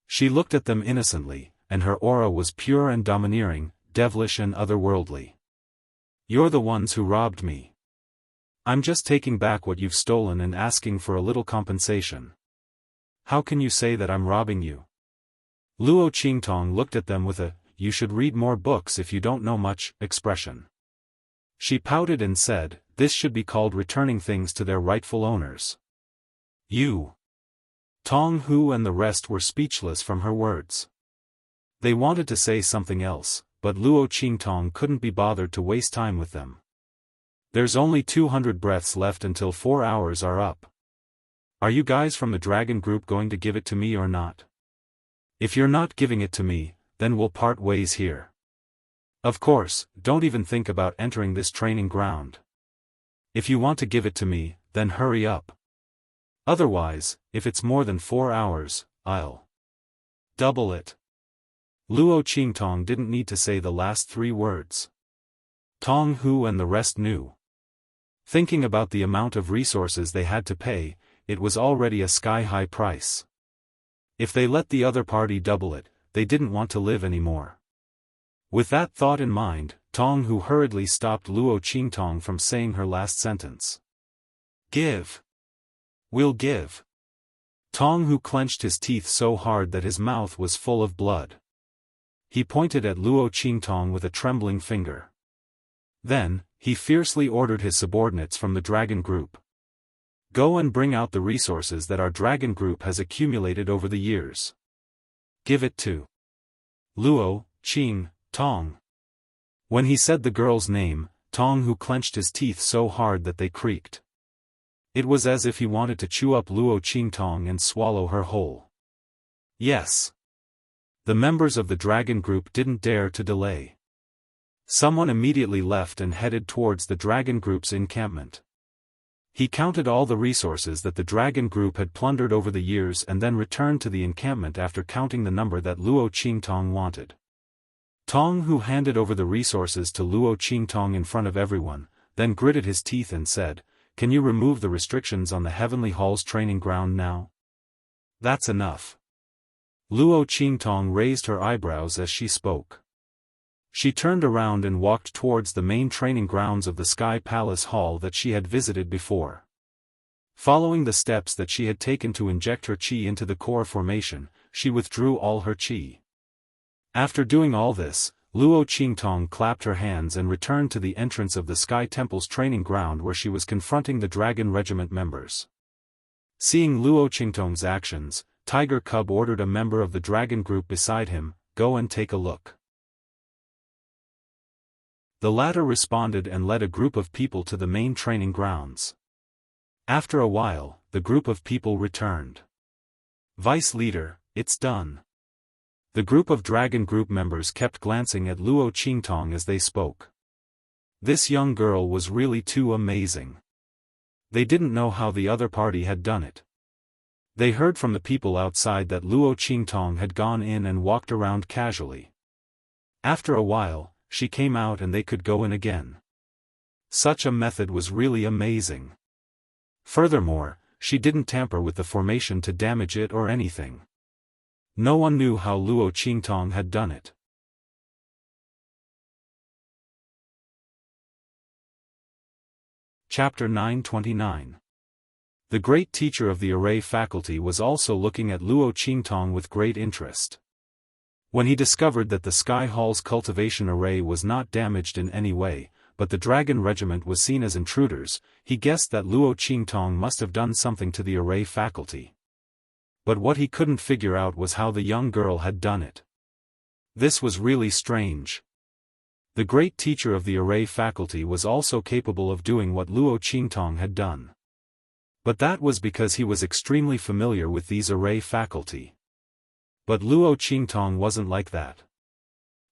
She looked at them innocently, and her aura was pure and domineering, devilish and otherworldly. You're the ones who robbed me. I'm just taking back what you've stolen and asking for a little compensation. How can you say that I'm robbing you? Luo Qingtong looked at them with a, you should read more books if you don't know much, expression. She pouted and said, this should be called returning things to their rightful owners. You. Tong Hu and the rest were speechless from her words. They wanted to say something else, but Luo Qingtong couldn't be bothered to waste time with them. There's only 200 breaths left until 4 hours are up. Are you guys from the Dragon Group going to give it to me or not? If you're not giving it to me, then we'll part ways here. Of course, don't even think about entering this training ground. If you want to give it to me, then hurry up. Otherwise, if it's more than 4 hours, I'll double it. Luo Qingtong didn't need to say the last 3 words. Tong Hu and the rest knew. Thinking about the amount of resources they had to pay, it was already a sky-high price. If they let the other party double it, they didn't want to live anymore. With that thought in mind, Tong Hu hurriedly stopped Luo Qingtong from saying her last sentence. Give. We'll give. Tong Hu clenched his teeth so hard that his mouth was full of blood. He pointed at Luo Qingtong with a trembling finger. Then, he fiercely ordered his subordinates from the dragon group. Go and bring out the resources that our dragon group has accumulated over the years. Give it to Luo, Qing, Tong. When he said the girl's name, Tong Hu clenched his teeth so hard that they creaked. It was as if he wanted to chew up Luo Qingtong and swallow her whole. Yes. The members of the dragon group didn't dare to delay. Someone immediately left and headed towards the dragon group's encampment. He counted all the resources that the dragon group had plundered over the years and then returned to the encampment after counting the number that Luo Qingtong wanted. Tong Hu handed over the resources to Luo Qingtong in front of everyone, then gritted his teeth and said, "Can you remove the restrictions on the Heavenly Hall's training ground now? That's enough." Luo Qingtong raised her eyebrows as she spoke. She turned around and walked towards the main training grounds of the Sky Palace Hall that she had visited before. Following the steps that she had taken to inject her qi into the core formation, she withdrew all her qi. After doing all this, Luo Qingtong clapped her hands and returned to the entrance of the Sky Temple's training ground where she was confronting the Dragon Regiment members. Seeing Luo Qingtong's actions, Tiger Cub ordered a member of the dragon group beside him, "Go and take a look." The latter responded and led a group of people to the main training grounds. After a while, the group of people returned. "Vice Leader, it's done." The group of dragon group members kept glancing at Luo Qingtong as they spoke. This young girl was really too amazing. They didn't know how the other party had done it. They heard from the people outside that Luo Qingtong had gone in and walked around casually. After a while, she came out and they could go in again. Such a method was really amazing. Furthermore, she didn't tamper with the formation to damage it or anything. No one knew how Luo Qingtong had done it. Chapter 929. The great teacher of the array faculty was also looking at Luo Qingtong with great interest. When he discovered that the Sky Hall's cultivation array was not damaged in any way, but the Dragon Regiment was seen as intruders, he guessed that Luo Qingtong must have done something to the array faculty. But what he couldn't figure out was how the young girl had done it. This was really strange. The great teacher of the array faculty was also capable of doing what Luo Qingtong had done. But that was because he was extremely familiar with these array faculty. But Luo Qingtong wasn't like that.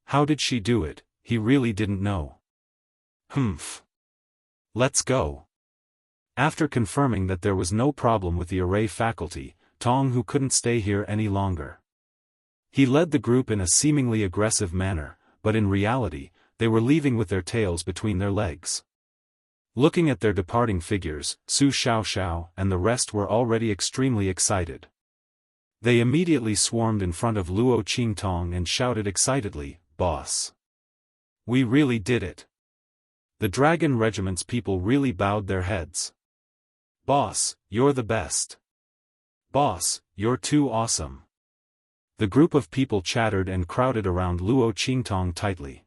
How did she do it? He really didn't know. Humph. Let's go. After confirming that there was no problem with the array faculty, Tong Hu couldn't stay here any longer. He led the group in a seemingly aggressive manner, but in reality, they were leaving with their tails between their legs. Looking at their departing figures, Su Xiaoxiao and the rest were already extremely excited. They immediately swarmed in front of Luo Qingtong and shouted excitedly, "Boss! We really did it!" The Dragon Regiment's people really bowed their heads. "Boss, you're the best! Boss, you're too awesome!" The group of people chattered and crowded around Luo Qingtong tightly.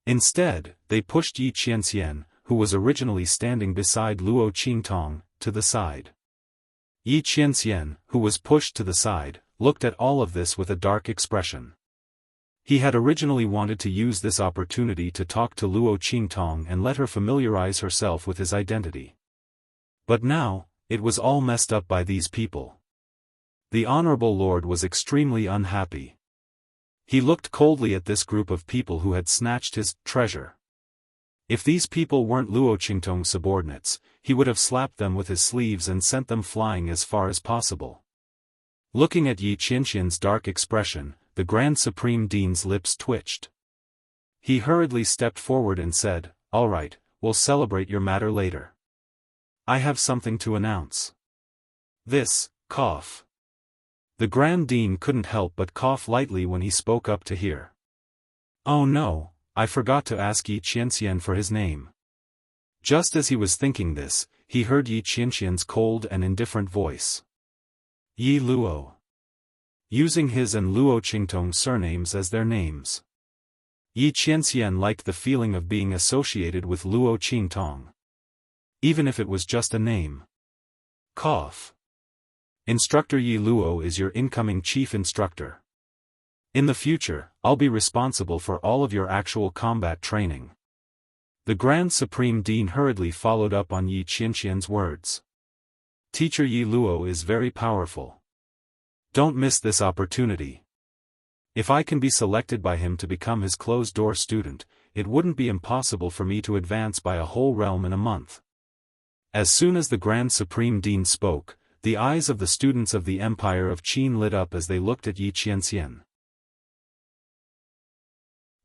Instead, they pushed Yi Qianxian, who was originally standing beside Luo Qingtong, to the side. Yi Qianxian, who was pushed to the side, looked at all of this with a dark expression. He had originally wanted to use this opportunity to talk to Luo Qingtong and let her familiarize herself with his identity. But now, it was all messed up by these people. The Honorable Lord was extremely unhappy. He looked coldly at this group of people who had snatched his treasure. If these people weren't Luo Qingtong's subordinates, he would have slapped them with his sleeves and sent them flying as far as possible. Looking at Yi Qianxian's dark expression, the Grand Supreme Dean's lips twitched. He hurriedly stepped forward and said, "All right, we'll celebrate your matter later. I have something to announce." This, cough. The Grand Dean couldn't help but cough lightly when he spoke up to hear. "Oh no, I forgot to ask Yi Qianxian for his name." Just as he was thinking this, he heard Yi Qianxian's cold and indifferent voice. "Yi Luo." Using his and Luo Qingtong's surnames as their names. Yi Qianxian liked the feeling of being associated with Luo Qingtong. Even if it was just a name. Cough. Instructor Yi Luo is your incoming chief instructor. In the future, I'll be responsible for all of your actual combat training. The Grand Supreme Dean hurriedly followed up on Yi Qianxian's words. Teacher Yi Luo is very powerful. Don't miss this opportunity. If I can be selected by him to become his closed-door student, it wouldn't be impossible for me to advance by a whole realm in a month. As soon as the Grand Supreme Dean spoke, the eyes of the students of the Empire of Qin lit up as they looked at Yi Qianxian.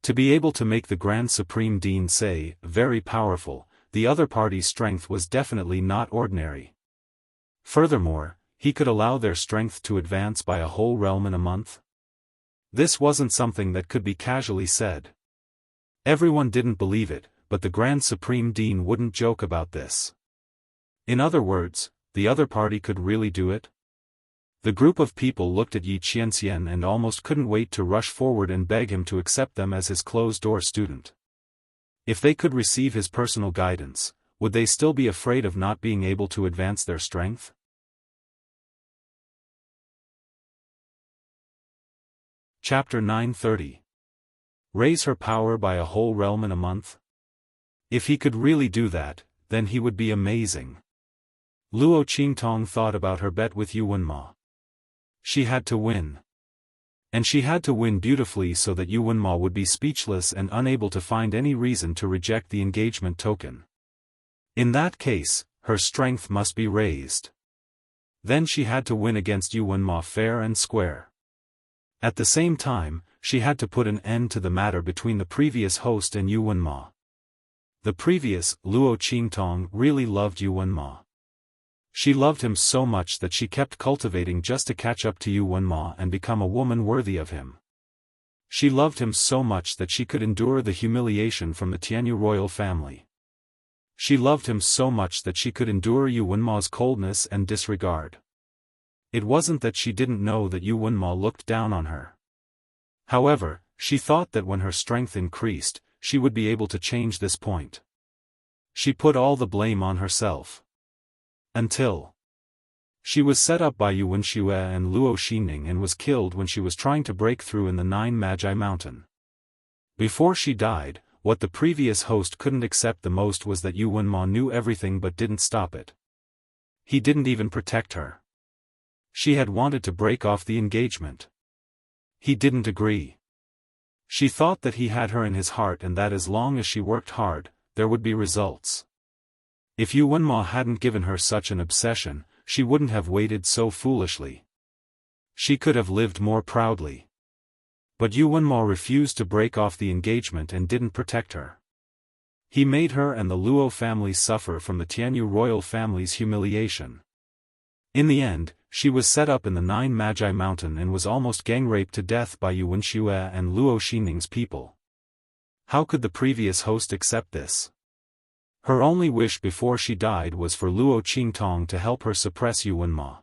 To be able to make the Grand Supreme Dean say, very powerful, the other party's strength was definitely not ordinary. Furthermore, he could allow their strength to advance by a whole realm in a month? This wasn't something that could be casually said. Everyone didn't believe it, but the Grand Supreme Dean wouldn't joke about this. In other words, the other party could really do it? The group of people looked at Yi Qianxian and almost couldn't wait to rush forward and beg him to accept them as his closed-door student. If they could receive his personal guidance, would they still be afraid of not being able to advance their strength? Chapter 930. Raise her power by a whole realm in a month? If he could really do that, then he would be amazing. Luo Qingtong thought about her bet with Yuwenma. She had to win. And she had to win beautifully so that Yuwenma would be speechless and unable to find any reason to reject the engagement token. In that case, her strength must be raised. Then she had to win against Yuwenma fair and square. At the same time, she had to put an end to the matter between the previous host and Yuwenma. The previous, Luo Qingtong, really loved Yuwenma. She loved him so much that she kept cultivating just to catch up to Yuwenma and become a woman worthy of him. She loved him so much that she could endure the humiliation from the Tianyu royal family. She loved him so much that she could endure Yuwenma's coldness and disregard. It wasn't that she didn't know that Yuwenma looked down on her. However, she thought that when her strength increased, she would be able to change this point. She put all the blame on herself. Until she was set up by Yuwen Xue and Luo Xining and was killed when she was trying to break through in the Nine Magi Mountain. Before she died, what the previous host couldn't accept the most was that Yuwenma knew everything but didn't stop it. He didn't even protect her. She had wanted to break off the engagement. He didn't agree. She thought that he had her in his heart and that as long as she worked hard, there would be results. If Yuwenma hadn't given her such an obsession, she wouldn't have waited so foolishly. She could have lived more proudly. But Yuwenma refused to break off the engagement and didn't protect her. He made her and the Luo family suffer from the Tianyu royal family's humiliation. In the end, she was set up in the Nine Magi Mountain and was almost gang-raped to death by Yuwen Xue and Luo Xining's people. How could the previous host accept this? Her only wish before she died was for Luo Qingtong to help her suppress Yuwenma.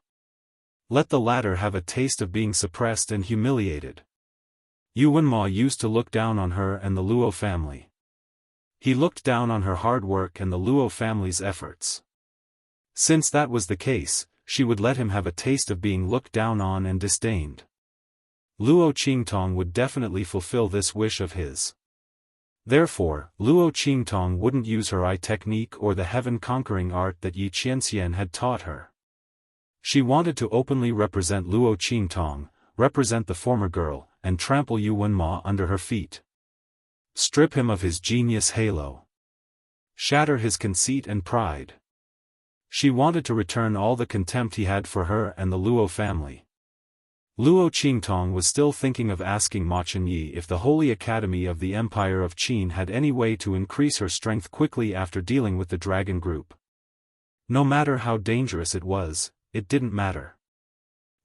Let the latter have a taste of being suppressed and humiliated. Yuwenma used to look down on her and the Luo family. He looked down on her hard work and the Luo family's efforts. Since that was the case, she would let him have a taste of being looked down on and disdained. Luo Qingtong would definitely fulfill this wish of his. Therefore, Luo Qingtong wouldn't use her eye technique or the heaven-conquering art that Yi Qianxian had taught her. She wanted to openly represent Luo Qingtong, represent the former girl, and trample Yuwenma under her feet. Strip him of his genius halo. shatter his conceit and pride. She wanted to return all the contempt he had for her and the Luo family. Luo Qingtong was still thinking of asking Ma Chenyi if the Holy Academy of the Empire of Qin had any way to increase her strength quickly after dealing with the dragon group. No matter how dangerous it was, it didn't matter.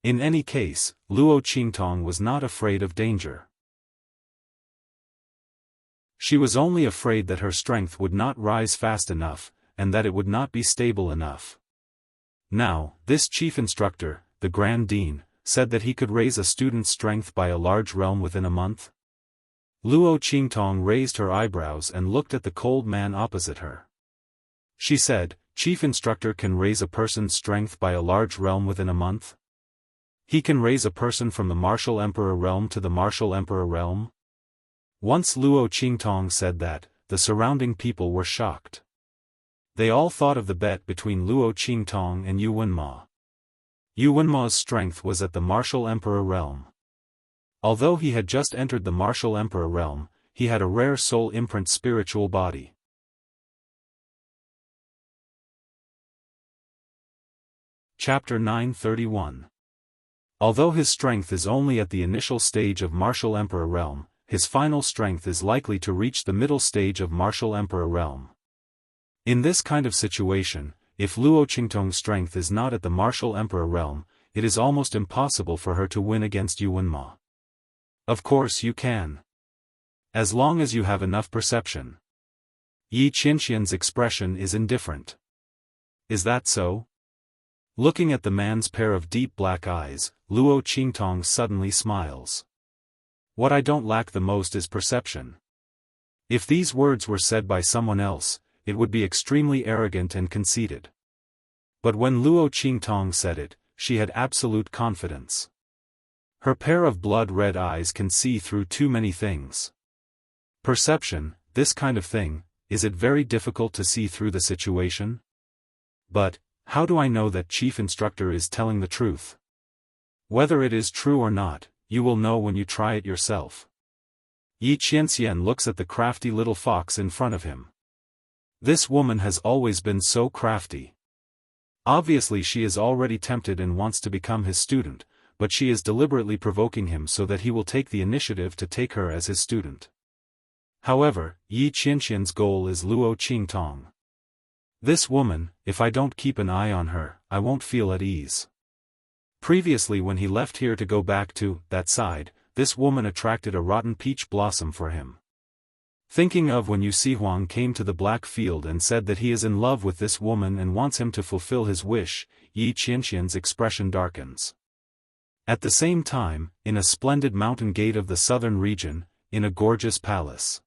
In any case, Luo Qingtong was not afraid of danger. She was only afraid that her strength would not rise fast enough, and that it would not be stable enough. Now, this chief instructor, the Grand Dean, said that he could raise a student's strength by a large realm within a month. Luo Qingtong raised her eyebrows and looked at the cold man opposite her. She said, "Chief instructor can raise a person's strength by a large realm within a month? He can raise a person from the martial emperor realm to the martial emperor realm?" Once Luo Qingtong said that, the surrounding people were shocked. They all thought of the bet between Luo Qingtong and Yu Wenma. Yu Wenma's strength was at the martial emperor realm. Although he had just entered the martial emperor realm, he had a rare soul imprint spiritual body. Chapter 931. Although his strength is only at the initial stage of martial emperor realm, his final strength is likely to reach the middle stage of martial emperor realm. In this kind of situation, if Luo Qingtong's strength is not at the martial emperor realm, it is almost impossible for her to win against Yu Wenma. Of course you can. As long as you have enough perception. Yi Qianxian's expression is indifferent. Is that so? Looking at the man's pair of deep black eyes, Luo Qingtong suddenly smiles. What I don't lack the most is perception. If these words were said by someone else, it would be extremely arrogant and conceited. But when Luo Qingtong said it, she had absolute confidence. Her pair of blood-red eyes can see through too many things. Perception, this kind of thing, is it very difficult to see through the situation? But, how do I know that chief instructor is telling the truth? Whether it is true or not, you will know when you try it yourself. Yi Qianxian looks at the crafty little fox in front of him. This woman has always been so crafty. Obviously she is already tempted and wants to become his student, but she is deliberately provoking him so that he will take the initiative to take her as his student. However, Yi Qianxian's goal is Luo Qingtong. This woman, if I don't keep an eye on her, I won't feel at ease. Previously when he left here to go back to that side, this woman attracted a rotten peach blossom for him. Thinking of when Yu Sihuang came to the Black Field and said that he is in love with this woman and wants him to fulfill his wish, Yi Qianxian's expression darkens. At the same time, in a splendid mountain gate of the southern region, in a gorgeous palace,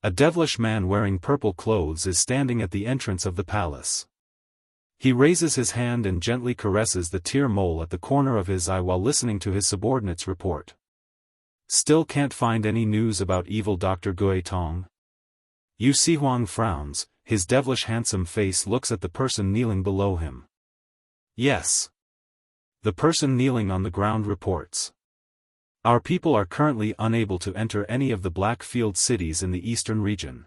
a devilish man wearing purple clothes is standing at the entrance of the palace. He raises his hand and gently caresses the tear mole at the corner of his eye while listening to his subordinate's report. Still can't find any news about evil Dr. Gui Tong? Yu Sihuang frowns, his devilish handsome face looks at the person kneeling below him. Yes. The person kneeling on the ground reports. Our people are currently unable to enter any of the Black Field cities in the eastern region.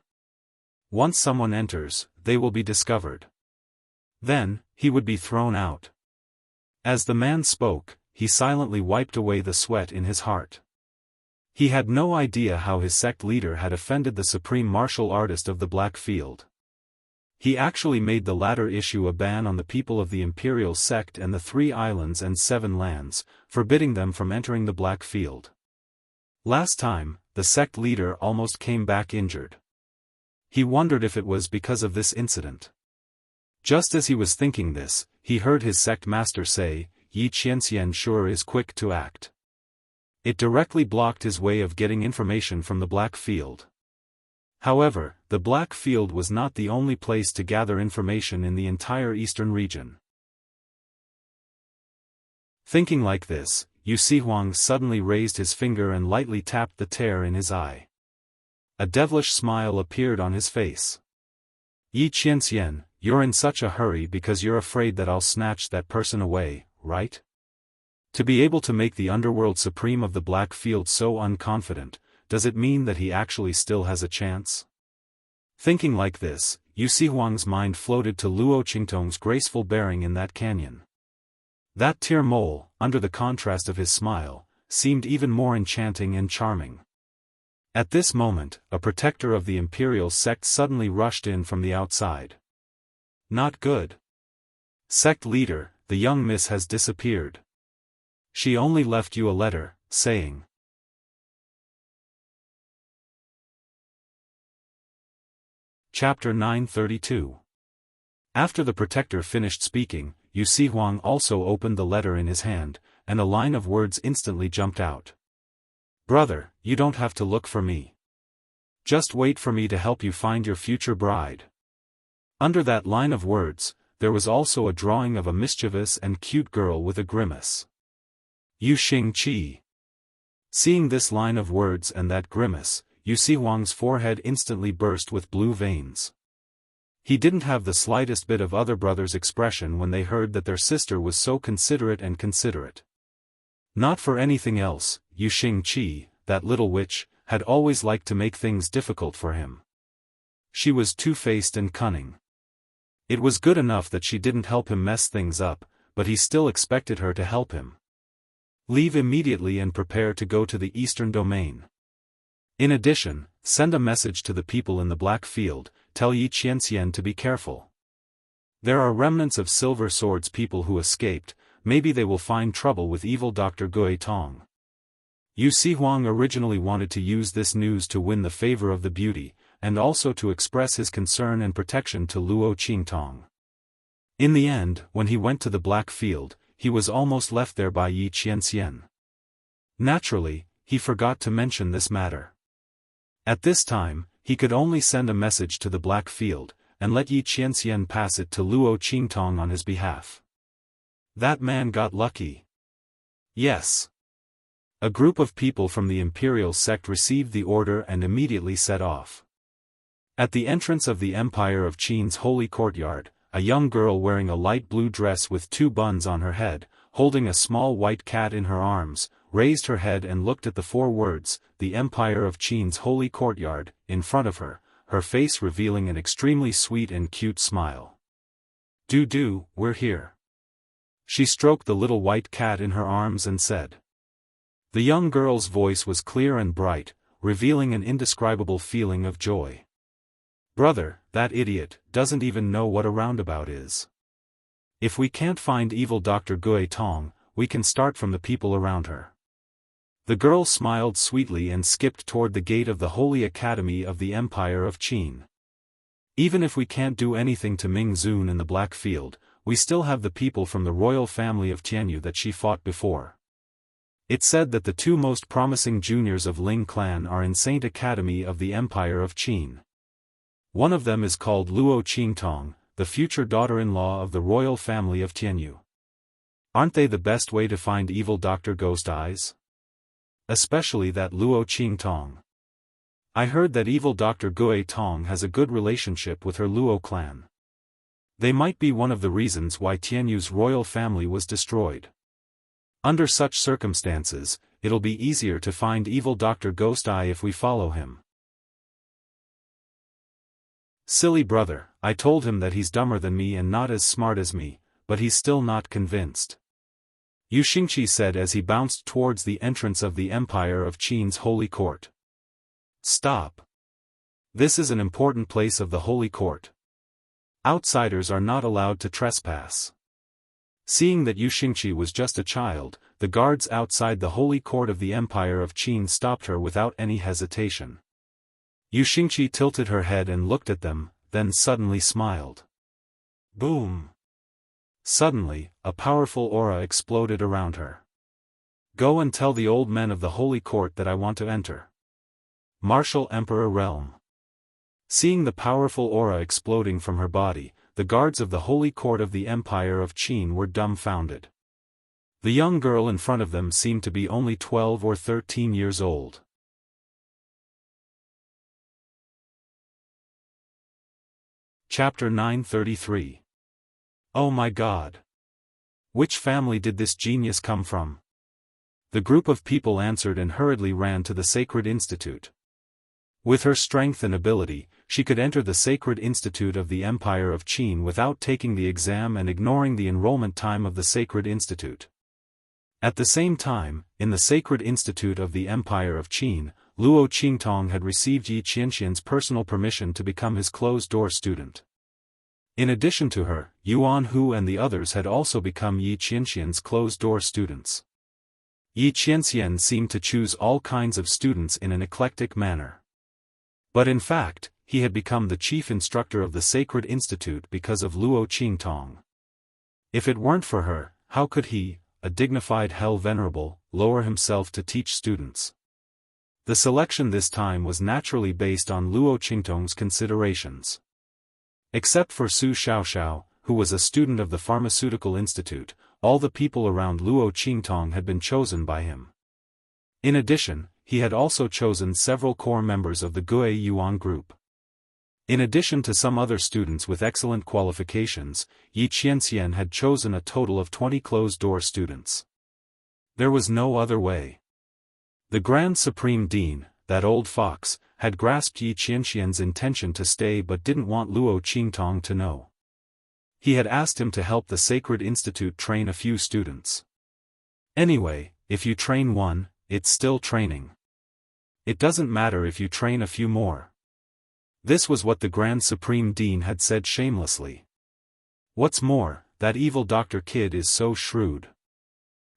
Once someone enters, they will be discovered. Then, he would be thrown out. As the man spoke, he silently wiped away the sweat in his heart. He had no idea how his sect leader had offended the supreme martial artist of the Black Field. He actually made the latter issue a ban on the people of the Imperial Sect and the 3 islands and 7 lands, forbidding them from entering the Black Field. Last time, the sect leader almost came back injured. He wondered if it was because of this incident. Just as he was thinking this, he heard his sect master say, "Yi Qianxian sure is quick to act." It directly blocked his way of getting information from the Black Field. However, the Black Field was not the only place to gather information in the entire eastern region. Thinking like this, Yu Sihuang suddenly raised his finger and lightly tapped the tear in his eye. A devilish smile appeared on his face. "Yi Qianxian, you're in such a hurry because you're afraid that I'll snatch that person away, right? To be able to make the underworld supreme of the Black Field so unconfident, does it mean that he actually still has a chance?" Thinking like this, Yu Huang's mind floated to Luo Qingtong's graceful bearing in that canyon. That tear mole, under the contrast of his smile, seemed even more enchanting and charming. At this moment, a protector of the imperial sect suddenly rushed in from the outside. Not good. Sect leader, the young miss has disappeared. She only left you a letter, saying. Chapter 932. After the protector finished speaking, Yu Huang also opened the letter in his hand, and a line of words instantly jumped out. Brother, you don't have to look for me. Just wait for me to help you find your future bride. Under that line of words, there was also a drawing of a mischievous and cute girl with a grimace. Yu Xingqi. Seeing this line of words and that grimace, Yu Huang's forehead instantly burst with blue veins. He didn't have the slightest bit of other brothers' expression when they heard that their sister was so considerate and considerate. Not for anything else, Yu Xingqi, that little witch, had always liked to make things difficult for him. She was two-faced and cunning. It was good enough that she didn't help him mess things up, but he still expected her to help him. Leave immediately and prepare to go to the eastern domain. In addition, send a message to the people in the Black Field, tell Yi Qianxian to be careful. There are remnants of Silver Sword's people who escaped, maybe they will find trouble with evil Dr. Gui Tong. Yu Huang originally wanted to use this news to win the favor of the beauty, and also to express his concern and protection to Luo Qingtong. In the end, when he went to the Black Field, he was almost left there by Yi Qianxian. Naturally, he forgot to mention this matter. At this time, he could only send a message to the Black Field, and let Yi Qianxian pass it to Luo Qingtong on his behalf. That man got lucky. Yes. A group of people from the imperial sect received the order and immediately set off. At the entrance of the Empire of Qin's holy courtyard, a young girl wearing a light blue dress with two buns on her head, holding a small white cat in her arms, raised her head and looked at the four words, the Empire of Qin's holy courtyard, in front of her, her face revealing an extremely sweet and cute smile. "Do, we're here." She stroked the little white cat in her arms and said. The young girl's voice was clear and bright, revealing an indescribable feeling of joy. "Brother, that idiot doesn't even know what a roundabout is. If we can't find evil Dr. Gui Tong, we can start from the people around her." The girl smiled sweetly and skipped toward the gate of the Holy Academy of the Empire of Qin. "Even if we can't do anything to Ming Zun in the Black Field, we still have the people from the royal family of Tianyu that she fought before. It's said that the two most promising juniors of Ling clan are in Saint Academy of the Empire of Qin. One of them is called Luo Qingtong, the future daughter-in-law of the royal family of Tianyu. Aren't they the best way to find evil Dr. Ghost Eyes? Especially that Luo Qingtong. I heard that evil Dr. Gui Tong has a good relationship with her Luo clan. They might be one of the reasons why Tianyu's royal family was destroyed. Under such circumstances, it'll be easier to find evil Dr. Ghost Eye if we follow him." "Silly brother, I told him that he's dumber than me and not as smart as me, but he's still not convinced," Yu Xingqi said as he bounced towards the entrance of the Empire of Qin's holy court. "Stop. This is an important place of the holy court. Outsiders are not allowed to trespass." Seeing that Yu Xingqi was just a child, the guards outside the holy court of the Empire of Qin stopped her without any hesitation. Yu Xingqi tilted her head and looked at them, then suddenly smiled. Boom! Suddenly, a powerful aura exploded around her. "Go and tell the old men of the holy court that I want to enter." Martial Emperor Realm. Seeing the powerful aura exploding from her body, the guards of the holy court of the Empire of Qin were dumbfounded. The young girl in front of them seemed to be only 12 or 13 years old. Chapter 933. Oh my God! Which family did this genius come from? The group of people answered and hurriedly ran to the Sacred Institute. With her strength and ability, she could enter the Sacred Institute of the Empire of Qin without taking the exam and ignoring the enrollment time of the Sacred Institute. At the same time, in the Sacred Institute of the Empire of Qin, Luo Qingtong had received Yi Qianxian's personal permission to become his closed-door student. In addition to her, Yuan Hu and the others had also become Yi Qianxian's closed-door students. Yi Qianxian seemed to choose all kinds of students in an eclectic manner. But in fact, he had become the chief instructor of the Sacred Institute because of Luo Qingtong. If it weren't for her, how could he, a dignified Hell Venerable, lower himself to teach students? The selection this time was naturally based on Luo Qingtong's considerations. Except for Su Xiaoxiao, who was a student of the Pharmaceutical Institute, all the people around Luo Qingtong had been chosen by him. In addition, he had also chosen several core members of the Gui Yuan group. In addition to some other students with excellent qualifications, Yi Qianxian had chosen a total of 20 closed-door students. There was no other way. The Grand Supreme Dean, that old fox, had grasped Yi Qianxian's intention to stay but didn't want Luo Qingtong to know. He had asked him to help the Sacred Institute train a few students. Anyway, if you train one, it's still training. It doesn't matter if you train a few more. This was what the Grand Supreme Dean had said shamelessly. What's more, that evil Dr. Kid is so shrewd.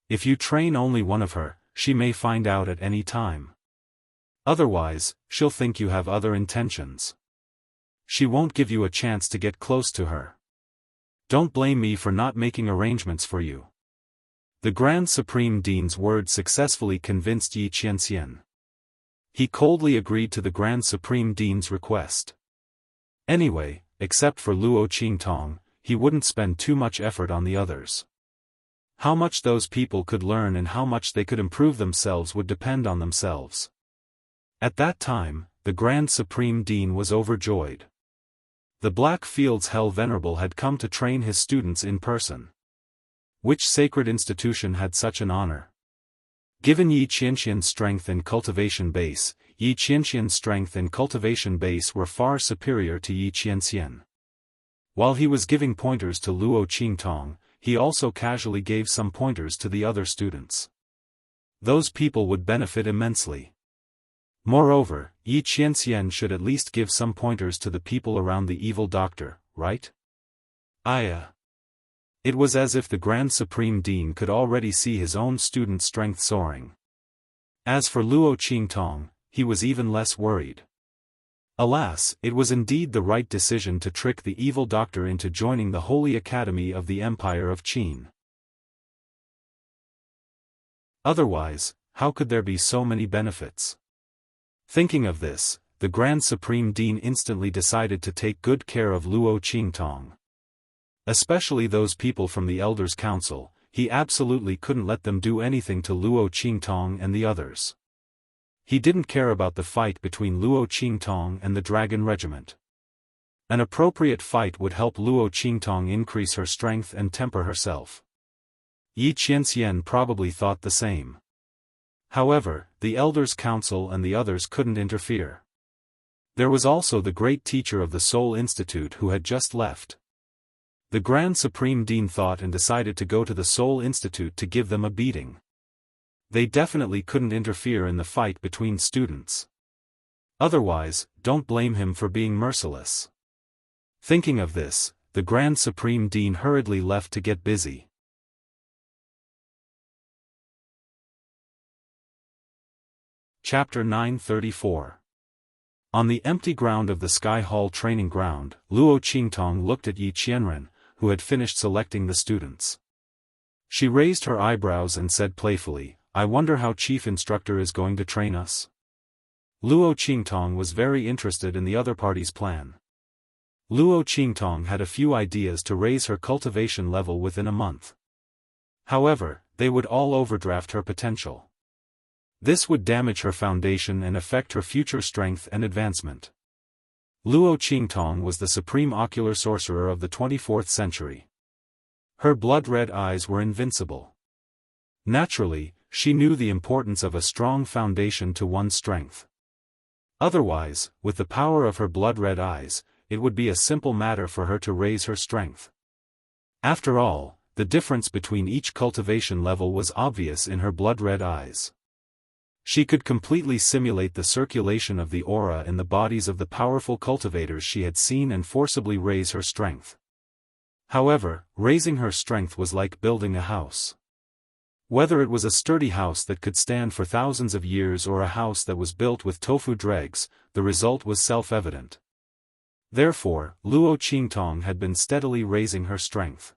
If you train only one of her, she may find out at any time. Otherwise, she'll think you have other intentions. She won't give you a chance to get close to her. Don't blame me for not making arrangements for you. The Grand Supreme Dean's words successfully convinced Yi Qianxian. He coldly agreed to the Grand Supreme Dean's request. Anyway, except for Luo Qingtong, he wouldn't spend too much effort on the others. How much those people could learn and how much they could improve themselves would depend on themselves. At that time, the Grand Supreme Dean was overjoyed. The Black Fields Hell Venerable had come to train his students in person. Which sacred institution had such an honor? Given Yi Qianxian's strength and cultivation base, Yi Qianxian's strength and cultivation base were far superior to Yi Qianxian. While he was giving pointers to Luo Qingtong, he also casually gave some pointers to the other students. Those people would benefit immensely. Moreover, Yi Qianxian should at least give some pointers to the people around the evil doctor, right? It was as if the Grand Supreme Dean could already see his own student's strength soaring. As for Luo Qingtong, he was even less worried. Alas, it was indeed the right decision to trick the evil doctor into joining the Holy Academy of the Empire of Qin. Otherwise, how could there be so many benefits? Thinking of this, the Grand Supreme Dean instantly decided to take good care of Luo Qingtong. Especially those people from the Elders' Council, he absolutely couldn't let them do anything to Luo Qingtong and the others. He didn't care about the fight between Luo Qingtong and the Dragon Regiment. An appropriate fight would help Luo Qingtong increase her strength and temper herself. Yi Qianxian probably thought the same. However, the Elders' Council and the others couldn't interfere. There was also the great teacher of the Soul Institute who had just left. The Grand Supreme Dean thought and decided to go to the Soul Institute to give them a beating. They definitely couldn't interfere in the fight between students. Otherwise, don't blame him for being merciless. Thinking of this, the Grand Supreme Dean hurriedly left to get busy. Chapter 934. On the empty ground of the Sky Hall training ground, Luo Qingtong looked at Yi Qianren, who had finished selecting the students. She raised her eyebrows and said playfully, "I wonder how Chief Instructor is going to train us." Luo Qingtong was very interested in the other party's plan. Luo Qingtong had a few ideas to raise her cultivation level within a month. However, they would all overdraft her potential. This would damage her foundation and affect her future strength and advancement. Luo Qingtong was the supreme ocular sorcerer of the 24th century. Her blood-red eyes were invincible. Naturally, she knew the importance of a strong foundation to one's strength. Otherwise, with the power of her blood-red eyes, it would be a simple matter for her to raise her strength. After all, the difference between each cultivation level was obvious in her blood-red eyes. She could completely simulate the circulation of the aura in the bodies of the powerful cultivators she had seen and forcibly raise her strength. However, raising her strength was like building a house. Whether it was a sturdy house that could stand for thousands of years or a house that was built with tofu dregs, the result was self-evident. Therefore, Luo Qingtong had been steadily raising her strength.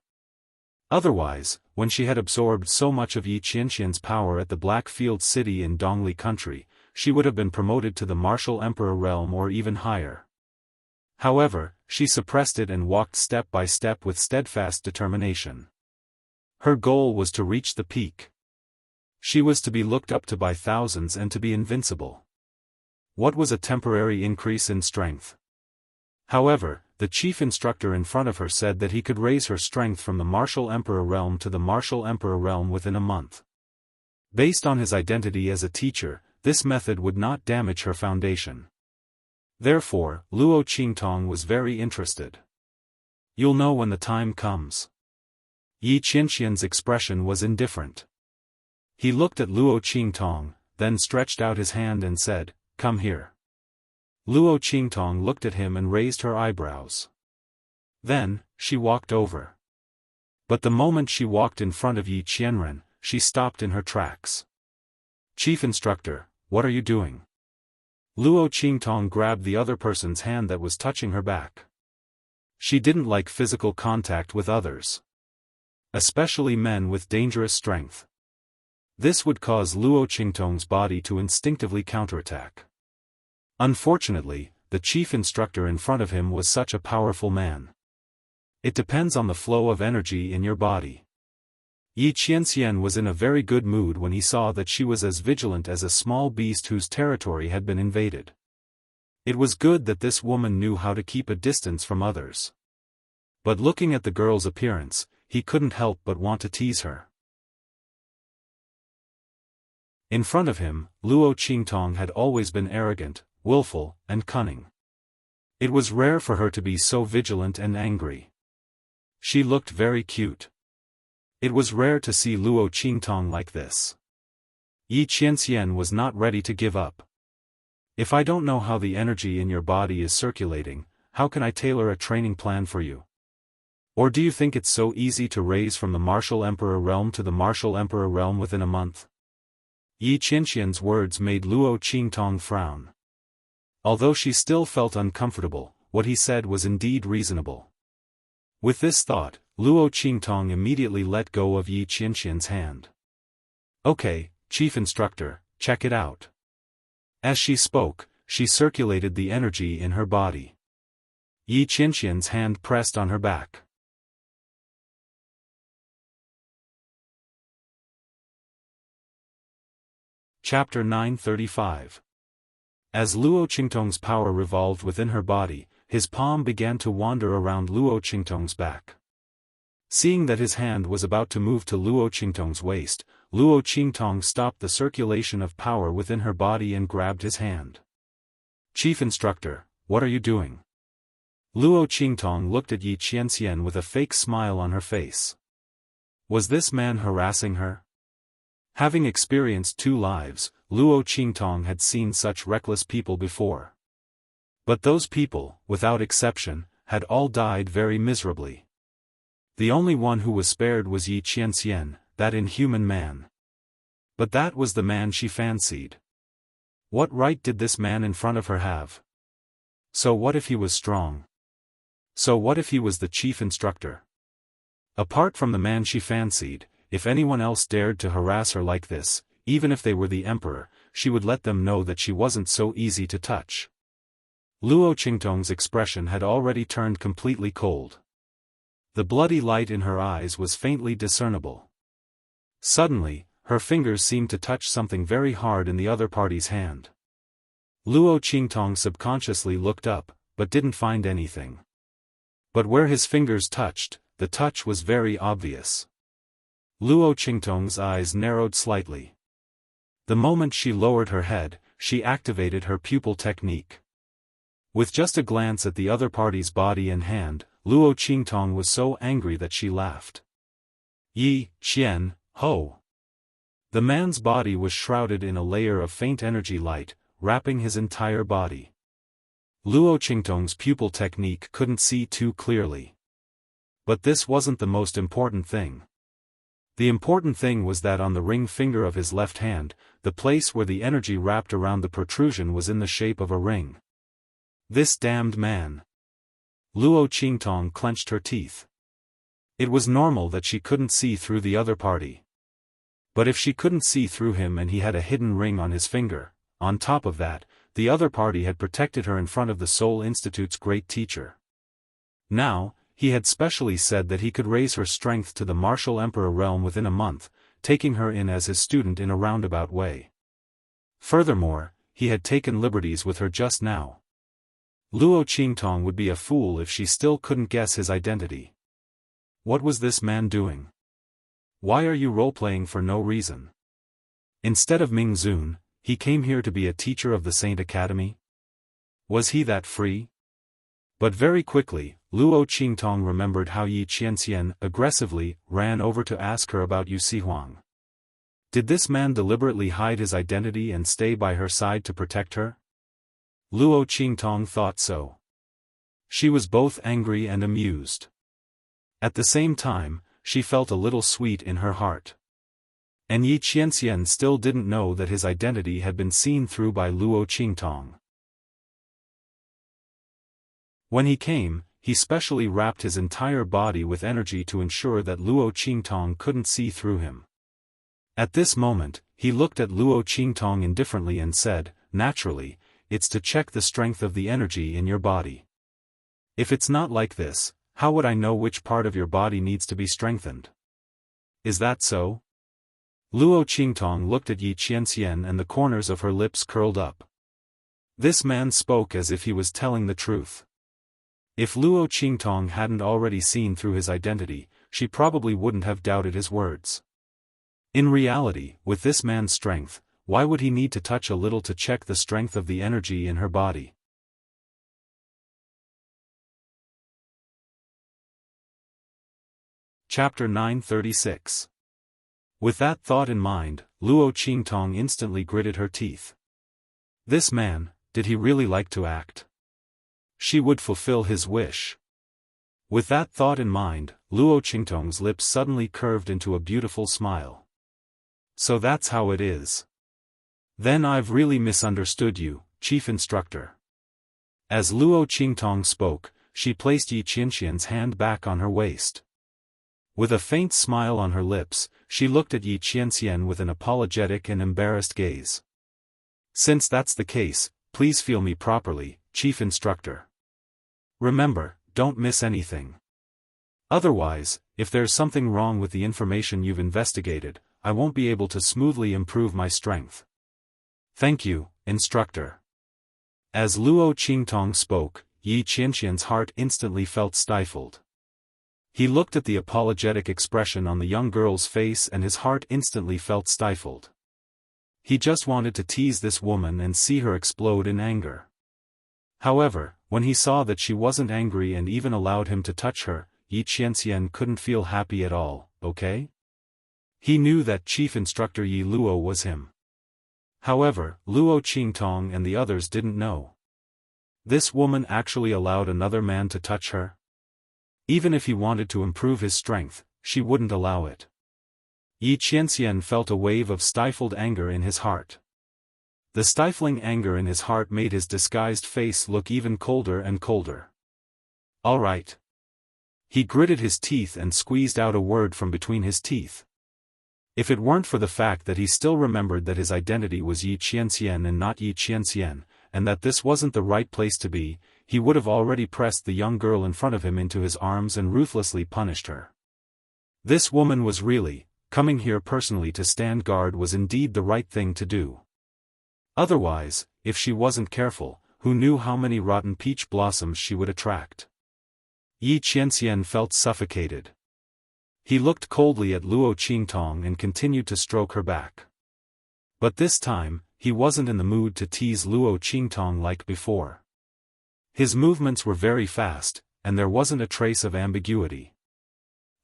Otherwise, when she had absorbed so much of Yi Qianxian's power at the Black Field City in Dongli country, she would have been promoted to the martial emperor realm or even higher. However, she suppressed it and walked step by step with steadfast determination. Her goal was to reach the peak. She was to be looked up to by thousands and to be invincible. What was a temporary increase in strength? However, the chief instructor in front of her said that he could raise her strength from the martial emperor realm to the martial emperor realm within a month. Based on his identity as a teacher, this method would not damage her foundation. Therefore, Luo Qingtong was very interested. "You'll know when the time comes." Yi Qianxian's expression was indifferent. He looked at Luo Qingtong, then stretched out his hand and said, "Come here." Luo Qingtong looked at him and raised her eyebrows. Then, she walked over. But the moment she walked in front of Yi Qianren, she stopped in her tracks. "Chief Instructor, what are you doing?" Luo Qingtong grabbed the other person's hand that was touching her back. She didn't like physical contact with others. Especially men with dangerous strength. This would cause Luo Qingtong's body to instinctively counterattack. Unfortunately, the chief instructor in front of him was such a powerful man. It depends on the flow of energy in your body. Yi Qianxian was in a very good mood when he saw that she was as vigilant as a small beast whose territory had been invaded. It was good that this woman knew how to keep a distance from others. But looking at the girl's appearance, he couldn't help but want to tease her. In front of him, Luo Qingtong had always been arrogant, willful, and cunning. It was rare for her to be so vigilant and angry. She looked very cute. It was rare to see Luo Qingtong like this. Yi Qianxian was not ready to give up. "If I don't know how the energy in your body is circulating, how can I tailor a training plan for you? Or do you think it's so easy to raise from the martial emperor realm to the martial emperor realm within a month?" Yi Qianxian's words made Luo Qingtong frown. Although she still felt uncomfortable, what he said was indeed reasonable. With this thought, Luo Qingtong immediately let go of Yi Qianxian's hand. "Okay, Chief Instructor, check it out." As she spoke, she circulated the energy in her body. Yi Qianxian's hand pressed on her back. Chapter 935. As Luo Qingtong's power revolved within her body, his palm began to wander around Luo Qingtong's back. Seeing that his hand was about to move to Luo Qingtong's waist, Luo Qingtong stopped the circulation of power within her body and grabbed his hand. "Chief Instructor, what are you doing?" Luo Qingtong looked at Yi Qianxian with a fake smile on her face. Was this man harassing her? Having experienced 2 lives, Luo Qingtong had seen such reckless people before. But those people, without exception, had all died very miserably. The only one who was spared was Yi Qianxian, that inhuman man. But that was the man she fancied. What right did this man in front of her have? So what if he was strong? So what if he was the chief instructor? Apart from the man she fancied, if anyone else dared to harass her like this, even if they were the emperor, she would let them know that she wasn't so easy to touch. Luo Qingtong's expression had already turned completely cold. The bloody light in her eyes was faintly discernible. Suddenly, her fingers seemed to touch something very hard in the other party's hand. Luo Qingtong subconsciously looked up, but didn't find anything. But where his fingers touched, the touch was very obvious. Luo Qingtong's eyes narrowed slightly. The moment she lowered her head, she activated her pupil technique. With just a glance at the other party's body and hand, Luo Qingtong was so angry that she laughed. Yi, Qian, ho! The man's body was shrouded in a layer of faint energy light, wrapping his entire body. Luo Qingtong's pupil technique couldn't see too clearly. But this wasn't the most important thing. The important thing was that on the ring finger of his left hand, the place where the energy wrapped around the protrusion was in the shape of a ring. This damned man. Luo Qingtong clenched her teeth. It was normal that she couldn't see through the other party. But if she couldn't see through him and he had a hidden ring on his finger, on top of that, the other party had protected her in front of the Seoul Institute's great teacher. Now, he had specially said that he could raise her strength to the martial emperor realm within a month, taking her in as his student in a roundabout way. Furthermore, he had taken liberties with her just now. Luo Qingtong would be a fool if she still couldn't guess his identity. What was this man doing? Why are you role-playing for no reason? Instead of Ming Zun, he came here to be a teacher of the Saint Academy? Was he that free? But very quickly, Luo Qingtong remembered how Yi Qianxian aggressively ran over to ask her about Yu Sihuang. Did this man deliberately hide his identity and stay by her side to protect her? Luo Qingtong thought so. She was both angry and amused. At the same time, she felt a little sweet in her heart. And Yi Qianxian still didn't know that his identity had been seen through by Luo Qingtong. When he came, he specially wrapped his entire body with energy to ensure that Luo Qingtong couldn't see through him. At this moment, he looked at Luo Qingtong indifferently and said, "Naturally, it's to check the strength of the energy in your body. If it's not like this, how would I know which part of your body needs to be strengthened? Is that so?" Luo Qingtong looked at Yi Qianxian and the corners of her lips curled up. This man spoke as if he was telling the truth. If Luo Qingtong hadn't already seen through his identity, she probably wouldn't have doubted his words. In reality, with this man's strength, why would he need to touch a little to check the strength of the energy in her body? Chapter 936. With that thought in mind, Luo Qingtong instantly gritted her teeth. This man, did he really like to act? She would fulfill his wish. With that thought in mind, Luo Qingtong's lips suddenly curved into a beautiful smile. So that's how it is. Then I've really misunderstood you, Chief Instructor. As Luo Qingtong spoke, she placed Yi Qianxian's hand back on her waist. With a faint smile on her lips, she looked at Yi Qianxian with an apologetic and embarrassed gaze. Since that's the case, please feel me properly, Chief Instructor. Remember, don't miss anything. Otherwise, if there's something wrong with the information you've investigated, I won't be able to smoothly improve my strength. Thank you, Instructor. As Luo Qingtong spoke, Yi Qianxian's heart instantly felt stifled. He looked at the apologetic expression on the young girl's face and his heart instantly felt stifled. He just wanted to tease this woman and see her explode in anger. However, when he saw that she wasn't angry and even allowed him to touch her, Yi Qianxian couldn't feel happy at all, okay? He knew that Chief Instructor Yi Luo was him. However, Luo Qingtong and the others didn't know. This woman actually allowed another man to touch her? Even if he wanted to improve his strength, she wouldn't allow it. Yi Qianxian felt a wave of stifled anger in his heart. The stifling anger in his heart made his disguised face look even colder and colder. All right. He gritted his teeth and squeezed out a word from between his teeth. If it weren't for the fact that he still remembered that his identity was Yi Qianxian and not Yi Qianxian, and that this wasn't the right place to be, he would have already pressed the young girl in front of him into his arms and ruthlessly punished her. This woman was really, coming here personally to stand guard was indeed the right thing to do. Otherwise, if she wasn't careful, who knew how many rotten peach blossoms she would attract? Yi Qianxian felt suffocated. He looked coldly at Luo Qingtong and continued to stroke her back. But this time, he wasn't in the mood to tease Luo Qingtong like before. His movements were very fast, and there wasn't a trace of ambiguity.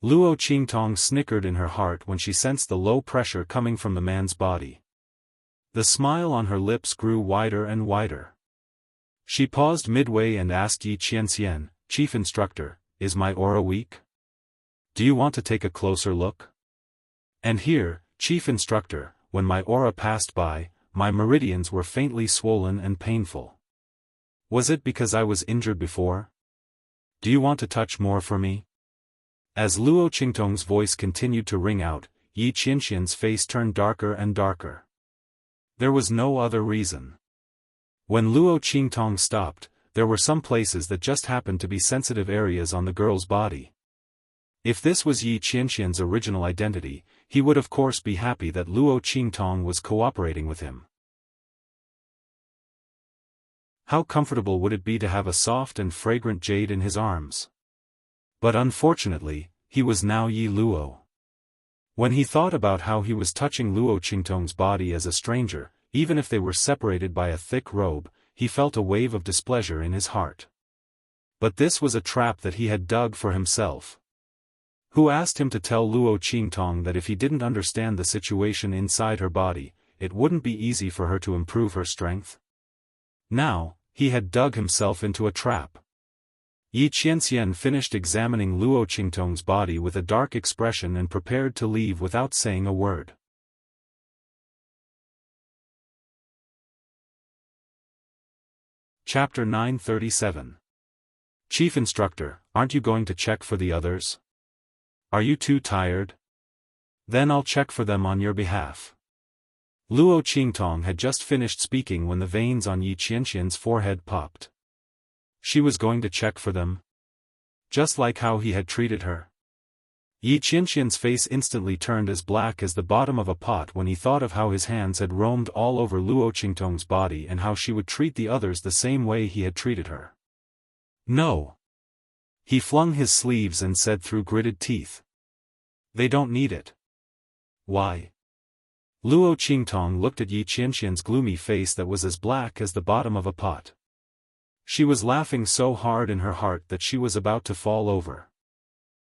Luo Qingtong snickered in her heart when she sensed the low pressure coming from the man's body. The smile on her lips grew wider and wider. She paused midway and asked Yi Qianxian, "Chief Instructor, is my aura weak? Do you want to take a closer look?" And here, Chief Instructor, when my aura passed by, my meridians were faintly swollen and painful. Was it because I was injured before? Do you want to touch more for me? As Luo Qingtong's voice continued to ring out, Yi Qianxian's face turned darker and darker. There was no other reason. When Luo Qingtong stopped, there were some places that just happened to be sensitive areas on the girl's body. If this was Yi Qianxian's original identity, he would of course be happy that Luo Qingtong was cooperating with him. How comfortable would it be to have a soft and fragrant jade in his arms? But unfortunately, he was now Yi Luo. When he thought about how he was touching Luo Qingtong's body as a stranger, even if they were separated by a thick robe, he felt a wave of displeasure in his heart. But this was a trap that he had dug for himself. Who asked him to tell Luo Qingtong that if he didn't understand the situation inside her body, it wouldn't be easy for her to improve her strength? Now, he had dug himself into a trap. Yi Qianxian finished examining Luo Qingtong's body with a dark expression and prepared to leave without saying a word. Chapter 937. Chief Instructor, aren't you going to check for the others? Are you too tired? Then I'll check for them on your behalf. Luo Qingtong had just finished speaking when the veins on Yi Qianxian's forehead popped. She was going to check for them? Just like how he had treated her? Yi Qianxian's face instantly turned as black as the bottom of a pot when he thought of how his hands had roamed all over Luo Qingtong's body and how she would treat the others the same way he had treated her. No. He flung his sleeves and said through gritted teeth. They don't need it. Why? Luo Qingtong looked at Yi Qianxian's gloomy face that was as black as the bottom of a pot. She was laughing so hard in her heart that she was about to fall over.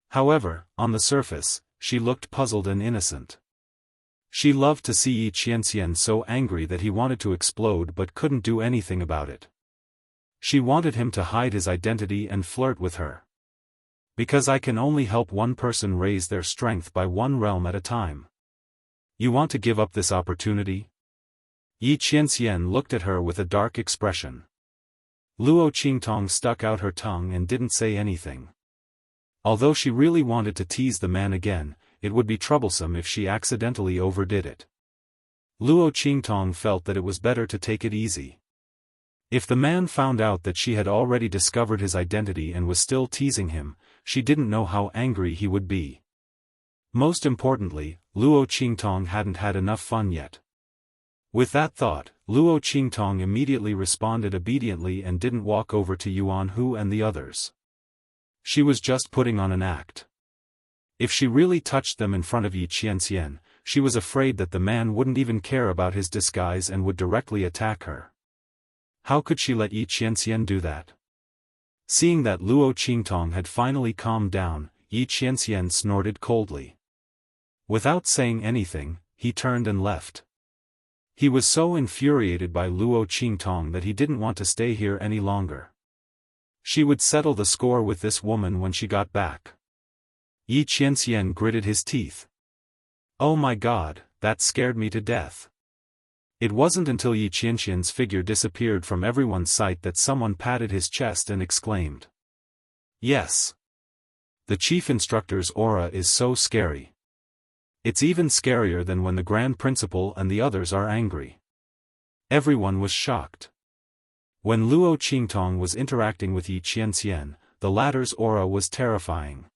However, on the surface, she looked puzzled and innocent. She loved to see Yi Qianxian so angry that he wanted to explode but couldn't do anything about it. She wanted him to hide his identity and flirt with her. Because I can only help one person raise their strength by one realm at a time. You want to give up this opportunity? Yi Qianxian looked at her with a dark expression. Luo Qingtong stuck out her tongue and didn't say anything. Although she really wanted to tease the man again, it would be troublesome if she accidentally overdid it. Luo Qingtong felt that it was better to take it easy. If the man found out that she had already discovered his identity and was still teasing him, she didn't know how angry he would be. Most importantly, Luo Qingtong hadn't had enough fun yet. With that thought, Luo Qingtong immediately responded obediently and didn't walk over to Yuan Hu and the others. She was just putting on an act. If she really touched them in front of Yi Qianxian, she was afraid that the man wouldn't even care about his disguise and would directly attack her. How could she let Yi Qianxian do that? Seeing that Luo Qingtong had finally calmed down, Yi Qianxian snorted coldly. Without saying anything, he turned and left. He was so infuriated by Luo Qingtong that he didn't want to stay here any longer. She would settle the score with this woman when she got back. Yi Qianxian gritted his teeth. Oh my God, that scared me to death. It wasn't until Yi Qianxian's figure disappeared from everyone's sight that someone patted his chest and exclaimed. Yes. The chief instructor's aura is so scary. It's even scarier than when the Grand Principal and the others are angry. Everyone was shocked. When Luo Qingtong was interacting with Yi Qianxian, the latter's aura was terrifying.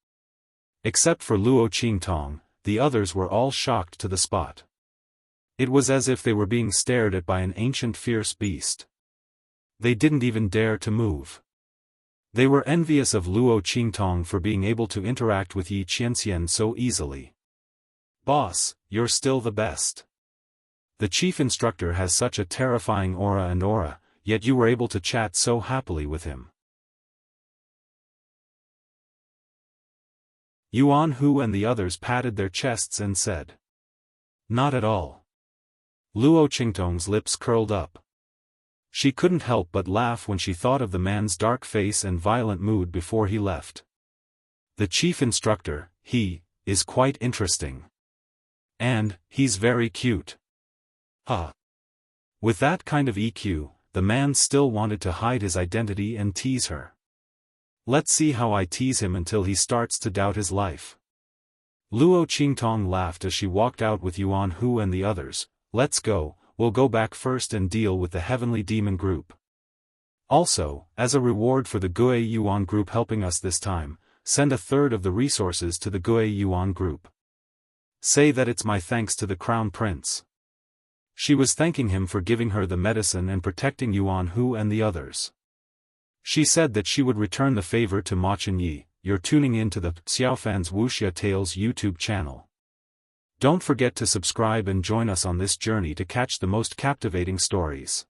Except for Luo Qingtong, the others were all shocked to the spot. It was as if they were being stared at by an ancient fierce beast. They didn't even dare to move. They were envious of Luo Qingtong for being able to interact with Yi Qianxian so easily. Boss, you're still the best. The chief instructor has such a terrifying aura, yet you were able to chat so happily with him. Yuan Hu and the others patted their chests and said. Not at all. Luo Qingtong's lips curled up. She couldn't help but laugh when she thought of the man's dark face and violent mood before he left. The chief instructor, he, is quite interesting. And, he's very cute. With that kind of EQ, the man still wanted to hide his identity and tease her. Let's see how I tease him until he starts to doubt his life. Luo Qingtong laughed as she walked out with Yuan Hu and the others. Let's go, we'll go back first and deal with the Heavenly Demon group. Also, as a reward for the Gue Yuan group helping us this time, send a third of the resources to the Gue Yuan group. Say that it's my thanks to the Crown Prince. She was thanking him for giving her the medicine and protecting Yuan Hu and the others. She said that she would return the favor to Ma Chunyi. You're tuning in to the Xiaofan's Wuxia Tales YouTube channel. Don't forget to subscribe and join us on this journey to catch the most captivating stories.